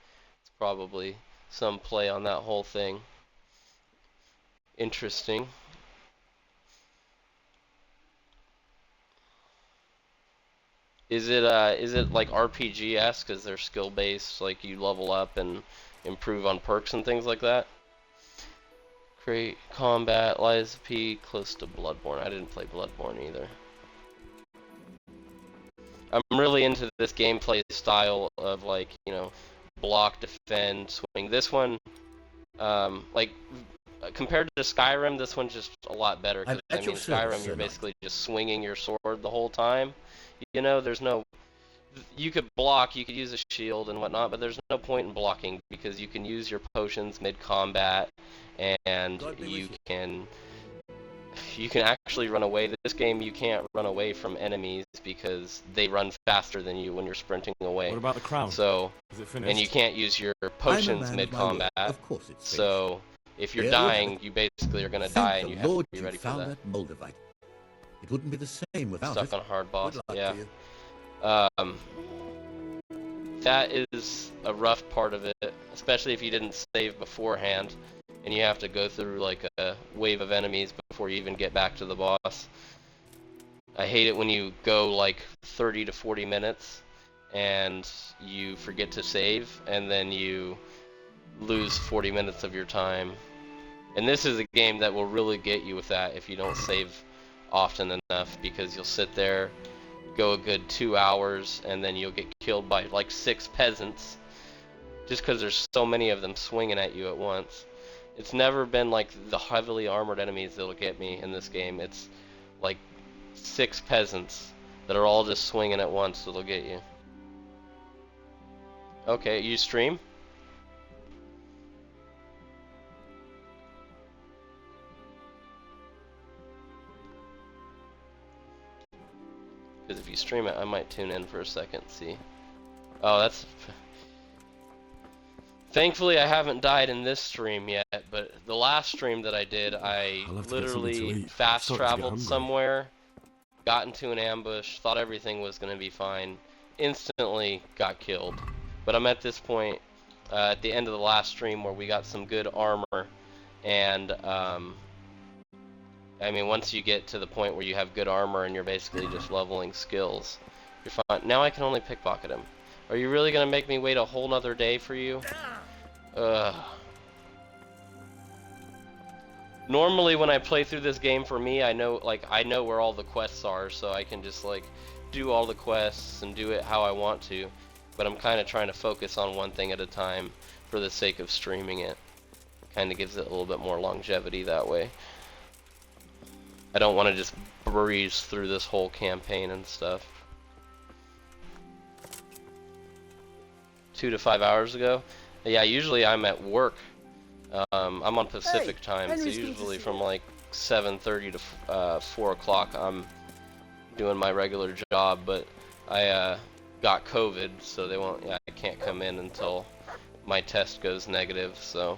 [SPEAKER 1] It's probably some play on that whole thing. Interesting. Is it like RPG-esque? Is there skill-based, like you level up and improve on perks and things like that? Create combat, Lies of P, close to Bloodborne. I didn't play Bloodborne either. I'm really into this gameplay style of like, you know, block, defend, swing. This one, like compared to Skyrim, this one's just a lot better. Because I mean, Skyrim, you're basically just swinging your sword the whole time. You know, there's no. You could block, you could use a shield and whatnot, but there's no point in blocking because you can use your potions mid-combat, and you can actually run away. This game, you can't run away from enemies because they run faster than you when you're sprinting away.
[SPEAKER 3] What about the crown?
[SPEAKER 1] So,
[SPEAKER 3] is it finished?
[SPEAKER 1] And you can't use your potions mid-combat.
[SPEAKER 14] Of course it's finished.
[SPEAKER 1] So, if you're dying, you basically are going to die, and you have to be ready for that.
[SPEAKER 14] That Moldavite. It wouldn't be the same without
[SPEAKER 1] Stuck
[SPEAKER 14] it.
[SPEAKER 1] on hard boss,
[SPEAKER 14] Good luck
[SPEAKER 1] yeah.
[SPEAKER 14] to you.
[SPEAKER 1] That is a rough part of it, especially if you didn't save beforehand, and you have to go through like a wave of enemies before you even get back to the boss. I hate it when you go like 30 to 40 minutes and you forget to save, and then you lose 40 minutes of your time. And this is a game that will really get you with that if you don't save often enough, because you'll sit there, go a good 2 hours, and then you'll get killed by like 6 peasants just because there's so many of them swinging at you at once. It's never been like the heavily armored enemies that'll get me in this game. It's like 6 peasants that are all just swinging at once that'll get you. Okay, you stream? because if you stream it, I might tune in for a second, see. Oh, that's... Thankfully, I haven't died in this stream yet, but the last stream that I did, I
[SPEAKER 3] I'll have to get something to
[SPEAKER 1] literally
[SPEAKER 3] eat.
[SPEAKER 1] fast
[SPEAKER 3] Starting to get
[SPEAKER 1] traveled
[SPEAKER 3] hungry.
[SPEAKER 1] somewhere, got into an ambush, thought everything was going to be fine, instantly got killed. But I'm at this point, at the end of the last stream, where we got some good armor, and I mean, once you get to the point where you have good armor and you're basically just leveling skills, you're fine. Now I can only pickpocket him. Are you really gonna make me wait a whole nother day for you? Ugh. Normally when I play through this game, for me, I know where all the quests are, so I can just like do all the quests and do it how I want to. But I'm kind of trying to focus on one thing at a time for the sake of streaming it. Kind of gives it a little bit more longevity that way. I don't want to just breeze through this whole campaign and stuff. 2 to 5 hours ago? Yeah, usually I'm at work. I'm on Pacific time, so usually from like 7:30 to 4 o'clock I'm doing my regular job, but I got COVID, so they won't. Yeah, I can't come in until my test goes negative, so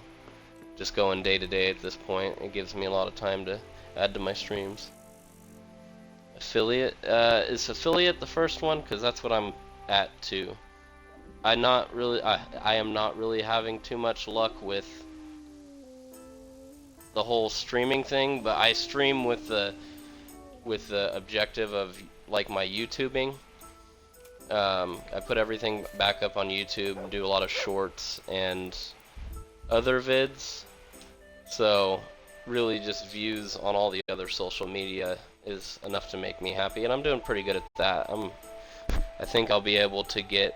[SPEAKER 1] just going day to day at this point. It gives me a lot of time to add to my streams. Affiliate, is affiliate the first one? Because that's what I'm at too. I am not really having too much luck with the whole streaming thing, but I stream with the objective of like my YouTubing. I put everything back up on YouTube, do a lot of shorts and other vids, so really just views on all the other social media is enough to make me happy, and I'm doing pretty good at that. I think I'll be able to get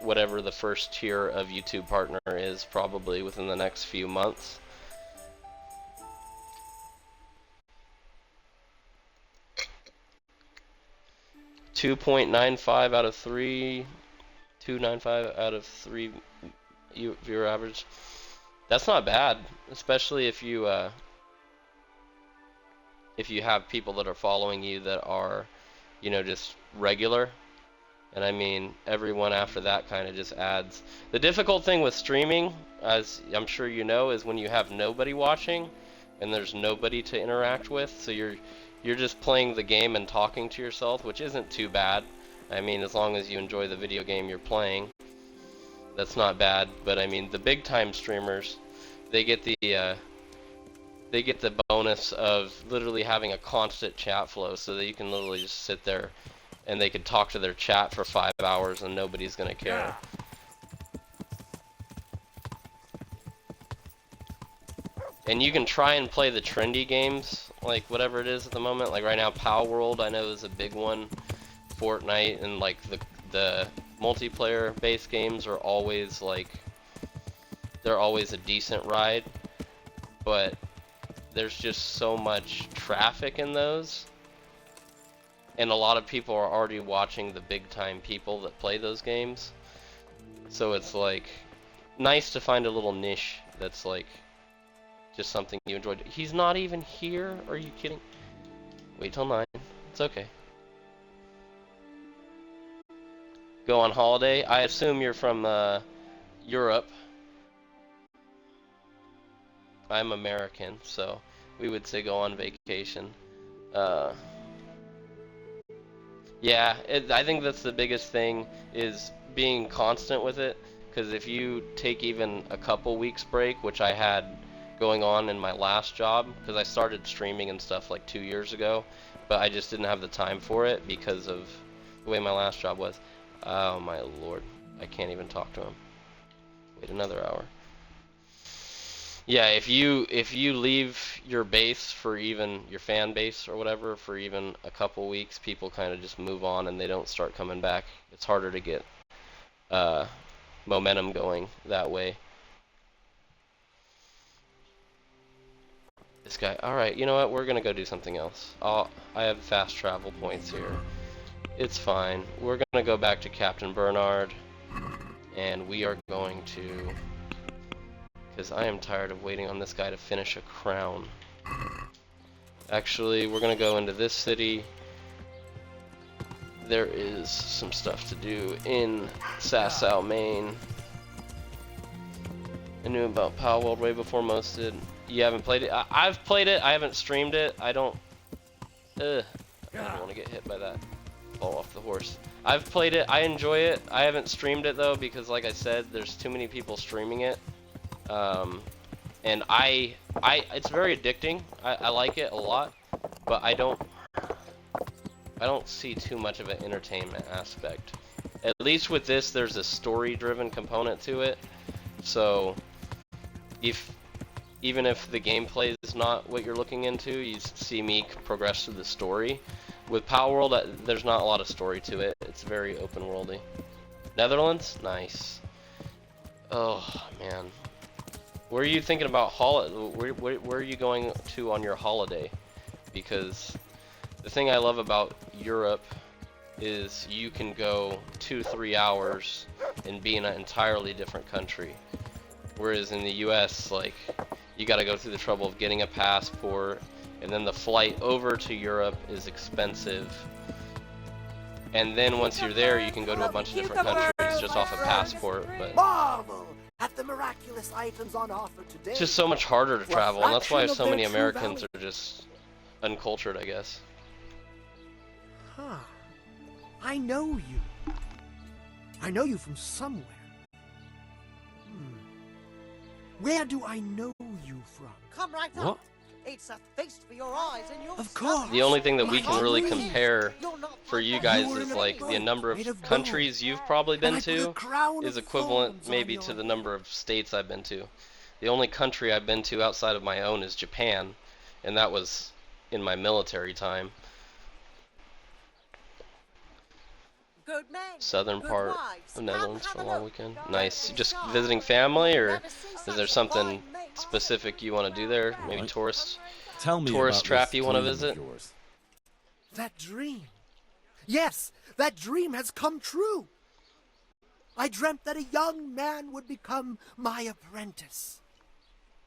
[SPEAKER 1] whatever the first tier of YouTube partner is probably within the next few months. .95 out of 3, 2.95 out of 3 viewer average. That's not bad, especially if you have people that are following you that are, you know, just regular. And I mean, everyone after that kind of just adds. The difficult thing with streaming, as I'm sure you know, is when you have nobody watching and there's nobody to interact with, so you're just playing the game and talking to yourself, which isn't too bad. I mean, as long as you enjoy the video game you're playing, that's not bad. But I mean, the big time streamers, they get the bonus of literally having a constant chat flow, so that you can literally just sit there and they could talk to their chat for 5 hours and nobody's gonna care. And you can try and play the trendy games, like whatever it is at the moment. Like right now, Power World I know is a big one. Fortnite and like the multiplayer based games are always like, they're always a decent ride, but there's just so much traffic in those. And a lot of people are already watching the big time people that play those games. So it's like nice to find a little niche that's like just something you enjoyed. He's not even here? Are you kidding? Wait till 9. It's okay. Go on holiday? I assume you're from Europe. I'm American, so we would say go on vacation. Yeah, I think that's the biggest thing, is being constant with it, because if you take even a couple weeks break, which I had going on in my last job, because I started streaming and stuff like 2 years ago, but I just didn't have the time for it because of the way my last job was. Oh my lord, I can't even talk to him. Wait another hour. Yeah, if you leave your base for even your fan base or whatever for even a couple weeks, people kind of just move on and they don't start coming back. It's harder to get momentum going that way. This guy, alright, you know what, we're gonna go do something else. I have fast travel points here. It's fine. We're gonna go back to Captain Bernard, and we are going to, because I am tired of waiting on this guy to finish a crown. Actually, we're gonna go into this city, there is some stuff to do in Sasau, Maine. I knew about Palworld way before most did. You haven't played it? I've played it. I haven't streamed it. I don't want to get hit by that. Fall off the horse. I've played it. I enjoy it. I haven't streamed it though because, like I said, there's too many people streaming it. And it's very addicting. I like it a lot, but I don't see too much of an entertainment aspect. At least with this, there's a story-driven component to it. So, even if the gameplay is not what you're looking into, you see me progress through the story. With Palworld, there's not a lot of story to it. It's very open-worldy. Netherlands? Nice. Oh, man. Where are you thinking about where are you going to on your holiday? Because the thing I love about Europe is you can go 2-3 hours and be in an entirely different country. Whereas in the US, like, you gotta go through the trouble of getting a passport, and then the flight over to Europe is expensive. And then once you're there, you can go to a bunch of different countries just off a passport, but
[SPEAKER 9] Marvel at the miraculous items on offer today.
[SPEAKER 1] it's just so much harder to travel, and that's why
[SPEAKER 9] Fraction
[SPEAKER 1] so
[SPEAKER 9] of
[SPEAKER 1] many
[SPEAKER 9] their true
[SPEAKER 1] Americans
[SPEAKER 9] value.
[SPEAKER 1] are just uncultured, I guess.
[SPEAKER 9] Huh. I know you. I know you from somewhere. Where do I know you from?
[SPEAKER 7] Come right
[SPEAKER 1] What?
[SPEAKER 7] up. It's a feast for your eyes and your
[SPEAKER 9] Of course.
[SPEAKER 1] The only thing that we can really
[SPEAKER 9] You're
[SPEAKER 1] compare
[SPEAKER 7] not
[SPEAKER 1] for you guys is like the number of countries you've probably been to is equivalent maybe to the number of states I've been to. The only country I've been to outside of my own is Japan, and that was in my military time.
[SPEAKER 7] good men,
[SPEAKER 1] Southern
[SPEAKER 7] good
[SPEAKER 1] part
[SPEAKER 7] wives.
[SPEAKER 1] of
[SPEAKER 7] Come
[SPEAKER 1] Netherlands
[SPEAKER 7] have
[SPEAKER 1] for a
[SPEAKER 7] a
[SPEAKER 1] long
[SPEAKER 7] look.
[SPEAKER 1] weekend. Nice. Just visiting family, or is there something specific you want to do there? Maybe tourist
[SPEAKER 3] Tell me
[SPEAKER 1] tourist
[SPEAKER 3] about
[SPEAKER 1] trap
[SPEAKER 3] this
[SPEAKER 1] you want to
[SPEAKER 3] dream of
[SPEAKER 1] visit?
[SPEAKER 3] yours.
[SPEAKER 9] That dream. Yes, that dream has come true. I dreamt that a young man would become my apprentice.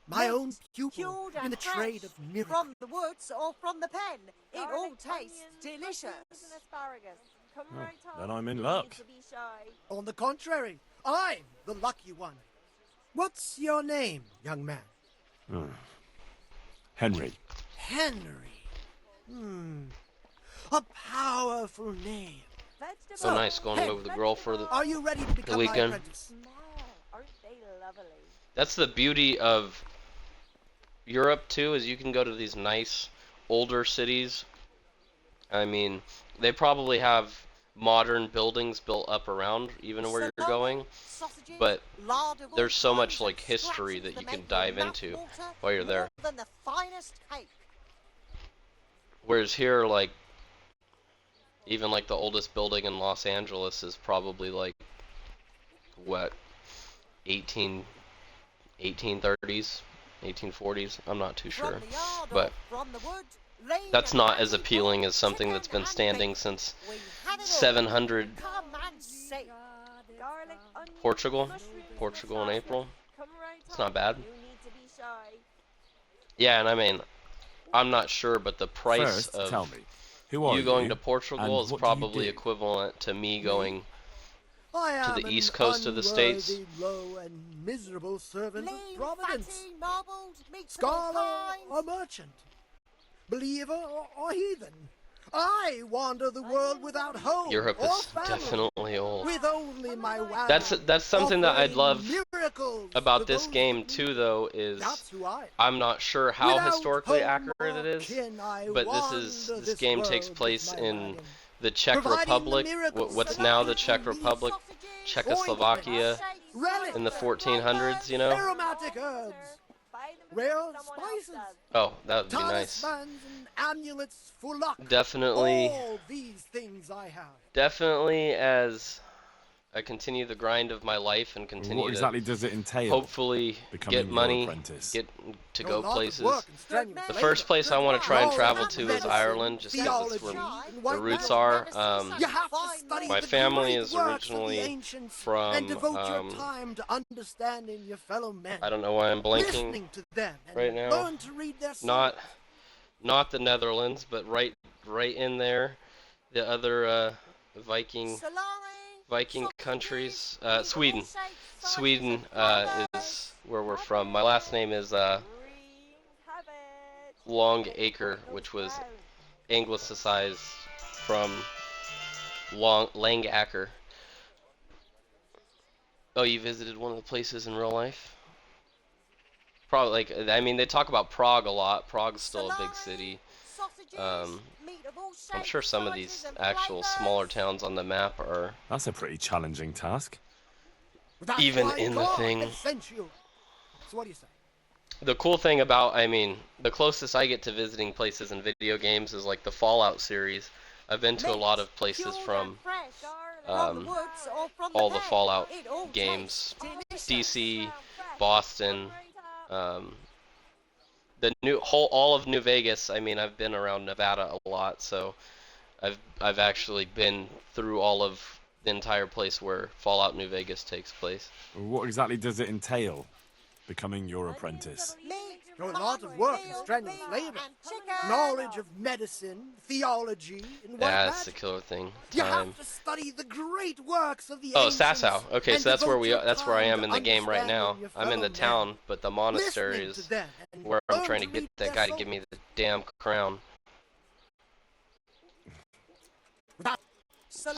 [SPEAKER 9] My
[SPEAKER 7] Meat,
[SPEAKER 9] own pupil
[SPEAKER 7] cured
[SPEAKER 9] in
[SPEAKER 7] and
[SPEAKER 9] the trade
[SPEAKER 7] fresh,
[SPEAKER 9] of miracles.
[SPEAKER 7] from the woods or from the pen. It all tastes delicious.
[SPEAKER 3] Then I'm in luck.
[SPEAKER 9] On the contrary, I'm the lucky one. What's your name, young man?
[SPEAKER 3] Henry.
[SPEAKER 9] Henry. A powerful name.
[SPEAKER 1] So nice going
[SPEAKER 9] Henry,
[SPEAKER 1] over the girl for the
[SPEAKER 9] are you ready to become my
[SPEAKER 1] weekend.
[SPEAKER 9] apprentice?
[SPEAKER 1] That's the beauty of Europe too, is you can go to these nice older cities. I mean, they probably have modern buildings built up around even where you're going, but there's so much like history that you can dive into while you're there.
[SPEAKER 7] Than the finest cake.
[SPEAKER 1] Whereas here, like, even like the oldest building in Los Angeles is probably like, what, 1830s, 1840s? I'm not too sure. But that's not as appealing as something that's been standing since 700 Portugal in April. It's not bad. Yeah, and I mean, I'm not sure, but the price
[SPEAKER 3] First, tell
[SPEAKER 1] of
[SPEAKER 3] me, who are
[SPEAKER 1] you going
[SPEAKER 3] you,
[SPEAKER 1] to Portugal
[SPEAKER 3] and
[SPEAKER 1] is
[SPEAKER 3] what do you
[SPEAKER 1] probably
[SPEAKER 3] do?
[SPEAKER 1] equivalent to me going
[SPEAKER 9] I
[SPEAKER 1] to
[SPEAKER 9] am
[SPEAKER 1] the
[SPEAKER 9] an
[SPEAKER 1] east coast of the States.
[SPEAKER 9] unworthy, low and miserable servant of
[SPEAKER 7] Lean,
[SPEAKER 9] Providence.
[SPEAKER 7] fatty, marbled, meats of all
[SPEAKER 9] Scholar
[SPEAKER 7] kinds.
[SPEAKER 9] or merchant, believer or heathen. I wander the world without home
[SPEAKER 1] Europe
[SPEAKER 9] or
[SPEAKER 1] is
[SPEAKER 9] family,
[SPEAKER 1] definitely old.
[SPEAKER 9] with only my wagon.
[SPEAKER 1] That's something that I'd love
[SPEAKER 9] miracles
[SPEAKER 1] about
[SPEAKER 9] to
[SPEAKER 1] this
[SPEAKER 9] those
[SPEAKER 1] game too, though, is
[SPEAKER 9] That's who I am.
[SPEAKER 1] I'm not sure how
[SPEAKER 9] Without
[SPEAKER 1] historically
[SPEAKER 9] home
[SPEAKER 1] accurate it
[SPEAKER 9] or
[SPEAKER 1] is,
[SPEAKER 9] kin, I
[SPEAKER 1] but
[SPEAKER 9] wander
[SPEAKER 1] this game takes
[SPEAKER 9] world
[SPEAKER 1] place
[SPEAKER 9] with my
[SPEAKER 1] in
[SPEAKER 9] wagon,
[SPEAKER 1] the Czech
[SPEAKER 9] providing the
[SPEAKER 1] Republic,
[SPEAKER 9] miracles
[SPEAKER 1] what's
[SPEAKER 9] that
[SPEAKER 1] now
[SPEAKER 9] I
[SPEAKER 1] the Czech
[SPEAKER 9] need.
[SPEAKER 1] Republic, Czechoslovakia,
[SPEAKER 9] relics,
[SPEAKER 1] in the 1400s, you know?
[SPEAKER 9] aromatic herbs, rare spices,
[SPEAKER 1] Oh, that would be nice.
[SPEAKER 9] talismans and amulets for luck.
[SPEAKER 1] Definitely,
[SPEAKER 9] All these things I have.
[SPEAKER 1] definitely as I continue the grind of my life and continue
[SPEAKER 3] What exactly does it entail?
[SPEAKER 1] to hopefully
[SPEAKER 3] becoming
[SPEAKER 1] get
[SPEAKER 3] your
[SPEAKER 1] money,
[SPEAKER 3] apprentice?
[SPEAKER 1] get to
[SPEAKER 9] A
[SPEAKER 1] go
[SPEAKER 9] lot of
[SPEAKER 1] places.
[SPEAKER 9] work and strenuous
[SPEAKER 1] The
[SPEAKER 9] labor.
[SPEAKER 1] first place I want to try and
[SPEAKER 9] Knowledge,
[SPEAKER 1] travel to is
[SPEAKER 9] medicine,
[SPEAKER 1] Ireland, just because it's where
[SPEAKER 9] theology, and
[SPEAKER 1] the
[SPEAKER 9] white
[SPEAKER 1] roots
[SPEAKER 9] magic.
[SPEAKER 1] are.
[SPEAKER 9] You have to study
[SPEAKER 1] My
[SPEAKER 9] the
[SPEAKER 1] family
[SPEAKER 9] great
[SPEAKER 1] is
[SPEAKER 9] works of the
[SPEAKER 1] originally
[SPEAKER 9] ancients
[SPEAKER 1] from,
[SPEAKER 9] and devote your time to understanding your fellow men.
[SPEAKER 1] I don't know why I'm blanking
[SPEAKER 9] Listening to them and
[SPEAKER 1] right now.
[SPEAKER 9] learn to read their
[SPEAKER 1] Not the Netherlands, but right in there, the other Viking countries. Sweden. Sweden is where we're from. My last name is Longacre, which was anglicized from Langacker. Oh, you visited one of the places in real life? Probably, like, I mean, they talk about Prague a lot. Prague's still a big city. I'm sure some of these actual smaller towns on the map are.
[SPEAKER 3] That's a pretty challenging task.
[SPEAKER 1] Even in the thing.
[SPEAKER 9] So what do you say?
[SPEAKER 1] The cool thing about, I mean, the closest I get to visiting places in video games is like the Fallout series. I've been to a lot of places from all the Fallout games, DC, Boston, all of New Vegas. I mean, I've been around Nevada a lot, so I've actually been through all of the entire place where Fallout New Vegas takes place.
[SPEAKER 3] What exactly does it entail, becoming your apprentice?
[SPEAKER 9] A lot of work and strenuous labor. Knowledge of medicine, theology, and what
[SPEAKER 1] That's the killer thing.
[SPEAKER 9] You
[SPEAKER 1] Time.
[SPEAKER 9] have to study the great works of the
[SPEAKER 1] Oh,
[SPEAKER 9] ancients.
[SPEAKER 1] Sasau. Okay, so that's where
[SPEAKER 9] devote your
[SPEAKER 1] that's where I am
[SPEAKER 9] time
[SPEAKER 1] in the
[SPEAKER 9] to
[SPEAKER 1] game right now.
[SPEAKER 9] understanding your
[SPEAKER 1] I'm in the
[SPEAKER 9] fellow
[SPEAKER 1] town, but the monastery
[SPEAKER 9] Listening to
[SPEAKER 1] is
[SPEAKER 9] them and
[SPEAKER 1] where I'm
[SPEAKER 9] learn
[SPEAKER 1] trying to
[SPEAKER 9] to
[SPEAKER 1] get
[SPEAKER 9] read
[SPEAKER 1] that
[SPEAKER 9] their
[SPEAKER 1] guy to
[SPEAKER 9] soul.
[SPEAKER 1] give me the damn crown. Skip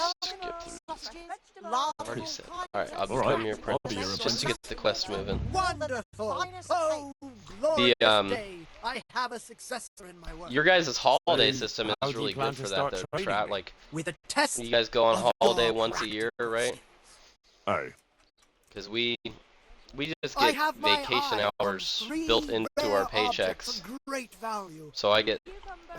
[SPEAKER 1] through. I've already said. Alright, I'll become your apprentice just to get the quest moving.
[SPEAKER 9] Wonderful! Oh, glorious day! I have a successor in my work.
[SPEAKER 1] Your guys' holiday system
[SPEAKER 3] how
[SPEAKER 1] is
[SPEAKER 3] do you
[SPEAKER 1] really
[SPEAKER 3] plan
[SPEAKER 1] good
[SPEAKER 3] to
[SPEAKER 1] for that,
[SPEAKER 3] start
[SPEAKER 1] though.
[SPEAKER 3] training?
[SPEAKER 1] Like,
[SPEAKER 9] with a test.
[SPEAKER 1] you guys go on
[SPEAKER 9] of
[SPEAKER 1] holiday
[SPEAKER 9] your
[SPEAKER 1] once a year, right?
[SPEAKER 3] Oh.
[SPEAKER 1] Because we just
[SPEAKER 9] I
[SPEAKER 1] get
[SPEAKER 9] have my
[SPEAKER 1] vacation
[SPEAKER 9] eye on
[SPEAKER 1] hours
[SPEAKER 9] 3
[SPEAKER 1] built into our
[SPEAKER 9] rare objects
[SPEAKER 1] paychecks.
[SPEAKER 9] of great value.
[SPEAKER 1] So I get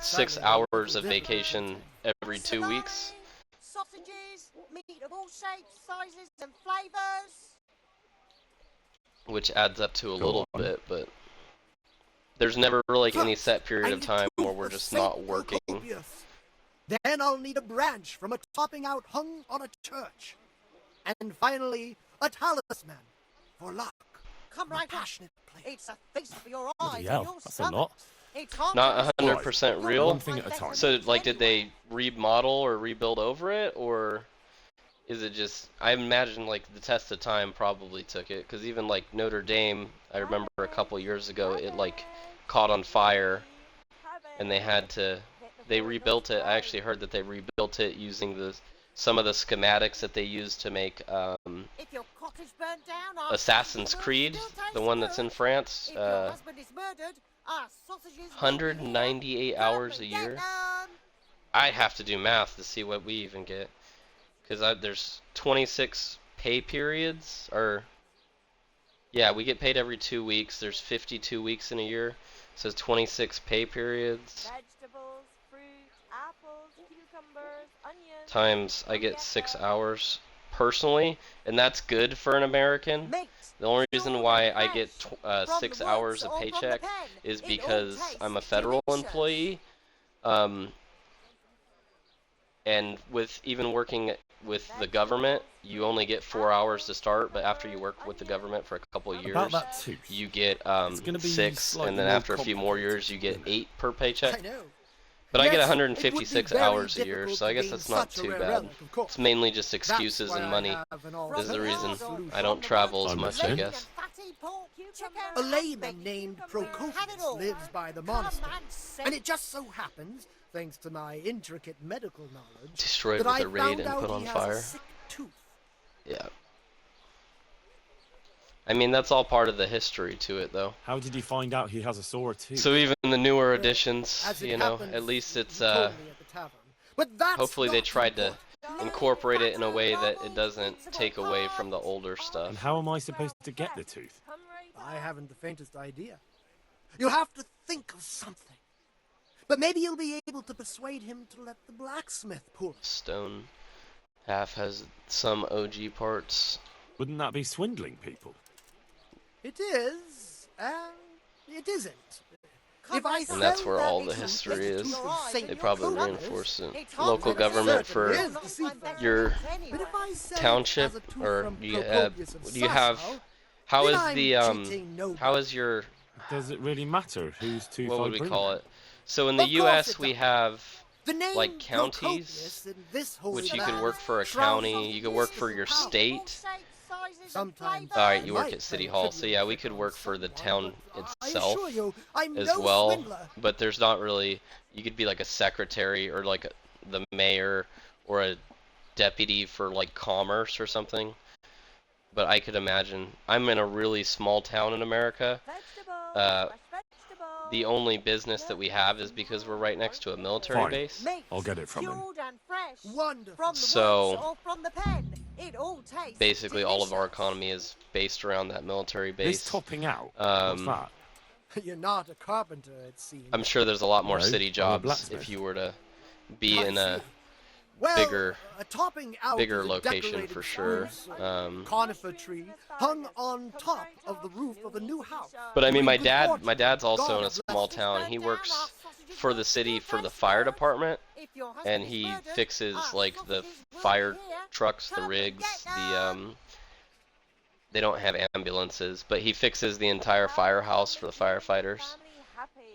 [SPEAKER 1] 6
[SPEAKER 9] Sadly, I don't
[SPEAKER 1] hours of
[SPEAKER 9] deliver
[SPEAKER 1] vacation every 2 weeks.
[SPEAKER 7] Sausages, meat of all shapes, sizes, and flavors.
[SPEAKER 1] Which adds up to a
[SPEAKER 3] Go
[SPEAKER 1] little
[SPEAKER 3] on.
[SPEAKER 1] bit, but there's never really any set period
[SPEAKER 9] I
[SPEAKER 1] of
[SPEAKER 9] need
[SPEAKER 1] time
[SPEAKER 9] two
[SPEAKER 1] where we're
[SPEAKER 9] of
[SPEAKER 1] just
[SPEAKER 9] Saint
[SPEAKER 1] not working.
[SPEAKER 9] Procopius. Then I'll need a branch from a topping out hung on a church. And finally, a talisman for luck.
[SPEAKER 7] Come right up. It's a feast for your eyes
[SPEAKER 3] Bloody
[SPEAKER 7] and
[SPEAKER 3] hell,
[SPEAKER 7] your
[SPEAKER 3] that's a
[SPEAKER 7] stomach.
[SPEAKER 3] lot.
[SPEAKER 7] It's hard
[SPEAKER 1] Not
[SPEAKER 7] to
[SPEAKER 1] 100% real.
[SPEAKER 3] One thing at a time.
[SPEAKER 1] So, like, did they remodel or rebuild over it, or is it just? I imagine like the test of time probably took it, because even like Notre Dame, I remember a couple years ago, it like caught on fire, and they rebuilt it. I actually heard that they rebuilt it using some of the schematics that they used to make
[SPEAKER 7] If your cottage burnt down, our
[SPEAKER 1] Assassin's
[SPEAKER 7] sausages
[SPEAKER 1] Creed,
[SPEAKER 7] still taste
[SPEAKER 1] the one that's
[SPEAKER 7] good.
[SPEAKER 1] in France.
[SPEAKER 7] If your husband is murdered, our sausages will be
[SPEAKER 1] 198
[SPEAKER 7] here.
[SPEAKER 1] hours a
[SPEAKER 7] Don't
[SPEAKER 1] year.
[SPEAKER 7] forget them.
[SPEAKER 1] I'd have to do math to see what we even get, because there's 26 pay periods, or yeah, we get paid every 2 weeks. There's 52 weeks in a year, so it's 26 pay periods.
[SPEAKER 10] Vegetables, fruit, apples, cucumbers, onions.
[SPEAKER 1] Times I get 6 hours personally, and that's good for an American. The only reason why I get 6 hours of paycheck is because I'm a federal employee. And with even working with the government, you only get 4 hours to start, but after you work with the government for a couple of years,
[SPEAKER 3] About that tooth.
[SPEAKER 1] you get
[SPEAKER 3] It's gonna be
[SPEAKER 1] 6,
[SPEAKER 3] slightly
[SPEAKER 1] and then
[SPEAKER 3] more
[SPEAKER 1] after a few more years, you get 8 per paycheck.
[SPEAKER 9] I know.
[SPEAKER 1] But I get
[SPEAKER 9] Yes,
[SPEAKER 1] 156
[SPEAKER 9] it would be very
[SPEAKER 1] hours a year,
[SPEAKER 9] difficult
[SPEAKER 1] so I
[SPEAKER 9] to
[SPEAKER 1] guess
[SPEAKER 9] gain
[SPEAKER 1] that's not
[SPEAKER 9] such a
[SPEAKER 1] too
[SPEAKER 9] rare
[SPEAKER 1] bad.
[SPEAKER 9] relic, of course.
[SPEAKER 1] It's mainly just excuses
[SPEAKER 9] That's
[SPEAKER 1] and
[SPEAKER 9] why I
[SPEAKER 1] money.
[SPEAKER 9] have an
[SPEAKER 1] This is the reason
[SPEAKER 9] alternative
[SPEAKER 1] I don't travel as
[SPEAKER 3] I'm
[SPEAKER 1] much, I
[SPEAKER 3] listening.
[SPEAKER 1] guess.
[SPEAKER 9] A layman named Procopius lives by the monastery, and it just so happens, thanks to my intricate medical knowledge,
[SPEAKER 1] Destroyed
[SPEAKER 9] that
[SPEAKER 1] with
[SPEAKER 9] I
[SPEAKER 1] a raid
[SPEAKER 9] found
[SPEAKER 1] and
[SPEAKER 9] out
[SPEAKER 1] put
[SPEAKER 9] he
[SPEAKER 1] on
[SPEAKER 9] has
[SPEAKER 1] fire.
[SPEAKER 9] a sick tooth.
[SPEAKER 1] Yeah. I mean, that's all part of the history to it, though.
[SPEAKER 3] How did you find out he has a sore tooth?
[SPEAKER 1] So even the newer editions,
[SPEAKER 9] As it
[SPEAKER 1] you know,
[SPEAKER 9] happens,
[SPEAKER 1] at least it's
[SPEAKER 9] he told me at the tavern. But that's
[SPEAKER 1] hopefully they
[SPEAKER 9] not
[SPEAKER 1] tried to
[SPEAKER 9] important.
[SPEAKER 1] incorporate it in a way that it doesn't take away from the older
[SPEAKER 3] And
[SPEAKER 1] stuff.
[SPEAKER 3] how am I supposed to get the tooth?
[SPEAKER 9] I haven't the faintest idea. You'll have to think of something. But maybe you'll be able to persuade him to let the blacksmith pull it.
[SPEAKER 1] Stone half has some OG parts.
[SPEAKER 3] Wouldn't that be swindling people?
[SPEAKER 9] It is, and it isn't. If I
[SPEAKER 1] And that's
[SPEAKER 9] sell
[SPEAKER 1] where
[SPEAKER 9] that
[SPEAKER 1] all the
[SPEAKER 9] tooth
[SPEAKER 1] history
[SPEAKER 9] to
[SPEAKER 1] is.
[SPEAKER 9] Saint
[SPEAKER 1] They probably
[SPEAKER 9] Procopius,
[SPEAKER 1] reinforce it.
[SPEAKER 7] It's
[SPEAKER 1] Local
[SPEAKER 7] hard,
[SPEAKER 1] government
[SPEAKER 9] certainly
[SPEAKER 1] for
[SPEAKER 9] is deceitful.
[SPEAKER 1] your
[SPEAKER 9] But if I sell it
[SPEAKER 1] township,
[SPEAKER 9] as a tooth
[SPEAKER 1] or
[SPEAKER 9] from
[SPEAKER 1] do you
[SPEAKER 9] Procopius of
[SPEAKER 1] do you have?
[SPEAKER 9] Sasau,
[SPEAKER 1] How
[SPEAKER 9] then
[SPEAKER 1] is
[SPEAKER 9] I'm
[SPEAKER 1] the
[SPEAKER 9] cheating nobody.
[SPEAKER 1] How is your?
[SPEAKER 3] Does it really matter whose tooth
[SPEAKER 1] What
[SPEAKER 3] I
[SPEAKER 1] would we
[SPEAKER 3] bring
[SPEAKER 1] call
[SPEAKER 3] then?
[SPEAKER 1] it? So in the
[SPEAKER 9] Of course
[SPEAKER 1] U.S.
[SPEAKER 9] it
[SPEAKER 1] we
[SPEAKER 9] does.
[SPEAKER 1] have
[SPEAKER 9] The name
[SPEAKER 1] like counties,
[SPEAKER 9] Procopius in this holy
[SPEAKER 1] which you
[SPEAKER 9] land
[SPEAKER 1] could work for a
[SPEAKER 9] shrouds
[SPEAKER 1] county, you could work for your state.
[SPEAKER 9] Sometimes
[SPEAKER 1] Alright,
[SPEAKER 9] I
[SPEAKER 1] you work
[SPEAKER 9] might
[SPEAKER 1] at City
[SPEAKER 9] play
[SPEAKER 1] Hall, so
[SPEAKER 9] trivial
[SPEAKER 1] yeah, we
[SPEAKER 9] trick
[SPEAKER 1] could
[SPEAKER 9] on
[SPEAKER 1] work for the
[SPEAKER 9] someone,
[SPEAKER 1] town
[SPEAKER 9] but I
[SPEAKER 1] itself
[SPEAKER 9] assure you, I'm
[SPEAKER 1] as
[SPEAKER 9] no
[SPEAKER 1] well,
[SPEAKER 9] swindler.
[SPEAKER 1] but there's not really, you could be like a secretary or like the mayor or a deputy for like commerce or something. But I could imagine, I'm in a really small town in America. The only business that we have is because we're right next to a military
[SPEAKER 3] Fine.
[SPEAKER 1] base.
[SPEAKER 3] I'll get it from him.
[SPEAKER 9] Wonderful.
[SPEAKER 7] From the
[SPEAKER 1] So-
[SPEAKER 7] woods or from the pen. It all tastes
[SPEAKER 1] Basically, all of our
[SPEAKER 7] delicious.
[SPEAKER 1] economy is based around that military
[SPEAKER 3] This
[SPEAKER 1] base.
[SPEAKER 3] topping out. What's that?
[SPEAKER 9] You're not a carpenter, it seems.
[SPEAKER 1] I'm sure there's a lot more
[SPEAKER 3] No,
[SPEAKER 1] city
[SPEAKER 3] I'm a
[SPEAKER 1] jobs
[SPEAKER 3] blacksmith.
[SPEAKER 1] if you were to be
[SPEAKER 9] I
[SPEAKER 1] in a
[SPEAKER 9] see. Well,
[SPEAKER 1] bigger
[SPEAKER 9] topping out
[SPEAKER 1] bigger
[SPEAKER 9] is a
[SPEAKER 1] location
[SPEAKER 9] decorated
[SPEAKER 1] for sure.
[SPEAKER 9] spruce,
[SPEAKER 1] Um,
[SPEAKER 9] conifer tree hung on top of the roof of a new house.
[SPEAKER 1] But I mean, my
[SPEAKER 9] Bring good fortune.
[SPEAKER 1] dad's also
[SPEAKER 9] God
[SPEAKER 1] in a
[SPEAKER 9] bless
[SPEAKER 1] small
[SPEAKER 9] you.
[SPEAKER 1] town. He works for the city for the fire department, and he fixes like the fire trucks, the rigs, they don't have ambulances, but he fixes the entire firehouse for the firefighters.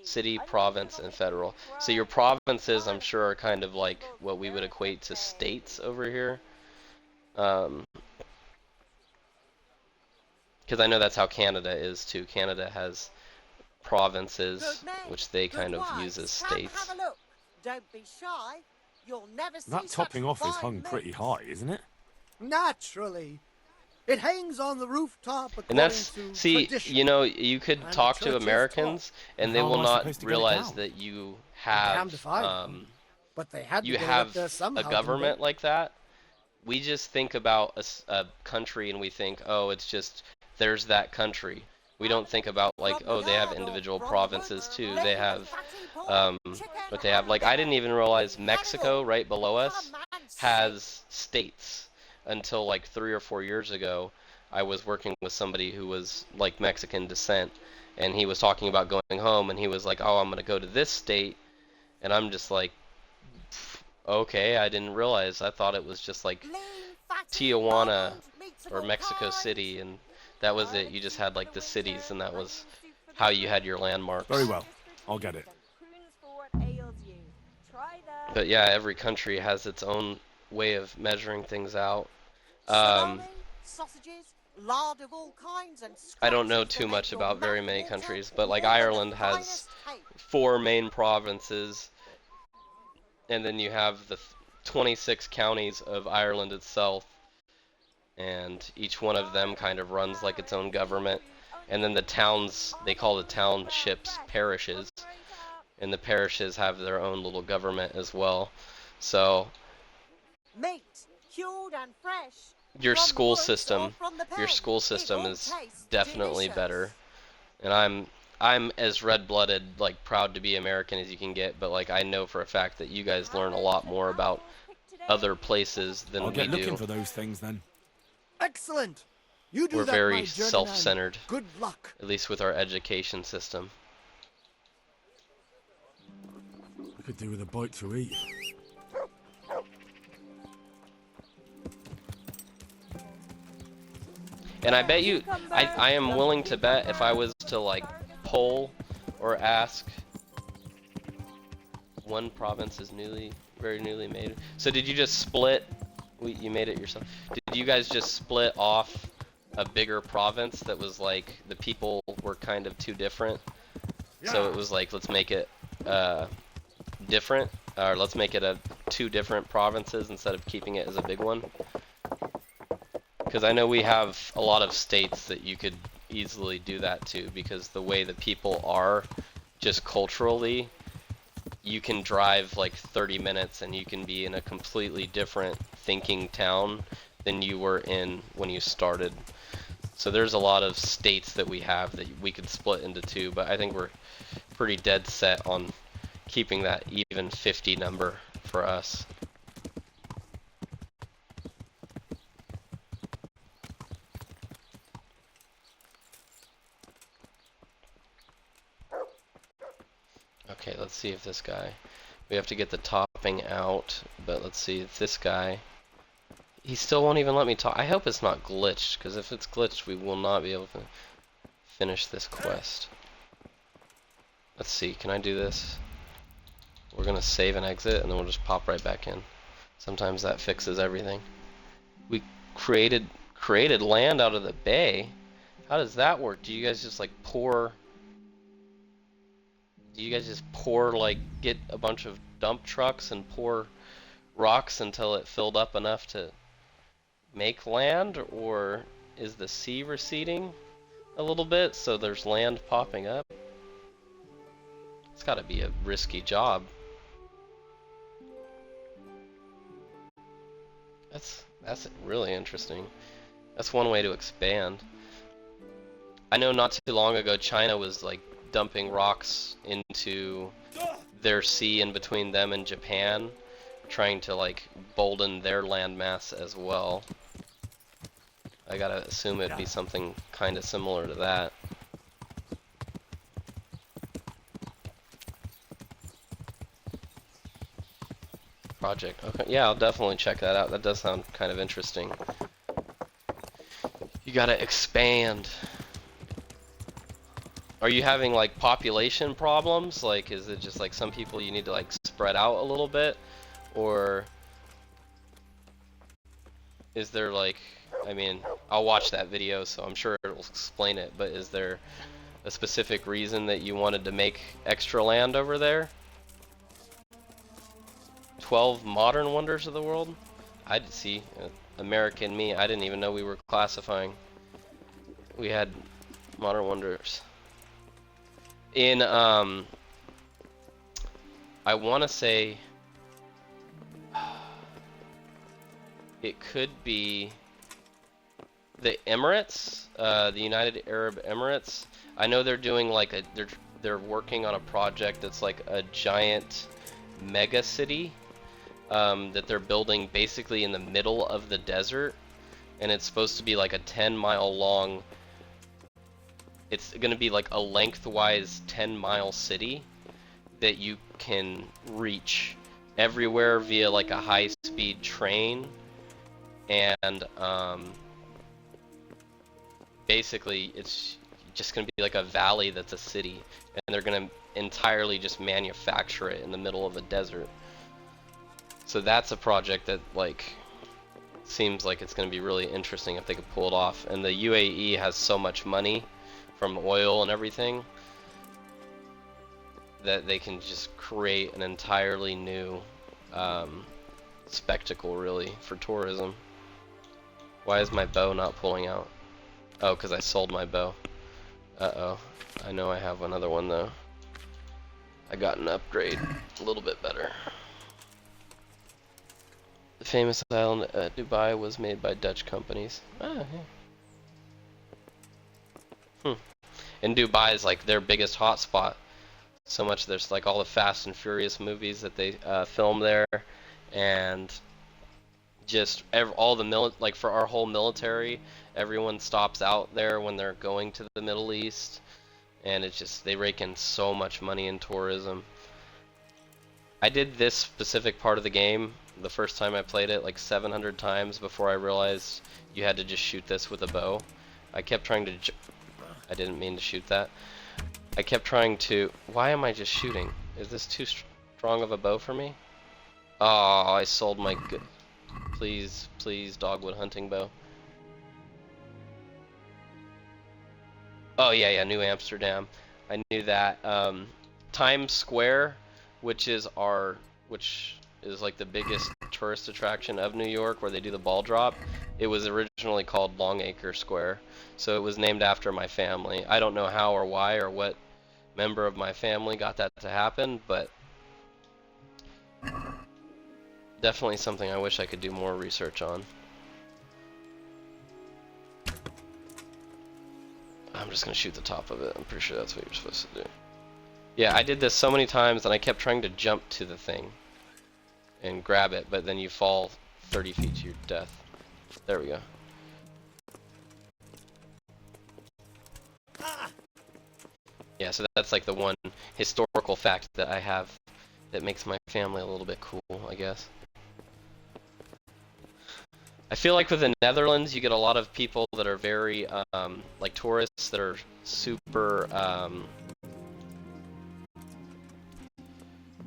[SPEAKER 1] City, province, and federal. So your provinces, I'm sure, are kind of like what we would equate to states over here. Because I know that's how Canada is too. Canada has provinces, which they kind of use as states.
[SPEAKER 7] Have a look. Don't be shy. You'll never see
[SPEAKER 3] That
[SPEAKER 7] such
[SPEAKER 3] topping off is
[SPEAKER 7] fine
[SPEAKER 3] hung
[SPEAKER 7] meat.
[SPEAKER 3] pretty high, isn't it?
[SPEAKER 9] Naturally. It hangs on the rooftop according
[SPEAKER 1] And that's,
[SPEAKER 9] to
[SPEAKER 1] see,
[SPEAKER 9] tradition.
[SPEAKER 1] you know, you could
[SPEAKER 9] And
[SPEAKER 1] talk
[SPEAKER 9] the
[SPEAKER 1] to
[SPEAKER 9] church is
[SPEAKER 1] Americans, and they
[SPEAKER 3] How
[SPEAKER 1] will
[SPEAKER 3] am I
[SPEAKER 1] not
[SPEAKER 3] supposed to get it
[SPEAKER 1] realize
[SPEAKER 3] down?
[SPEAKER 1] that you
[SPEAKER 9] Damned
[SPEAKER 1] have,
[SPEAKER 9] if I know. But they had to
[SPEAKER 1] you
[SPEAKER 9] get it up
[SPEAKER 1] have
[SPEAKER 9] there somehow,
[SPEAKER 1] a
[SPEAKER 9] didn't
[SPEAKER 1] government
[SPEAKER 9] they?
[SPEAKER 1] like that. We just think about a country and we think, oh, it's just, there's that country. We don't think about like, oh, they have individual provinces too. They have, but they have, like, I didn't even realize Mexico right below us has states until like 3 or 4 years ago. I was working with somebody who was like Mexican descent, and he was talking about going home, and he was like, oh, I'm going to go to this state, and I'm just like, okay, I didn't realize. I thought it was just like Tijuana or Mexico City, and that was it. You just had like the cities, and that was how you had your landmarks.
[SPEAKER 3] Very well. I'll get it.
[SPEAKER 1] But yeah, every country has its own way of measuring things out.
[SPEAKER 7] Salami, sausages, lard of all kinds, and
[SPEAKER 1] I don't know
[SPEAKER 7] scratches
[SPEAKER 1] too
[SPEAKER 7] to
[SPEAKER 1] much
[SPEAKER 7] make
[SPEAKER 1] about
[SPEAKER 7] your
[SPEAKER 1] very
[SPEAKER 7] mouth
[SPEAKER 1] many
[SPEAKER 7] water
[SPEAKER 1] countries, but like
[SPEAKER 7] more than the
[SPEAKER 1] Ireland has
[SPEAKER 7] finest cake.
[SPEAKER 1] 4 main provinces, and then you have the 26 counties of Ireland itself, and each one of them kind of runs like its own government. And then the towns, they call the townships parishes, and the parishes have their own little government as well. So
[SPEAKER 7] Meat, cured and fresh.
[SPEAKER 1] your
[SPEAKER 7] from the
[SPEAKER 1] school
[SPEAKER 7] woods or
[SPEAKER 1] system,
[SPEAKER 7] from the
[SPEAKER 1] your
[SPEAKER 7] pen.
[SPEAKER 1] school
[SPEAKER 7] It
[SPEAKER 1] system
[SPEAKER 7] all
[SPEAKER 1] is
[SPEAKER 7] tastes
[SPEAKER 1] definitely
[SPEAKER 7] delicious.
[SPEAKER 1] better. And I'm as red-blooded, like proud to be American as you can get, but like I know for a fact that you guys learn a lot more about other places than
[SPEAKER 3] I'll
[SPEAKER 1] we
[SPEAKER 3] get looking
[SPEAKER 1] do.
[SPEAKER 3] for those things then.
[SPEAKER 9] Excellent. You do
[SPEAKER 1] We're
[SPEAKER 9] that,
[SPEAKER 1] very
[SPEAKER 9] my journeyman.
[SPEAKER 1] self-centered,
[SPEAKER 9] Good luck.
[SPEAKER 1] at least with our education system.
[SPEAKER 3] I could do with a bite to eat.
[SPEAKER 1] And I bet you, I am willing to bet if I was to like poll or ask, one province is very newly made. So did you just split, you made it yourself, did you guys just split off a bigger province that was like, the people were kind of too different? So it was like, let's make it different, or let's make it 2 different provinces instead of keeping it as a big one? Because I know we have a lot of states that you could easily do that to, because the way that people are, just culturally, you can drive like 30 minutes and you can be in a completely different thinking town than you were in when you started. So there's a lot of states that we have that we could split into 2, but I think we're pretty dead set on keeping that even 50 number for us. Okay, let's see if this guy, we have to get the topping out, but let's see if this guy, he still won't even let me talk. I hope it's not glitched, because if it's glitched, we will not be able to finish this quest. Let's see, can I do this? We're gonna save and exit, and then we'll just pop right back in. Sometimes that fixes everything. We created land out of the bay. How does that work? Do you guys just like pour? Do you guys just pour, like, get a bunch of dump trucks and pour rocks until it filled up enough to make land, or is the sea receding a little bit so there's land popping up? It's got to be a risky job. That's really interesting. That's one way to expand. I know not too long ago China was like dumping rocks into their sea in between them and Japan, trying to like bolden their landmass as well. I gotta assume it'd be something kind of similar to that. Project. Okay, yeah, I'll definitely check that out. That does sound kind of interesting. You gotta expand. Are you having like population problems? Like, is it just like some people you need to like spread out a little bit, or is there like, I mean, I'll watch that video, so I'm sure it'll explain it, but is there a specific reason that you wanted to make extra land over there? 12 modern wonders of the world? I'd see, American me, I didn't even know we were classifying. We had modern wonders. In, I want to say, it could be the Emirates, the United Arab Emirates. I know they're doing like a, they're working on a project that's like a giant mega city that they're building basically in the middle of the desert, and it's supposed to be like a 10-mile long, it's going to be like a lengthwise 10-mile city that you can reach everywhere via like a high-speed train, and basically it's just going to be like a valley that's a city, and they're going to entirely just manufacture it in the middle of a desert. So that's a project that like seems like it's going to be really interesting if they could pull it off. And the UAE has so much money from oil and everything that they can just create an entirely new spectacle really for tourism. Why is my bow not pulling out? Oh, because I sold my bow. Uh-oh. I know I have another one though. I got an upgrade. A little bit better. The famous island Dubai was made by Dutch companies. Ah, yeah. And Dubai is like their biggest hotspot. So much there's like all the Fast and Furious movies that they film there, and just all the like for our whole military, everyone stops out there when they're going to the Middle East, and it's just they rake in so much money in tourism. I did this specific part of the game the first time I played it like 700 times before I realized you had to just shoot this with a bow. I kept trying to I didn't mean to shoot that. I kept trying to, why am I just shooting? Is this too strong of a bow for me? Oh, I sold my good, please dogwood hunting bow. Oh yeah, New Amsterdam. I knew that. Times Square, which is like the biggest tourist attraction of New York, where they do the ball drop. It was originally called Longacre Square, so it was named after my family. I don't know how or why or what member of my family got that to happen, but definitely something I wish I could do more research on. I'm just gonna shoot the top of it. I'm pretty sure that's what you're supposed to do. Yeah, I did this so many times and I kept trying to jump to the thing and grab it, but then you fall 30 feet to your death. There we go. Yeah, so that's like the one historical fact that I have that makes my family a little bit cool, I guess. I feel like with the Netherlands, you get a lot of people that are very, like tourists that are super,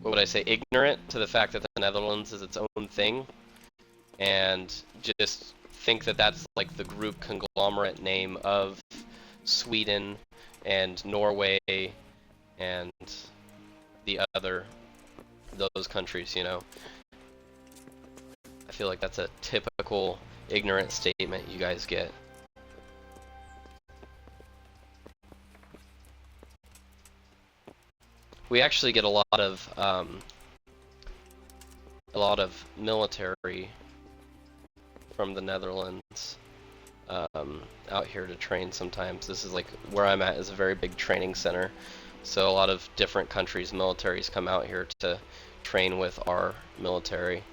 [SPEAKER 1] what would I say, ignorant to the fact that the Netherlands is its own thing, and just think that that's like the group conglomerate name of Sweden and Norway and the other, those countries, you know. I feel like that's a typical ignorant statement you guys get. We actually get a lot of military from the Netherlands out here to train sometimes. This is like where I'm at is a very big training center, so a lot of different countries' militaries come out here to train with our military.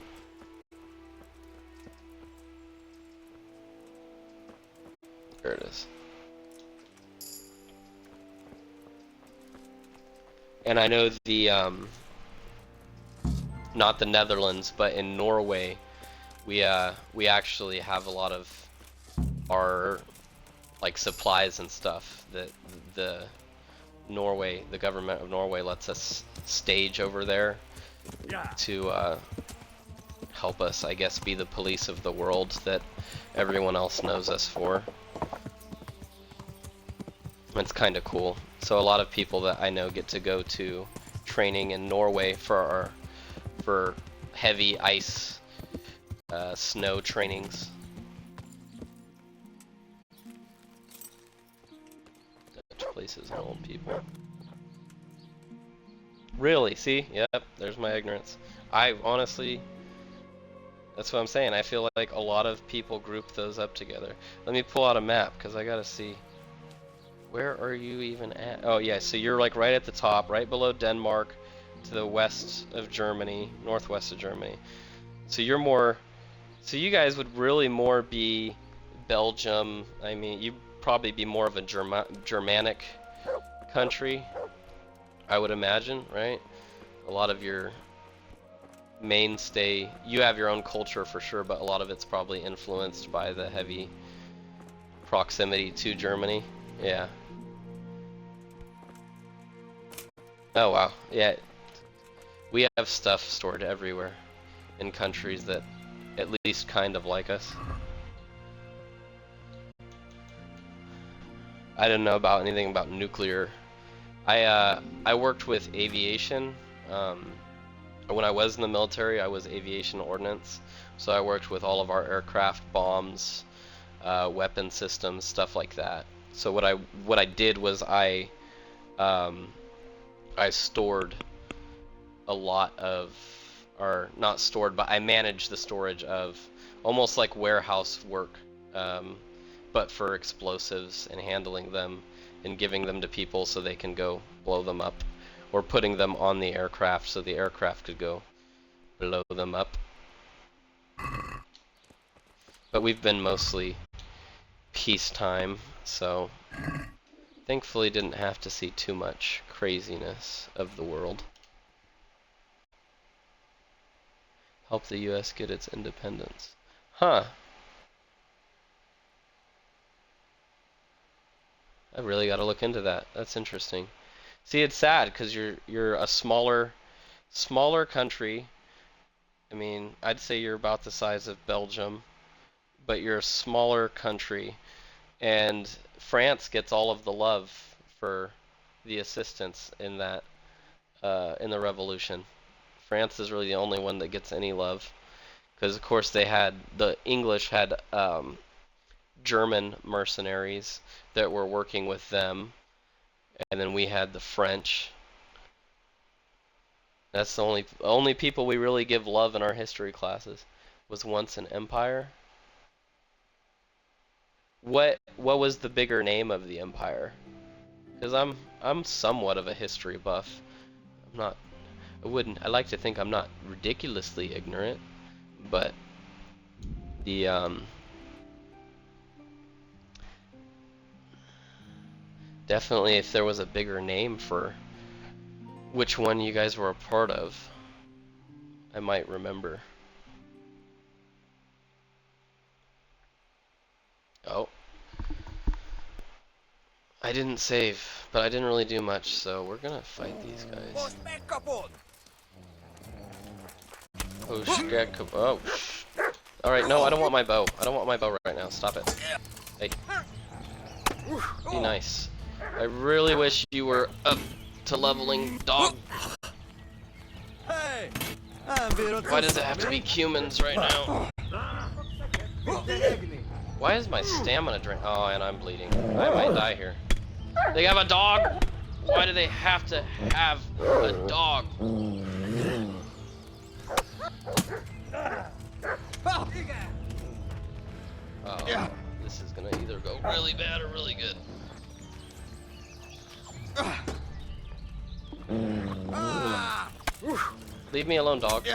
[SPEAKER 1] There it is. And I know the not the Netherlands, but in Norway, we actually have a lot of our like supplies and stuff that the government of Norway lets us stage over there to help us, I guess, be the police of the world that everyone else knows us for. It's kind of cool. So a lot of people that I know get to go to training in Norway for heavy ice snow trainings. Dutch places and old people. Really? See? Yep, there's my ignorance. I honestly, that's what I'm saying. I feel like a lot of people group those up together. Let me pull out a map because I gotta see. Where are you even at? Oh yeah, so you're like right at the top, right below Denmark, to the west of Germany, northwest of Germany. So you're more, so you guys would really more be Belgium. I mean, you'd probably be more of a Germanic country, I would imagine, right? A lot of your mainstay, you have your own culture for sure, but a lot of it's probably influenced by the heavy proximity to Germany. Yeah. Oh wow, yeah. We have stuff stored everywhere in countries that at least kind of like us. I didn't know about anything about nuclear. I worked with aviation. When I was in the military, I was aviation ordnance, so I worked with all of our aircraft, bombs, weapon systems, stuff like that. So what I did was I stored a lot of, or not stored, but I managed the storage of almost like warehouse work, but for explosives and handling them and giving them to people so they can go blow them up, or putting them on the aircraft so the aircraft could go blow them up. But we've been mostly peacetime, so thankfully didn't have to see too much craziness of the world. Help the US get its independence. Huh. I really got to look into that. That's interesting. See, it's sad because you're a smaller country. I mean, I'd say you're about the size of Belgium, but you're a smaller country, and France gets all of the love for the assistance in that in the revolution. France is really the only one that gets any love, because of course the English had German mercenaries that were working with them, and then we had the French. That's the only people we really give love in our history classes. Was once an empire. What was the bigger name of the empire? Because I'm somewhat of a history buff. I like to think I'm not ridiculously ignorant, but the definitely if there was a bigger name for which one you guys were a part of, I might remember. Oh. I didn't save, but I didn't really do much, so we're gonna fight these guys. Oh, oh. Alright, no, I don't want my bow. I don't want my bow right now. Stop it. Hey. Be nice. I really wish you were up to leveling, dog. Why does it have to be humans right now? Why is my stamina drain? Oh, and I'm bleeding. I might die here. They have a dog? Why do they have to have a dog? Oh, this is gonna either go really bad or really good. Leave me alone, dog.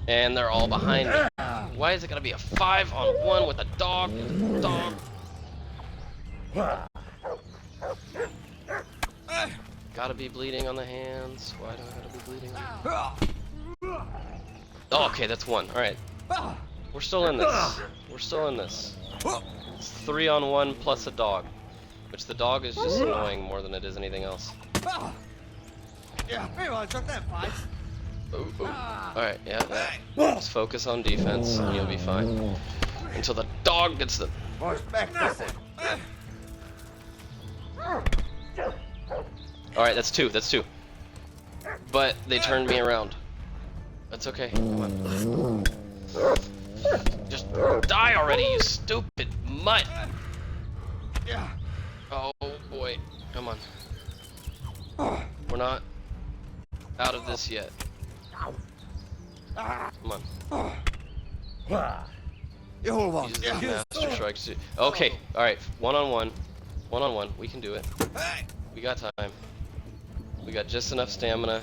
[SPEAKER 1] And they're all behind me. Why is it gonna be a 5-on-1 with a dog? Dog. Gotta be bleeding on the hands. Why do I gotta be bleeding? Oh, okay, that's one. Alright. We're still in this. We're still in this. It's 3-on-1 plus a dog. Which the dog is just annoying more than it is anything else. Alright, yeah. Just focus on defense and you'll be fine. Until the dog gets the... Alright, that's two. But they turned me around. That's okay. Come on. Just die already, you stupid mutt! Oh boy. Come on. We're not out of this yet. Come on. Use the master strikes too. Okay, alright. 1-on-1. 1-on-1. We can do it. We got time. We got just enough stamina.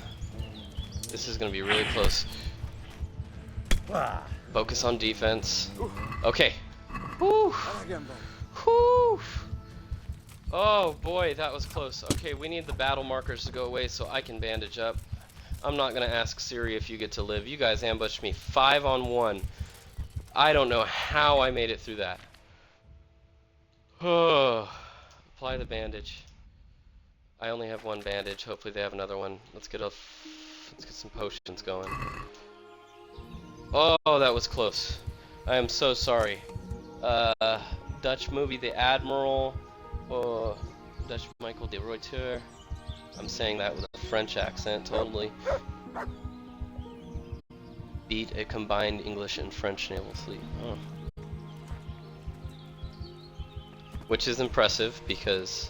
[SPEAKER 1] This is gonna be really close. Focus on defense. Okay. Whew. Whew. Oh boy, that was close. Okay, we need the battle markers to go away so I can bandage up. I'm not gonna ask Siri if you get to live. You guys ambushed me 5-on-1. I don't know how I made it through that. Oh, apply the bandage. I only have one bandage. Hopefully they have another one. Let's get some potions going. Oh, that was close. I am so sorry. Dutch movie The Admiral. Oh, Dutch Michael de Ruyter. I'm saying that with a French accent, totally. Beat a combined English and French naval fleet. Oh. Which is impressive because,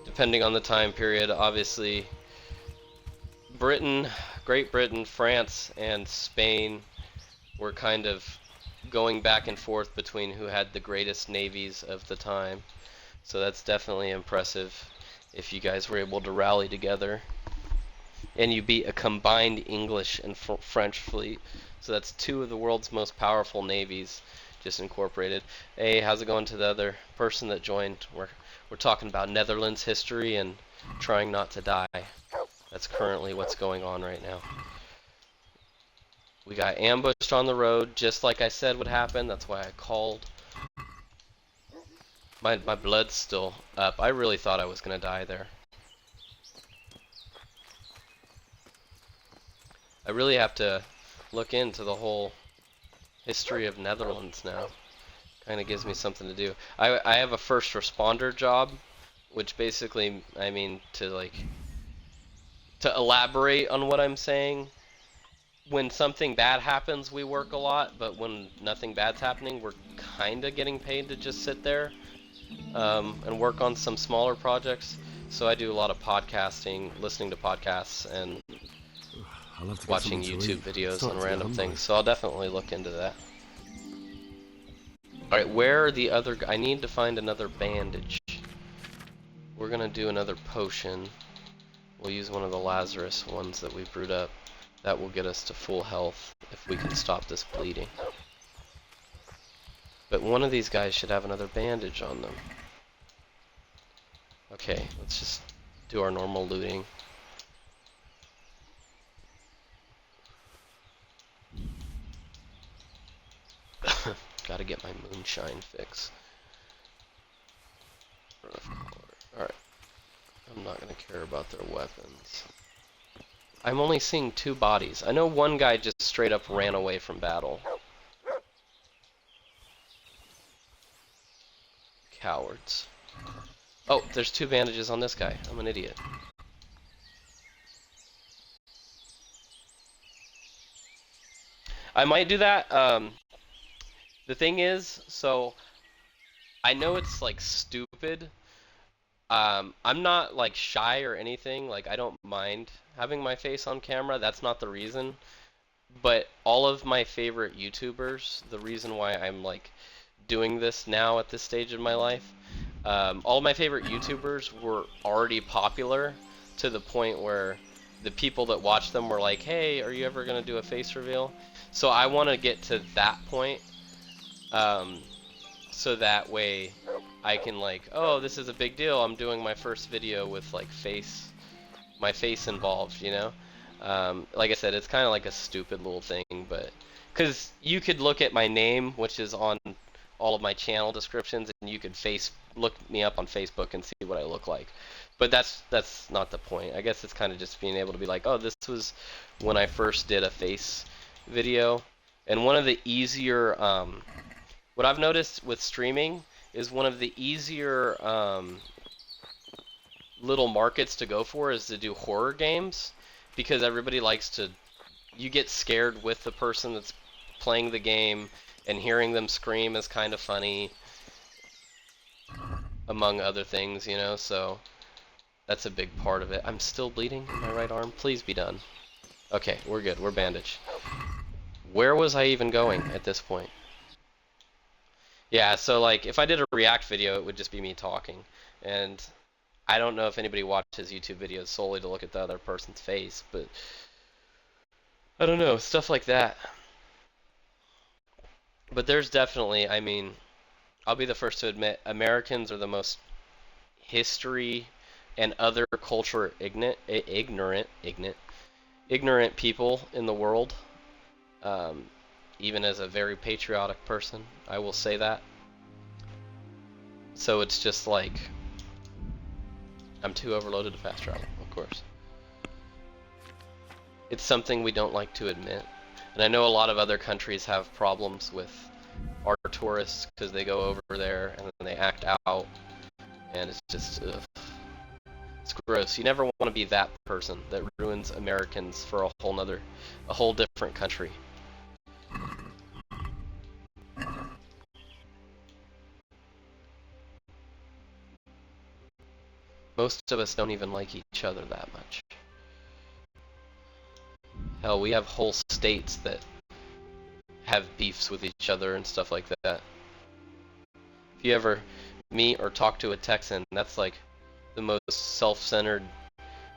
[SPEAKER 1] depending on the time period, obviously, Great Britain, France, and Spain were kind of going back and forth between who had the greatest navies of the time. So that's definitely impressive if you guys were able to rally together. And you beat a combined English and French fleet. So that's two of the world's most powerful navies just incorporated. Hey, how's it going to the other person that joined? We're talking about Netherlands history and trying not to die. That's currently what's going on right now. We got ambushed on the road, just like I said would happen. That's why I called. My blood's still up. I really thought I was gonna die there. I really have to look into the whole history of Netherlands now. Kind of gives me something to do. I have a first responder job, which basically, I mean, to elaborate on what I'm saying, when something bad happens, we work a lot, but when nothing bad's happening, we're kind of getting paid to just sit there and work on some smaller projects. So I do a lot of podcasting, listening to podcasts, and watching YouTube videos on random things. So I'll definitely look into that. Alright, where are the other... I need to find another bandage. We're gonna do another potion. We'll use one of the Lazarus ones that we brewed up. That will get us to full health if we can stop this bleeding. But one of these guys should have another bandage on them. Okay, let's just do our normal looting. Gotta gotta get my moonshine fix. Alright. I'm not gonna care about their weapons. I'm only seeing 2 bodies. I know one guy just straight up ran away from battle. Cowards. Oh, there's 2 bandages on this guy. I'm an idiot. I might do that. The thing is, so I know it's like stupid. I'm not like shy or anything. Like I don't mind having my face on camera. That's not the reason. But all of my favorite YouTubers, the reason why I'm like doing this now at this stage in my life, all of my favorite YouTubers were already popular to the point where the people that watch them were like, hey, are you ever going to do a face reveal? So I want to get to that point, so that way I can like, oh, this is a big deal. I'm doing my first video with like my face involved, you know? Like I said, it's kind of like a stupid little thing, but because you could look at my name, which is on all of my channel descriptions, and you could look me up on Facebook and see what I look like. But that's not the point. I guess it's kind of just being able to be like, oh, this was when I first did a face video. And one of the easier, what I've noticed with streaming is one of the easier little markets to go for is to do horror games, because everybody likes to, you get scared with the person that's playing the game, and hearing them scream is kind of funny, among other things, you know, so that's a big part of it. I'm still bleeding in my right arm. Please be done. Okay, we're good. We're bandaged. Where was I even going at this point? Yeah, so like if I did a react video, it would just be me talking, and I don't know if anybody watches YouTube videos solely to look at the other person's face, but I don't know, stuff like that. But there's definitely, I mean, I'll be the first to admit, Americans are the most history and other culture ignorant people in the world. Even as a very patriotic person, I will say that. So it's just like, I'm too overloaded to fast travel, of course. It's something we don't like to admit. And I know a lot of other countries have problems with our tourists because they go over there and then they act out. And it's just, it's gross. You never want to be that person that ruins Americans for a whole different country. Most of us don't even like each other that much. Hell, we have whole states that have beefs with each other and stuff like that. If you ever meet or talk to a Texan, that's like the most self-centered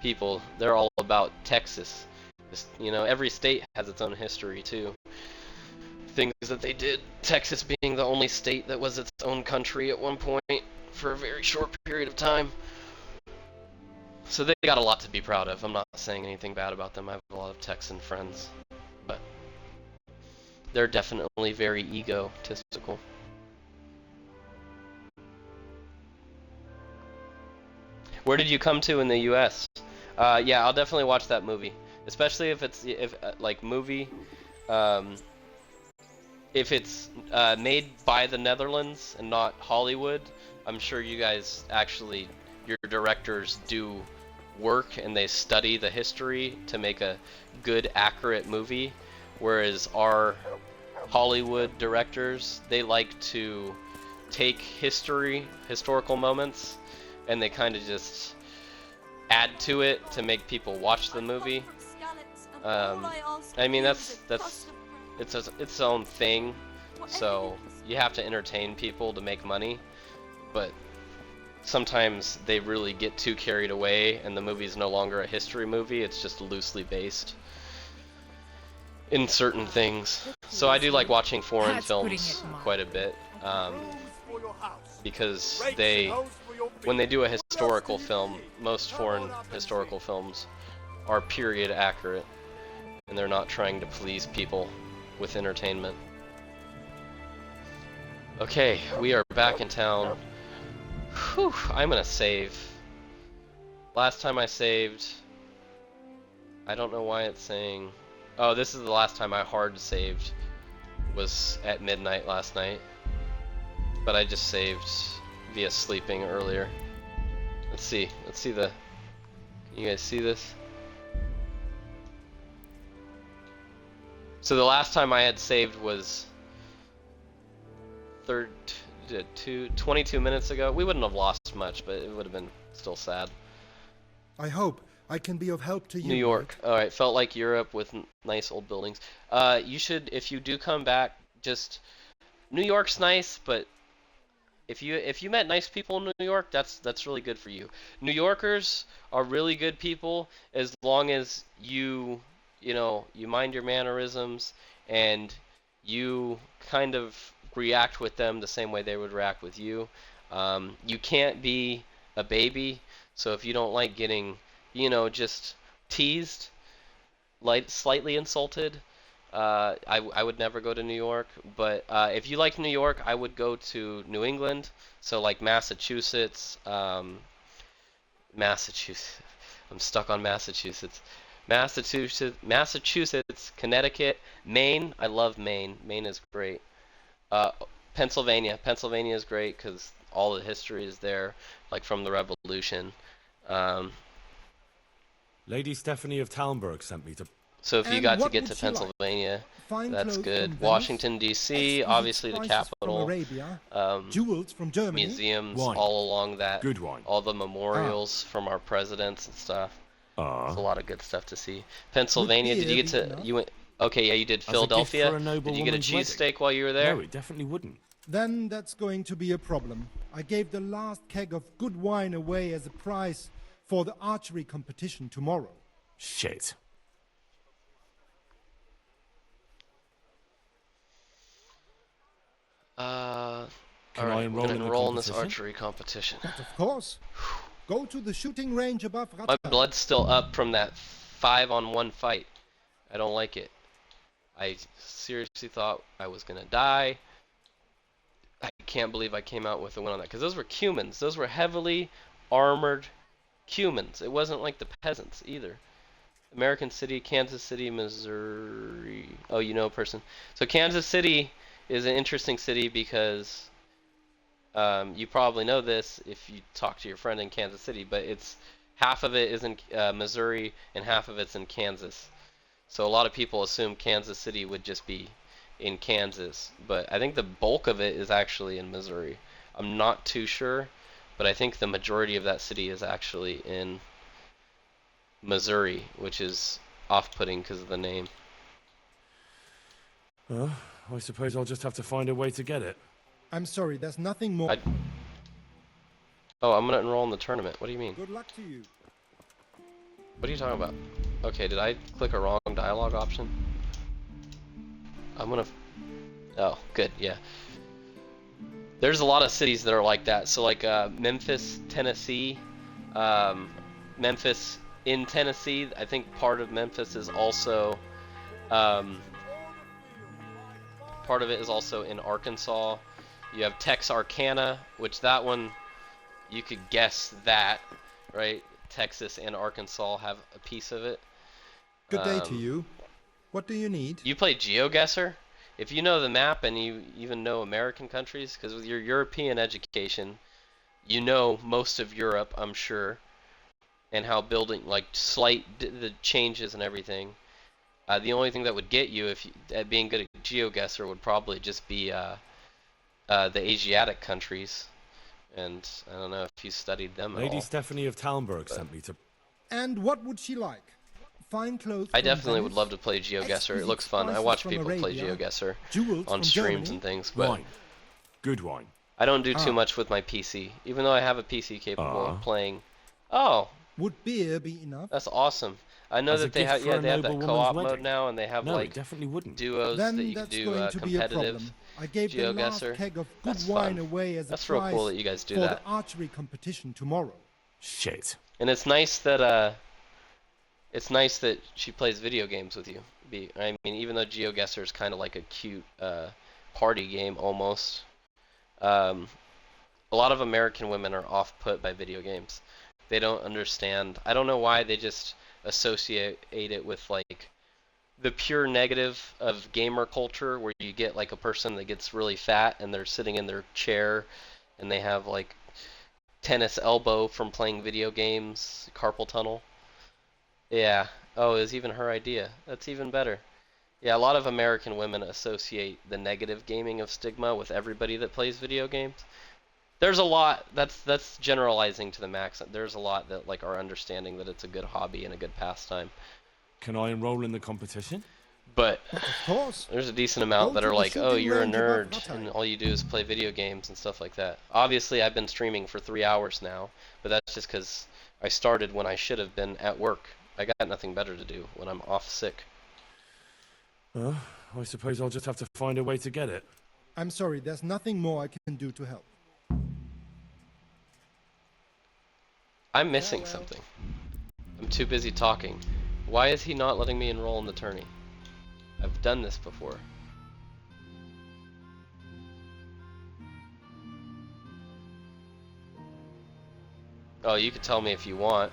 [SPEAKER 1] people. They're all about Texas. Just, you know, every state has its own history too. Things that they did. Texas being the only state that was its own country at one point for a very short period of time. So they got a lot to be proud of. I'm not saying anything bad about them. I have a lot of Texan friends, but they're definitely very egotistical. Where did you come to in the U.S.? Yeah, I'll definitely watch that movie, especially if it's like movie. If it's made by the Netherlands and not Hollywood, I'm sure you guys actually, your directors do work and they study the history to make a good, accurate movie, whereas our Hollywood directors, they like to take historical moments, and they kind of just add to it to make people watch the movie. I mean, it's its own thing, so you have to entertain people to make money, but sometimes they really get too carried away and the movie's no longer a history movie, it's just loosely based in certain things. So I do like watching foreign films quite a bit, because when they do a historical film, most foreign historical films are period accurate, and they're not trying to please people with entertainment. Okay, we are back in town. Whew, I'm gonna save. Last time I saved, I don't know why it's saying. Oh, this is the last time I hard saved. Was at midnight last night. But I just saved via sleeping earlier. Let's see. Let's see the. Can you guys see this? So the last time I had saved was 22 minutes ago. We wouldn't have lost much, but it would have been still sad.
[SPEAKER 9] I hope I can be of help to you.
[SPEAKER 1] New York. Alright, felt like Europe with nice old buildings. You should, if you do come back, just New York's nice, but if you met nice people in New York, that's really good for you. New Yorkers are really good people as long as you know, you mind your mannerisms and you kind of react with them the same way they would react with you. You can't be a baby, so if you don't like getting, you know, just teased, slightly insulted, I would never go to New York. But if you like New York, I would go to New England, so like Massachusetts, Massachusetts. I'm stuck on Massachusetts. Massachusetts, Connecticut, Maine. I love Maine. Maine is great. Pennsylvania. Pennsylvania is great because all the history is there, like from the Revolution.
[SPEAKER 3] Lady Stephanie of Talmberg sent me to.
[SPEAKER 1] So if you
[SPEAKER 9] And
[SPEAKER 1] got to
[SPEAKER 9] what
[SPEAKER 1] get
[SPEAKER 9] would
[SPEAKER 1] to
[SPEAKER 9] she like?
[SPEAKER 1] Pennsylvania,
[SPEAKER 9] Fine
[SPEAKER 1] that's
[SPEAKER 9] clothes
[SPEAKER 1] good.
[SPEAKER 9] from Venice,
[SPEAKER 1] Washington D.C.,
[SPEAKER 9] exquisite
[SPEAKER 1] obviously the
[SPEAKER 9] spices from
[SPEAKER 1] capital.
[SPEAKER 9] Arabia, jewels from Germany.
[SPEAKER 1] Museums
[SPEAKER 3] Wine.
[SPEAKER 1] all along that.
[SPEAKER 3] Good wine.
[SPEAKER 1] All the memorials from our presidents and stuff. There's a lot of good stuff to see. Pennsylvania. Did you get
[SPEAKER 9] beer
[SPEAKER 1] to?
[SPEAKER 9] be
[SPEAKER 1] You went. Okay, yeah, you did
[SPEAKER 3] As a gift
[SPEAKER 1] Philadelphia.
[SPEAKER 3] for a noble
[SPEAKER 1] Did you get a
[SPEAKER 3] woman's wedding.
[SPEAKER 1] cheesesteak while you were there?
[SPEAKER 3] No, it definitely wouldn't.
[SPEAKER 9] Then that's going to be a problem. I gave the last keg of good wine away as a prize for the archery competition tomorrow.
[SPEAKER 3] Shit. Can
[SPEAKER 1] Alright,
[SPEAKER 3] I
[SPEAKER 1] we're
[SPEAKER 3] enroll
[SPEAKER 1] gonna
[SPEAKER 3] in the
[SPEAKER 1] enroll in this
[SPEAKER 3] competition?
[SPEAKER 1] archery competition.
[SPEAKER 9] But of course, go to the shooting range above
[SPEAKER 1] My
[SPEAKER 9] Rattan.
[SPEAKER 1] blood's still up from that 5-on-1 fight. I don't like it. I seriously thought I was gonna die. I can't believe I came out with a win on that because those were Cumans. Those were heavily armored Cumans. It wasn't like the peasants either. American City, Kansas City, Missouri. Oh, you know a person. So Kansas City is an interesting city because you probably know this if you talk to your friend in Kansas City, but it's half of it is in Missouri and half of it's in Kansas. So a lot of people assume Kansas City would just be in Kansas, but I think the bulk of it is actually in Missouri. I'm not too sure, but I think the majority of that city is actually in Missouri, which is off-putting because of the name.
[SPEAKER 3] I suppose I'll just have to find a way to get it.
[SPEAKER 9] I'm sorry, there's nothing more.
[SPEAKER 1] Oh, I'm gonna enroll in the tournament. What do you mean?
[SPEAKER 9] Good luck to you.
[SPEAKER 1] What are you talking about? Okay, did I click a wrong dialogue option? I'm gonna. Oh, good, yeah. There's a lot of cities that are like that. So like Memphis, Tennessee, Memphis in Tennessee. I think part of Memphis is also part of it is also in Arkansas. You have Texarkana, which that one you could guess that, right? Texas and Arkansas have a piece of it.
[SPEAKER 9] Good day to you. What do you need?
[SPEAKER 1] You play GeoGuessr? If you know the map and you even know American countries, because with your European education, you know most of Europe, I'm sure, and how building, like the changes and everything. The only thing that would get you at being good at GeoGuessr would probably just be the Asiatic countries, and I don't know if you studied them at all.
[SPEAKER 3] Lady Stephanie of Talmberg sent me to.
[SPEAKER 9] And what would she like? Fine clothes.
[SPEAKER 1] I
[SPEAKER 9] from
[SPEAKER 1] definitely
[SPEAKER 9] Venice,
[SPEAKER 1] would love to play GeoGuessr. It
[SPEAKER 9] exquisite
[SPEAKER 1] looks fun. I
[SPEAKER 9] spices
[SPEAKER 1] watch
[SPEAKER 9] from
[SPEAKER 1] people play
[SPEAKER 9] Arabia,
[SPEAKER 1] GeoGuessr
[SPEAKER 9] jewels
[SPEAKER 1] on
[SPEAKER 9] from
[SPEAKER 1] streams
[SPEAKER 9] Germany.
[SPEAKER 1] and things, but
[SPEAKER 3] Wine. Good wine.
[SPEAKER 1] I don't do too
[SPEAKER 9] Ah.
[SPEAKER 1] much with my PC, even though I have a PC capable of playing. Oh,
[SPEAKER 9] Would beer be enough?
[SPEAKER 1] that's awesome. I know
[SPEAKER 3] As a
[SPEAKER 1] that they
[SPEAKER 3] gift
[SPEAKER 1] have,
[SPEAKER 3] for
[SPEAKER 1] yeah,
[SPEAKER 3] a
[SPEAKER 1] they have that
[SPEAKER 3] noble
[SPEAKER 1] co-op
[SPEAKER 3] woman's
[SPEAKER 1] mode
[SPEAKER 3] wedding.
[SPEAKER 1] now, and they have
[SPEAKER 3] No, it
[SPEAKER 1] like
[SPEAKER 3] definitely wouldn't.
[SPEAKER 1] duos
[SPEAKER 9] Then
[SPEAKER 1] that you can
[SPEAKER 9] that's
[SPEAKER 1] do
[SPEAKER 9] going to be a
[SPEAKER 1] competitive
[SPEAKER 9] problem. I gave the last
[SPEAKER 1] GeoGuessr.
[SPEAKER 9] keg of good
[SPEAKER 1] That's
[SPEAKER 9] wine
[SPEAKER 1] fun.
[SPEAKER 9] away as a
[SPEAKER 1] That's real
[SPEAKER 9] prize
[SPEAKER 1] cool that you guys do
[SPEAKER 9] for
[SPEAKER 1] that.
[SPEAKER 9] the archery competition tomorrow.
[SPEAKER 3] Shit.
[SPEAKER 1] And it's nice that she plays video games with you. I mean, even though GeoGuessr is kind of like a cute party game almost, Um, a lot of American women are off-put by video games. They don't understand. I don't know why they just associate it with like the pure negative of gamer culture, where you get like a person that gets really fat and they're sitting in their chair and they have like tennis elbow from playing video games, carpal tunnel. Yeah. Oh, it was even her idea. That's even better. Yeah, a lot of American women associate the negative gaming of stigma with everybody that plays video games. There's a lot that's generalizing to the max. There's a lot that like are understanding that it's a good hobby and a good pastime.
[SPEAKER 3] Can I enroll in the competition?
[SPEAKER 1] But
[SPEAKER 9] Of course.
[SPEAKER 1] there's a decent amount
[SPEAKER 9] Go
[SPEAKER 1] that
[SPEAKER 9] to
[SPEAKER 1] are
[SPEAKER 9] the
[SPEAKER 1] like, oh,
[SPEAKER 9] shooting
[SPEAKER 1] you're a
[SPEAKER 9] range above
[SPEAKER 1] nerd
[SPEAKER 9] Rattay.
[SPEAKER 1] and all you do is play video games and stuff like that. Obviously, I've been streaming for 3 hours now, but that's just because I started when I should have been at work. I got nothing better to do when I'm off sick.
[SPEAKER 3] I suppose I'll just have to find a way to get it.
[SPEAKER 9] I'm sorry, there's nothing more I can do to help.
[SPEAKER 1] I'm missing something. I'm too busy talking. Why is he not letting me enroll in the tourney? I've done this before. Oh, you could tell me if you want.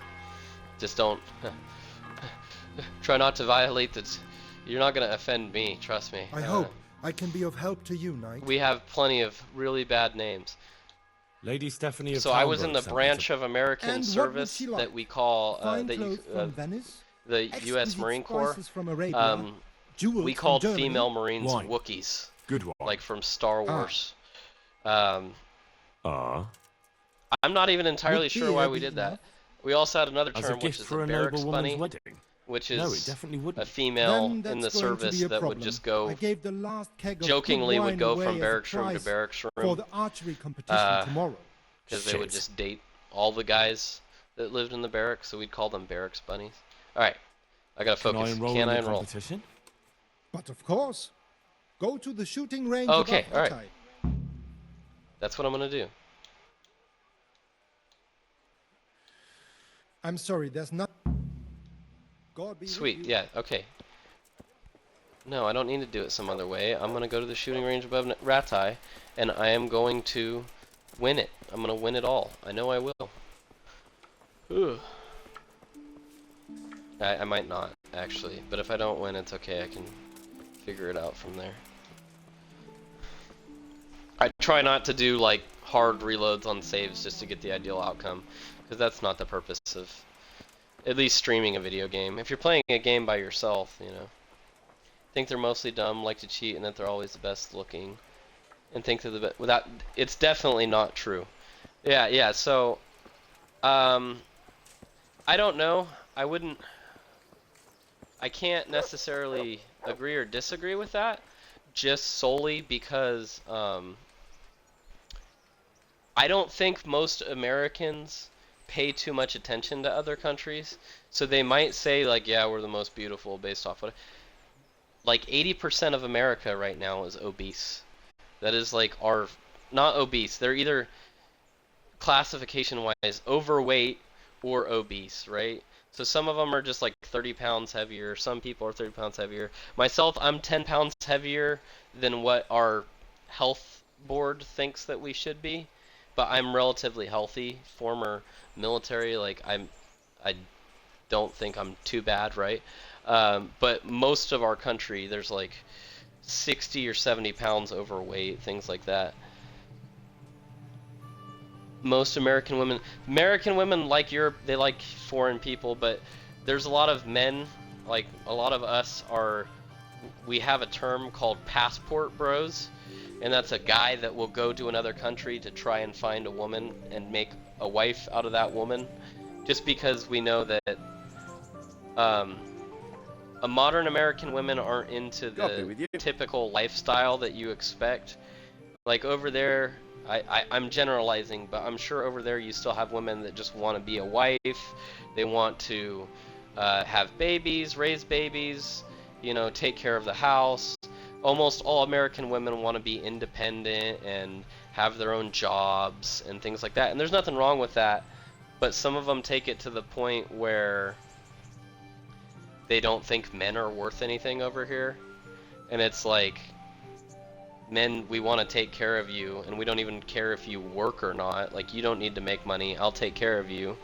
[SPEAKER 1] Just don't... Try not to violate the... You're not gonna offend me, trust me.
[SPEAKER 9] I hope I can be of help to you, Knight.
[SPEAKER 1] We have plenty of really bad names.
[SPEAKER 3] Lady Stephanie of
[SPEAKER 1] So I was in the
[SPEAKER 3] Talbot
[SPEAKER 1] branch of American
[SPEAKER 9] And what would
[SPEAKER 1] service
[SPEAKER 9] she like?
[SPEAKER 1] that we call
[SPEAKER 9] Fine
[SPEAKER 1] that
[SPEAKER 9] clothes from Venice,
[SPEAKER 1] the U.S.
[SPEAKER 9] exquisite
[SPEAKER 1] Marine Corps.
[SPEAKER 9] spices from Arabia, jewels
[SPEAKER 1] We
[SPEAKER 9] from
[SPEAKER 1] called
[SPEAKER 9] Germany.
[SPEAKER 1] female Marines
[SPEAKER 3] Wine.
[SPEAKER 1] Wookiees,
[SPEAKER 3] Good one.
[SPEAKER 1] like from Star
[SPEAKER 9] Ah.
[SPEAKER 1] Wars. I'm not even entirely
[SPEAKER 9] Would
[SPEAKER 1] sure
[SPEAKER 9] beer
[SPEAKER 1] why
[SPEAKER 9] be
[SPEAKER 1] we did that.
[SPEAKER 9] enough?
[SPEAKER 1] We also had another
[SPEAKER 3] As a
[SPEAKER 1] term, which
[SPEAKER 3] gift
[SPEAKER 1] is
[SPEAKER 3] for
[SPEAKER 1] a
[SPEAKER 3] a
[SPEAKER 1] barracks
[SPEAKER 3] noble
[SPEAKER 1] bunny,
[SPEAKER 3] woman's wedding.
[SPEAKER 1] which
[SPEAKER 3] No, it
[SPEAKER 1] is
[SPEAKER 3] definitely
[SPEAKER 1] a
[SPEAKER 3] wouldn't.
[SPEAKER 1] female
[SPEAKER 9] Then
[SPEAKER 1] in the
[SPEAKER 9] that's going to
[SPEAKER 1] service
[SPEAKER 9] be a
[SPEAKER 1] that would
[SPEAKER 9] problem.
[SPEAKER 1] just go
[SPEAKER 9] I gave the last keg of
[SPEAKER 1] jokingly
[SPEAKER 9] good
[SPEAKER 1] would
[SPEAKER 9] wine
[SPEAKER 1] go
[SPEAKER 9] away
[SPEAKER 1] from
[SPEAKER 9] as a
[SPEAKER 1] barracks room to
[SPEAKER 9] prize
[SPEAKER 1] barracks
[SPEAKER 9] for
[SPEAKER 1] room
[SPEAKER 9] the archery competition tomorrow.
[SPEAKER 1] because they would
[SPEAKER 3] Shit.
[SPEAKER 1] just date all the guys that lived in the barracks, so we'd call them barracks bunnies. All right, I gotta
[SPEAKER 3] Can
[SPEAKER 1] focus.
[SPEAKER 3] I enroll
[SPEAKER 1] Can
[SPEAKER 3] in
[SPEAKER 1] I
[SPEAKER 3] the
[SPEAKER 1] enroll?
[SPEAKER 3] competition?
[SPEAKER 9] But of course, go to the shooting range
[SPEAKER 1] Okay,
[SPEAKER 9] above
[SPEAKER 1] all right.
[SPEAKER 9] Rattay.
[SPEAKER 1] That's what I'm gonna do.
[SPEAKER 9] I'm sorry, there's not. God be with
[SPEAKER 1] Sweet,
[SPEAKER 9] you.
[SPEAKER 1] yeah, okay. No, I don't need to do it some other way. I'm gonna go to the shooting range above Rattay, and I am going to win it. I'm gonna win it all. I know I will. Ugh. I might not, actually, but if I don't win, it's okay. I can figure it out from there. I try not to do like hard reloads on saves just to get the ideal outcome, because that's not the purpose of at least streaming a video game. If you're playing a game by yourself, you know, think they're mostly dumb, like to cheat, and that they're always the best looking, and think they're the best. Without, it's definitely not true. Yeah. So, I don't know. I can't necessarily agree or disagree with that, just solely because I don't think most Americans pay too much attention to other countries. So they might say like, yeah, we're the most beautiful based off what. Like 80% of America right now is obese. That is like not obese. They're either classification-wise overweight or obese, right? So some of them are just like 30 pounds heavier. Some people are 30 pounds heavier. Myself, I'm 10 pounds heavier than what our health board thinks that we should be. But I'm relatively healthy. Former military, like I don't think I'm too bad, right? But most of our country, there's like 60 or 70 pounds overweight, things like that. Most American women like Europe, they like foreign people, but there's a lot of men, like a lot of us we have a term called passport bros, and that's a guy that will go to another country to try and find a woman and make a wife out of that woman, just because we know that modern American women aren't into the typical lifestyle that you expect. Like over there, I'm generalizing, but I'm sure over there you still have women that just want to be a wife. They want to have babies, raise babies, you know, take care of the house. Almost all American women want to be independent and have their own jobs and things like that. And there's nothing wrong with that, but some of them take it to the point where they don't think men are worth anything over here. And it's like, men, we want to take care of you, and we don't even care if you work or not. Like, you don't need to make money. I'll take care of you,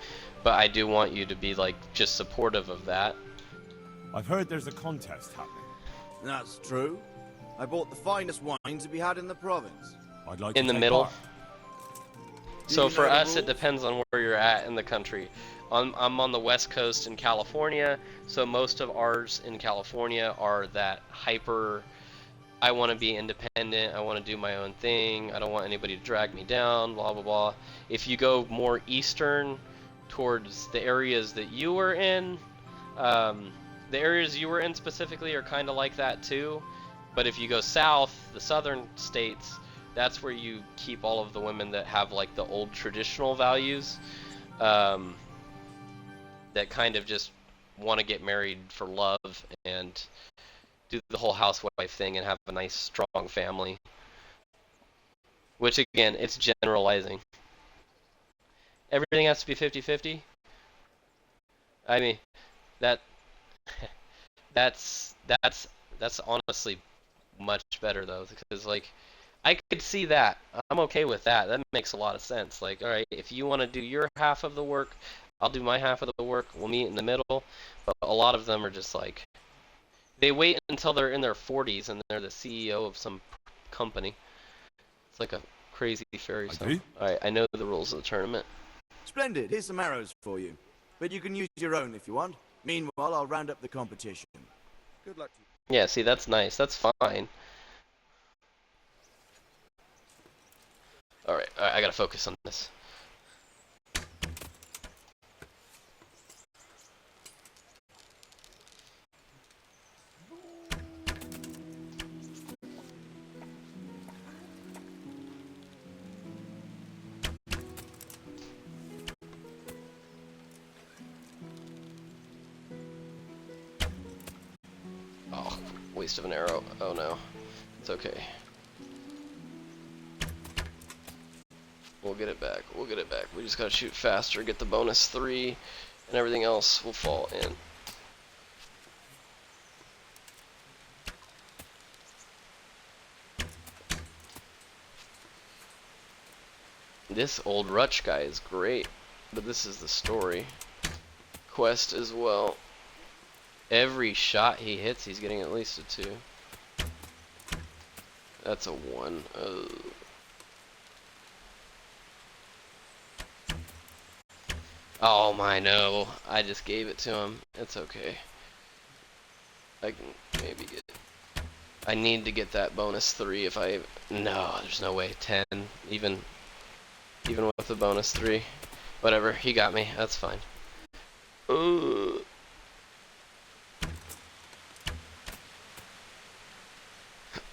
[SPEAKER 1] but I do want you to be like just supportive of that.
[SPEAKER 3] I've heard there's a contest happening.
[SPEAKER 17] That's true. I bought the finest wine to be had in the province.
[SPEAKER 3] I'd like
[SPEAKER 1] In
[SPEAKER 3] to
[SPEAKER 1] the
[SPEAKER 3] take
[SPEAKER 1] middle.
[SPEAKER 3] part.
[SPEAKER 1] So
[SPEAKER 17] You
[SPEAKER 1] for
[SPEAKER 17] know the
[SPEAKER 1] us, it
[SPEAKER 17] rules?
[SPEAKER 1] depends on where you're at in the country. I'm on the West Coast in California, so most of ours in California are that hyper. I want to be independent. I want to do my own thing. I don't want anybody to drag me down. Blah blah blah. If you go more eastern, towards the areas that you were in, the areas you were in specifically are kind of like that too. But if you go south, the southern states, that's where you keep all of the women that have like the old traditional values, that kind of just want to get married for love and do the whole housewife thing and have a nice strong family. Which again, it's generalizing. Everything has to be 50-50. I mean, that that's that's honestly much better though, because like I could see that. I'm okay with that. That makes a lot of sense. Like, all right, if you want to do your half of the work, I'll do my half of the work. We'll meet in the middle. But a lot of them are just like, they wait until they're in their 40s and they're the CEO of some company. It's like a crazy fairy tale. All right, I know the rules of the tournament.
[SPEAKER 17] Splendid. Here's some arrows for you. But you can use your own if you want. Meanwhile, I'll round up the competition. Good luck to you.
[SPEAKER 1] Yeah, see, that's nice. That's fine. All right, I gotta focus on this. Oh, waste of an arrow. Oh no, it's okay. We'll get it back. We'll get it back. We just gotta shoot faster, get the bonus 3, and everything else will fall in. This old Rutch guy is great, but this is the story quest as well. Every shot he hits, he's getting at least a 2. That's a 1. Oh my, no. I just gave it to him. It's okay. I can maybe get... I need to get that bonus 3 if I... No, there's no way. 10. Even with the bonus 3. Whatever, he got me. That's fine. Ugh.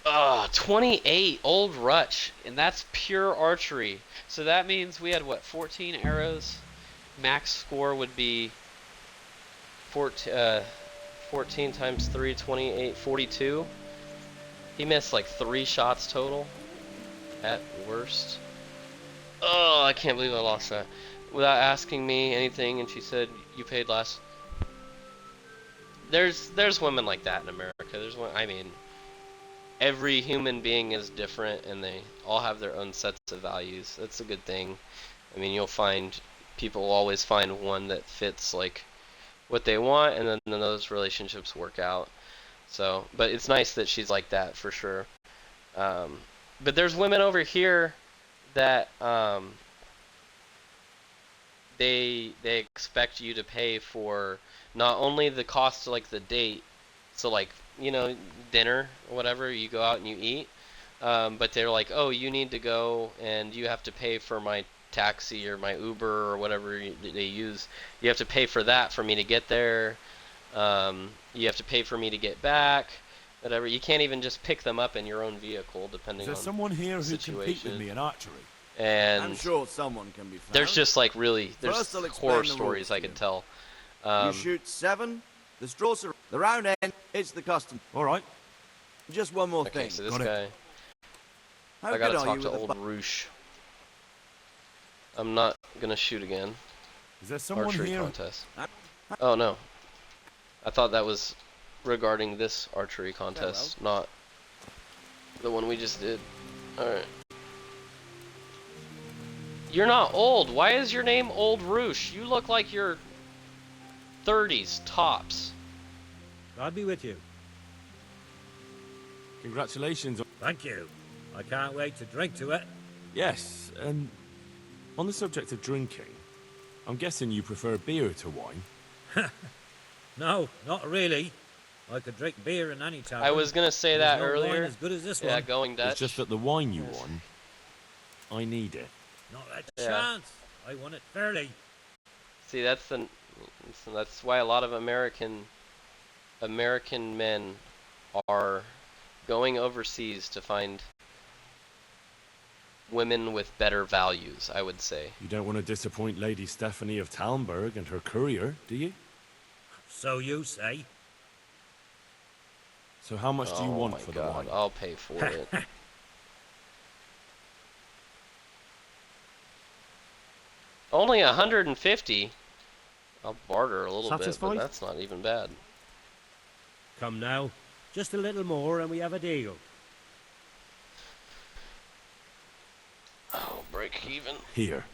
[SPEAKER 1] Ah, 28, old Rutch, and that's pure archery. So that means we had, what, 14 arrows? Max score would be 14 times 3, 28, 42. He missed like 3 shots total, at worst. Oh, I can't believe I lost that. Without asking me anything, and she said, you paid less. There's women like that in America. I mean, every human being is different, and they all have their own sets of values. That's a good thing. I mean, people will always find one that fits like what they want, and then those relationships work out. So, but it's nice that she's like that for sure. But there's women over here that they expect you to pay for not only the cost of like the date, so like, you know, dinner or whatever, you go out and you eat, but they're like, oh, you need to go and you have to pay for my taxi or my Uber or whatever they use. You have to pay for that for me to get there. You have to pay for me to get back. Whatever. You can't even just pick them up in your own vehicle, depending on
[SPEAKER 3] Is there someone here
[SPEAKER 1] the
[SPEAKER 3] who can compete with me in archery?
[SPEAKER 1] And
[SPEAKER 17] I'm sure someone can be found.
[SPEAKER 1] there's just like really, there's
[SPEAKER 17] First, I'll explain
[SPEAKER 1] horror
[SPEAKER 17] the
[SPEAKER 1] stories
[SPEAKER 17] rules
[SPEAKER 1] I
[SPEAKER 17] to
[SPEAKER 1] could
[SPEAKER 17] you.
[SPEAKER 1] tell.
[SPEAKER 17] You shoot 7, the straw the round end, it's the custom.
[SPEAKER 3] All right.
[SPEAKER 17] Just one more
[SPEAKER 1] Okay,
[SPEAKER 17] thing.
[SPEAKER 1] so this guy,
[SPEAKER 17] How
[SPEAKER 1] I gotta
[SPEAKER 17] good are
[SPEAKER 1] talk
[SPEAKER 17] you
[SPEAKER 1] to
[SPEAKER 17] with
[SPEAKER 1] old
[SPEAKER 17] the
[SPEAKER 1] Roosh. I'm not gonna shoot again.
[SPEAKER 3] Is there someone
[SPEAKER 1] Archery
[SPEAKER 3] here?
[SPEAKER 1] contest. Oh no. I thought that was regarding this archery contest, not The one we just did. Alright. You're not old. Why is your name Old Roosh? You look like you're 30s tops.
[SPEAKER 18] God be with you.
[SPEAKER 3] Congratulations.
[SPEAKER 18] Thank you. I can't wait to drink to it.
[SPEAKER 3] Yes, and on the subject of drinking, I'm guessing you prefer beer to wine.
[SPEAKER 18] No, not really. I could drink beer in any tavern.
[SPEAKER 1] I was gonna say
[SPEAKER 18] There's
[SPEAKER 1] that
[SPEAKER 18] no
[SPEAKER 1] earlier.
[SPEAKER 18] wine as good as this
[SPEAKER 1] Yeah,
[SPEAKER 18] one.
[SPEAKER 1] going Dutch.
[SPEAKER 3] It's just that the wine you won, I need it.
[SPEAKER 18] Not a
[SPEAKER 1] Yeah.
[SPEAKER 18] chance. I won it fairly.
[SPEAKER 1] See, that's why a lot of American men are going overseas to find women with better values, I would say.
[SPEAKER 3] You don't want to disappoint Lady Stephanie of Talmberg and her courier, do you?
[SPEAKER 18] So you say.
[SPEAKER 3] So how much do you want for the wine?
[SPEAKER 1] I'll pay for it. Only 150. I'll barter a little bit,
[SPEAKER 18] Satisfied?
[SPEAKER 1] but that's not even bad.
[SPEAKER 18] Come now. Just a little more and we have a deal.
[SPEAKER 1] Oh, break even.
[SPEAKER 3] Here,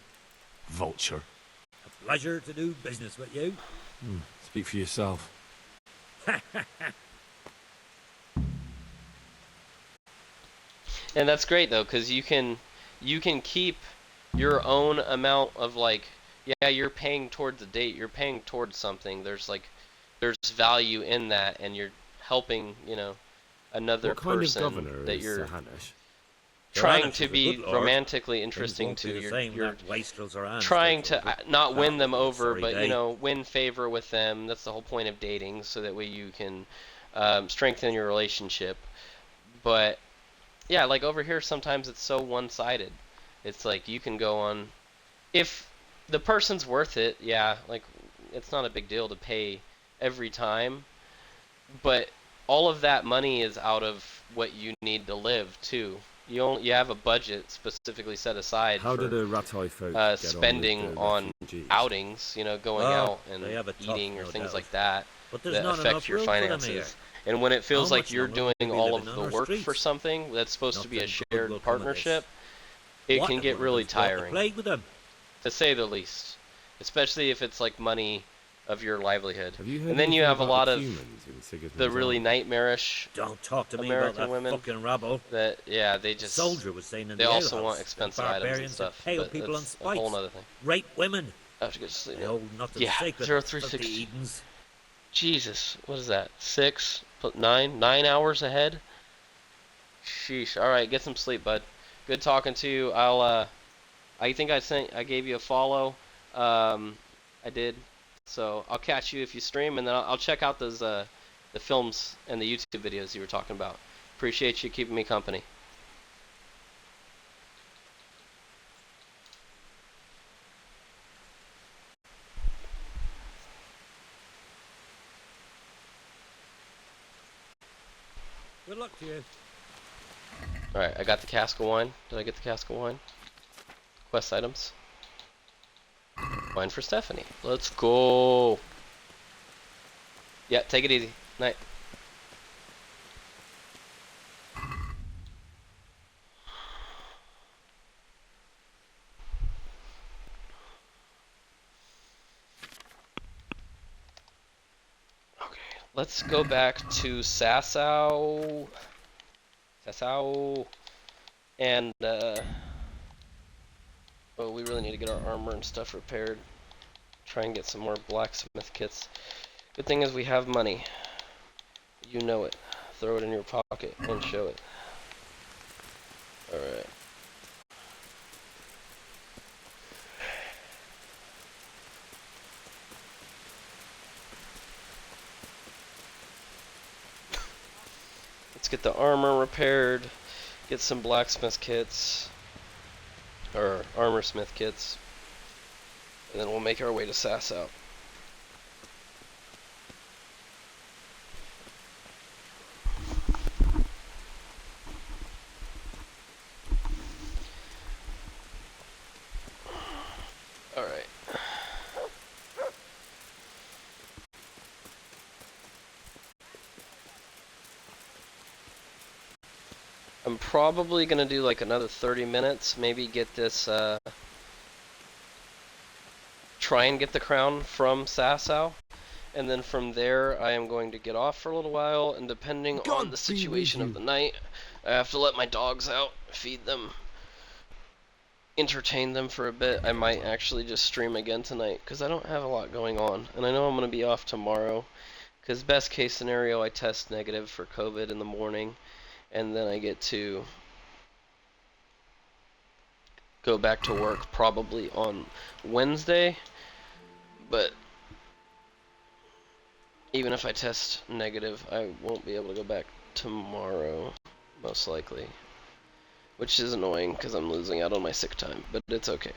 [SPEAKER 3] vulture.
[SPEAKER 18] A pleasure to do business with you.
[SPEAKER 3] Speak for yourself.
[SPEAKER 1] And that's great though, because you can keep your own amount of, like, yeah, you're paying towards a date, you're paying towards something. There's value in that, and you're helping, another
[SPEAKER 3] What kind
[SPEAKER 1] person
[SPEAKER 3] of governor
[SPEAKER 1] that
[SPEAKER 3] is
[SPEAKER 1] you're
[SPEAKER 3] Hanush?
[SPEAKER 1] trying to be romantically interesting to. You're trying to not win them over, but win favor with them. That's the whole point of dating, so that way you can strengthen your relationship. But yeah, like over here, sometimes it's so one-sided. It's like you can go on, if the person's worth it, yeah, like it's not a big deal to pay every time, but all of that money is out of what you need to live too. You have a budget specifically set aside
[SPEAKER 3] How
[SPEAKER 1] for
[SPEAKER 3] do the Rattay folk get
[SPEAKER 1] spending
[SPEAKER 3] on
[SPEAKER 1] on
[SPEAKER 3] with the refugees?
[SPEAKER 1] outings, going out and
[SPEAKER 18] they have it tough,
[SPEAKER 1] eating or
[SPEAKER 18] no
[SPEAKER 1] things
[SPEAKER 18] doubt.
[SPEAKER 1] like that
[SPEAKER 18] But there's
[SPEAKER 1] that
[SPEAKER 18] not
[SPEAKER 1] affect
[SPEAKER 18] enough
[SPEAKER 1] your
[SPEAKER 18] room for them
[SPEAKER 1] finances.
[SPEAKER 18] here.
[SPEAKER 1] And when it feels
[SPEAKER 18] How
[SPEAKER 1] like
[SPEAKER 18] much
[SPEAKER 1] you're
[SPEAKER 18] longer will
[SPEAKER 1] doing
[SPEAKER 18] they be
[SPEAKER 1] all of
[SPEAKER 18] living
[SPEAKER 1] the
[SPEAKER 18] on our
[SPEAKER 1] work for
[SPEAKER 18] streets?
[SPEAKER 1] something that's supposed to be a
[SPEAKER 18] Nothing good
[SPEAKER 1] shared
[SPEAKER 18] will come of this.
[SPEAKER 1] partnership, it
[SPEAKER 18] What
[SPEAKER 1] can
[SPEAKER 18] if
[SPEAKER 1] get
[SPEAKER 18] one of
[SPEAKER 1] really
[SPEAKER 18] them's brought the
[SPEAKER 1] tiring,
[SPEAKER 18] plague with them?
[SPEAKER 1] to say the least. Especially if it's like money of your livelihood.
[SPEAKER 3] Have you heard
[SPEAKER 1] And then you
[SPEAKER 3] anything
[SPEAKER 1] have a
[SPEAKER 3] about
[SPEAKER 1] lot
[SPEAKER 3] the
[SPEAKER 1] of
[SPEAKER 3] humans in Sigismund's
[SPEAKER 1] the really
[SPEAKER 3] army?
[SPEAKER 1] nightmarish
[SPEAKER 18] Don't talk to me
[SPEAKER 1] American
[SPEAKER 18] about that
[SPEAKER 1] women
[SPEAKER 18] fucking rabble.
[SPEAKER 1] that, yeah, they just,
[SPEAKER 18] Soldier was saying in
[SPEAKER 1] they
[SPEAKER 18] the
[SPEAKER 1] also
[SPEAKER 18] alehouse
[SPEAKER 1] want
[SPEAKER 18] that
[SPEAKER 1] expensive items and
[SPEAKER 18] barbarians
[SPEAKER 1] stuff,
[SPEAKER 18] impale
[SPEAKER 1] but
[SPEAKER 18] people on
[SPEAKER 1] that's a whole
[SPEAKER 18] spikes,
[SPEAKER 1] nother thing.
[SPEAKER 18] rape women.
[SPEAKER 1] I have to go to sleep
[SPEAKER 18] They
[SPEAKER 1] now.
[SPEAKER 18] hold nothing
[SPEAKER 1] Yeah,
[SPEAKER 18] sacred
[SPEAKER 1] 0360.
[SPEAKER 18] of the Edens.
[SPEAKER 1] Jesus, what is that? 6, 9 hours ahead? Sheesh. All right, get some sleep, bud. Good talking to you. I think I gave you a follow. I did. So I'll catch you if you stream, and then I'll check out those the films and the YouTube videos you were talking about. Appreciate you keeping me company.
[SPEAKER 18] Good luck to you.
[SPEAKER 1] Alright, I got the cask of wine. Did I get the cask of wine? Quest items. Wine for Stephanie. Let's go. Yeah, take it easy. Night. Okay, let's go back to Sasau. And, oh, we really need to get our armor and stuff repaired. Try and get some more blacksmith kits. Good thing is we have money. You know it. Throw it in your pocket and show it. Alright. Let's get the armor repaired. Get some blacksmith kits. Or armor smith kits. And then we'll make our way to Sasau. Alright. I'm probably gonna do like another 30 minutes, maybe get this, try and get the crown from Sasau, and then from there I am going to get off for a little while, and depending on the situation of the night, I have to let my dogs out, feed them, entertain them for a bit. I might actually just stream again tonight, because I don't have a lot going on, and I know I'm going to be off tomorrow, because best case scenario I test negative for COVID in the morning, and then I get to go back to work probably on Wednesday, but even if I test negative, I won't be able to go back tomorrow, most likely. Which is annoying, because I'm losing out on my sick time, but it's okay.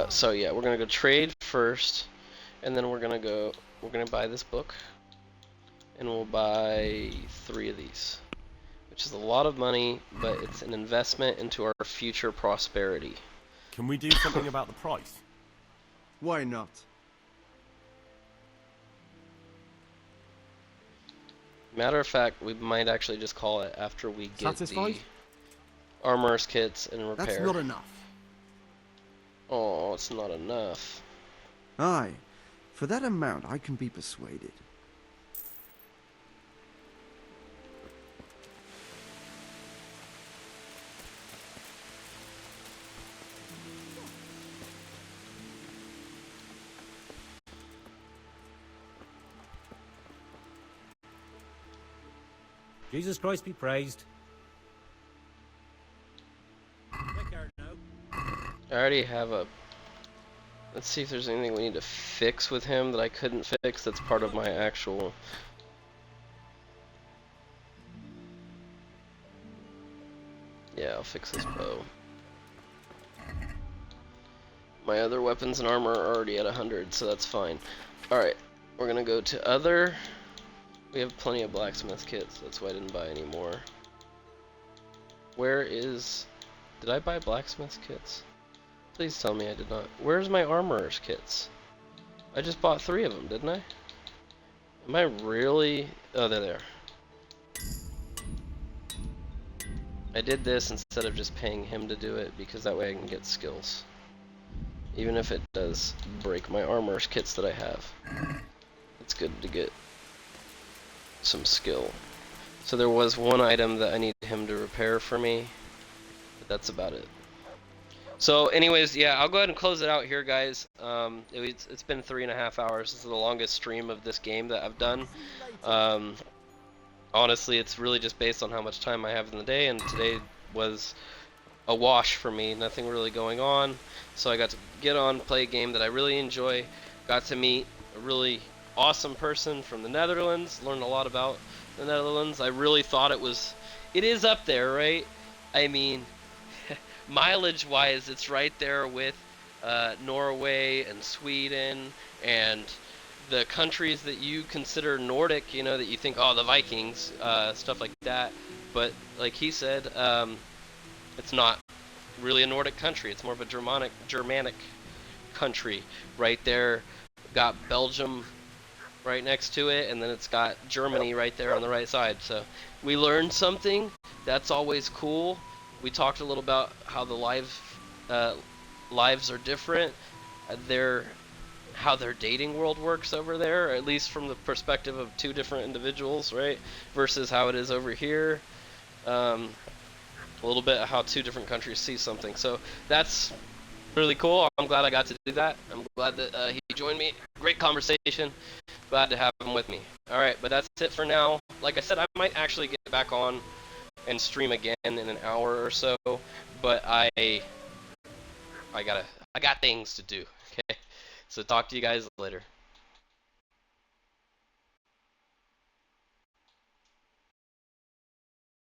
[SPEAKER 1] So yeah, we're gonna go trade first, and then we're gonna buy this book, and we'll buy 3 of these, which is a lot of money, but it's an investment into our future prosperity.
[SPEAKER 16] Can we do something about the price?
[SPEAKER 4] Why not?
[SPEAKER 1] Matter of fact, we might actually just call it after we get
[SPEAKER 16] Satisfied?
[SPEAKER 1] the armor's kits and repair.
[SPEAKER 4] That's not enough.
[SPEAKER 1] Oh, it's not enough.
[SPEAKER 4] Aye, for that amount I can be persuaded.
[SPEAKER 18] Jesus Christ be praised. Take care now.
[SPEAKER 1] I already have a... Let's see if there's anything we need to fix with him that I couldn't fix that's part of my actual... Yeah, I'll fix this bow. My other weapons and armor are already at 100, so that's fine. Alright, we're gonna go to other... We have plenty of blacksmith kits, that's why I didn't buy any more. Where is... Did I buy blacksmith kits? Please tell me I did not. Where's my armorer's kits? I just bought 3 of them, didn't I? Am I really... Oh, they're there. I did this instead of just paying him to do it, because that way I can get skills. Even if it does break my armorer's kits that I have. It's good to get some skill. So there was one item that I need him to repair for me, but that's about it. So anyways, yeah, I'll go ahead and close it out here, guys. It's been 3.5 hours. This is the longest stream of this game that I've done. Honestly, it's really just based on how much time I have in the day, and today was a wash for me. Nothing really going on, so I got to get on, play a game that I really enjoy. Got to meet a really awesome person from the Netherlands, learned a lot about the Netherlands. I really thought it is up there, right? I mean, mileage-wise, it's right there with Norway and Sweden and the countries that you consider Nordic, you know, that you think, oh, the Vikings, stuff like that. But like he said, it's not really a Nordic country. It's more of a Germanic country. Right there, got Belgium right next to it, and then it's got Germany right there on the right side. So we learned something. That's always cool. We talked a little about how the lives are different. How their dating world works over there, or at least from the perspective of 2 different individuals, right? Versus how it is over here. A little bit of how 2 different countries see something. So that's really cool. I'm glad I got to do that. I'm glad that he joined me. Great conversation. Glad to have him with me. Alright, but that's it for now. Like I said, I might actually get back on and stream again in an hour or so, but I got things to do. Okay, so talk to you guys later.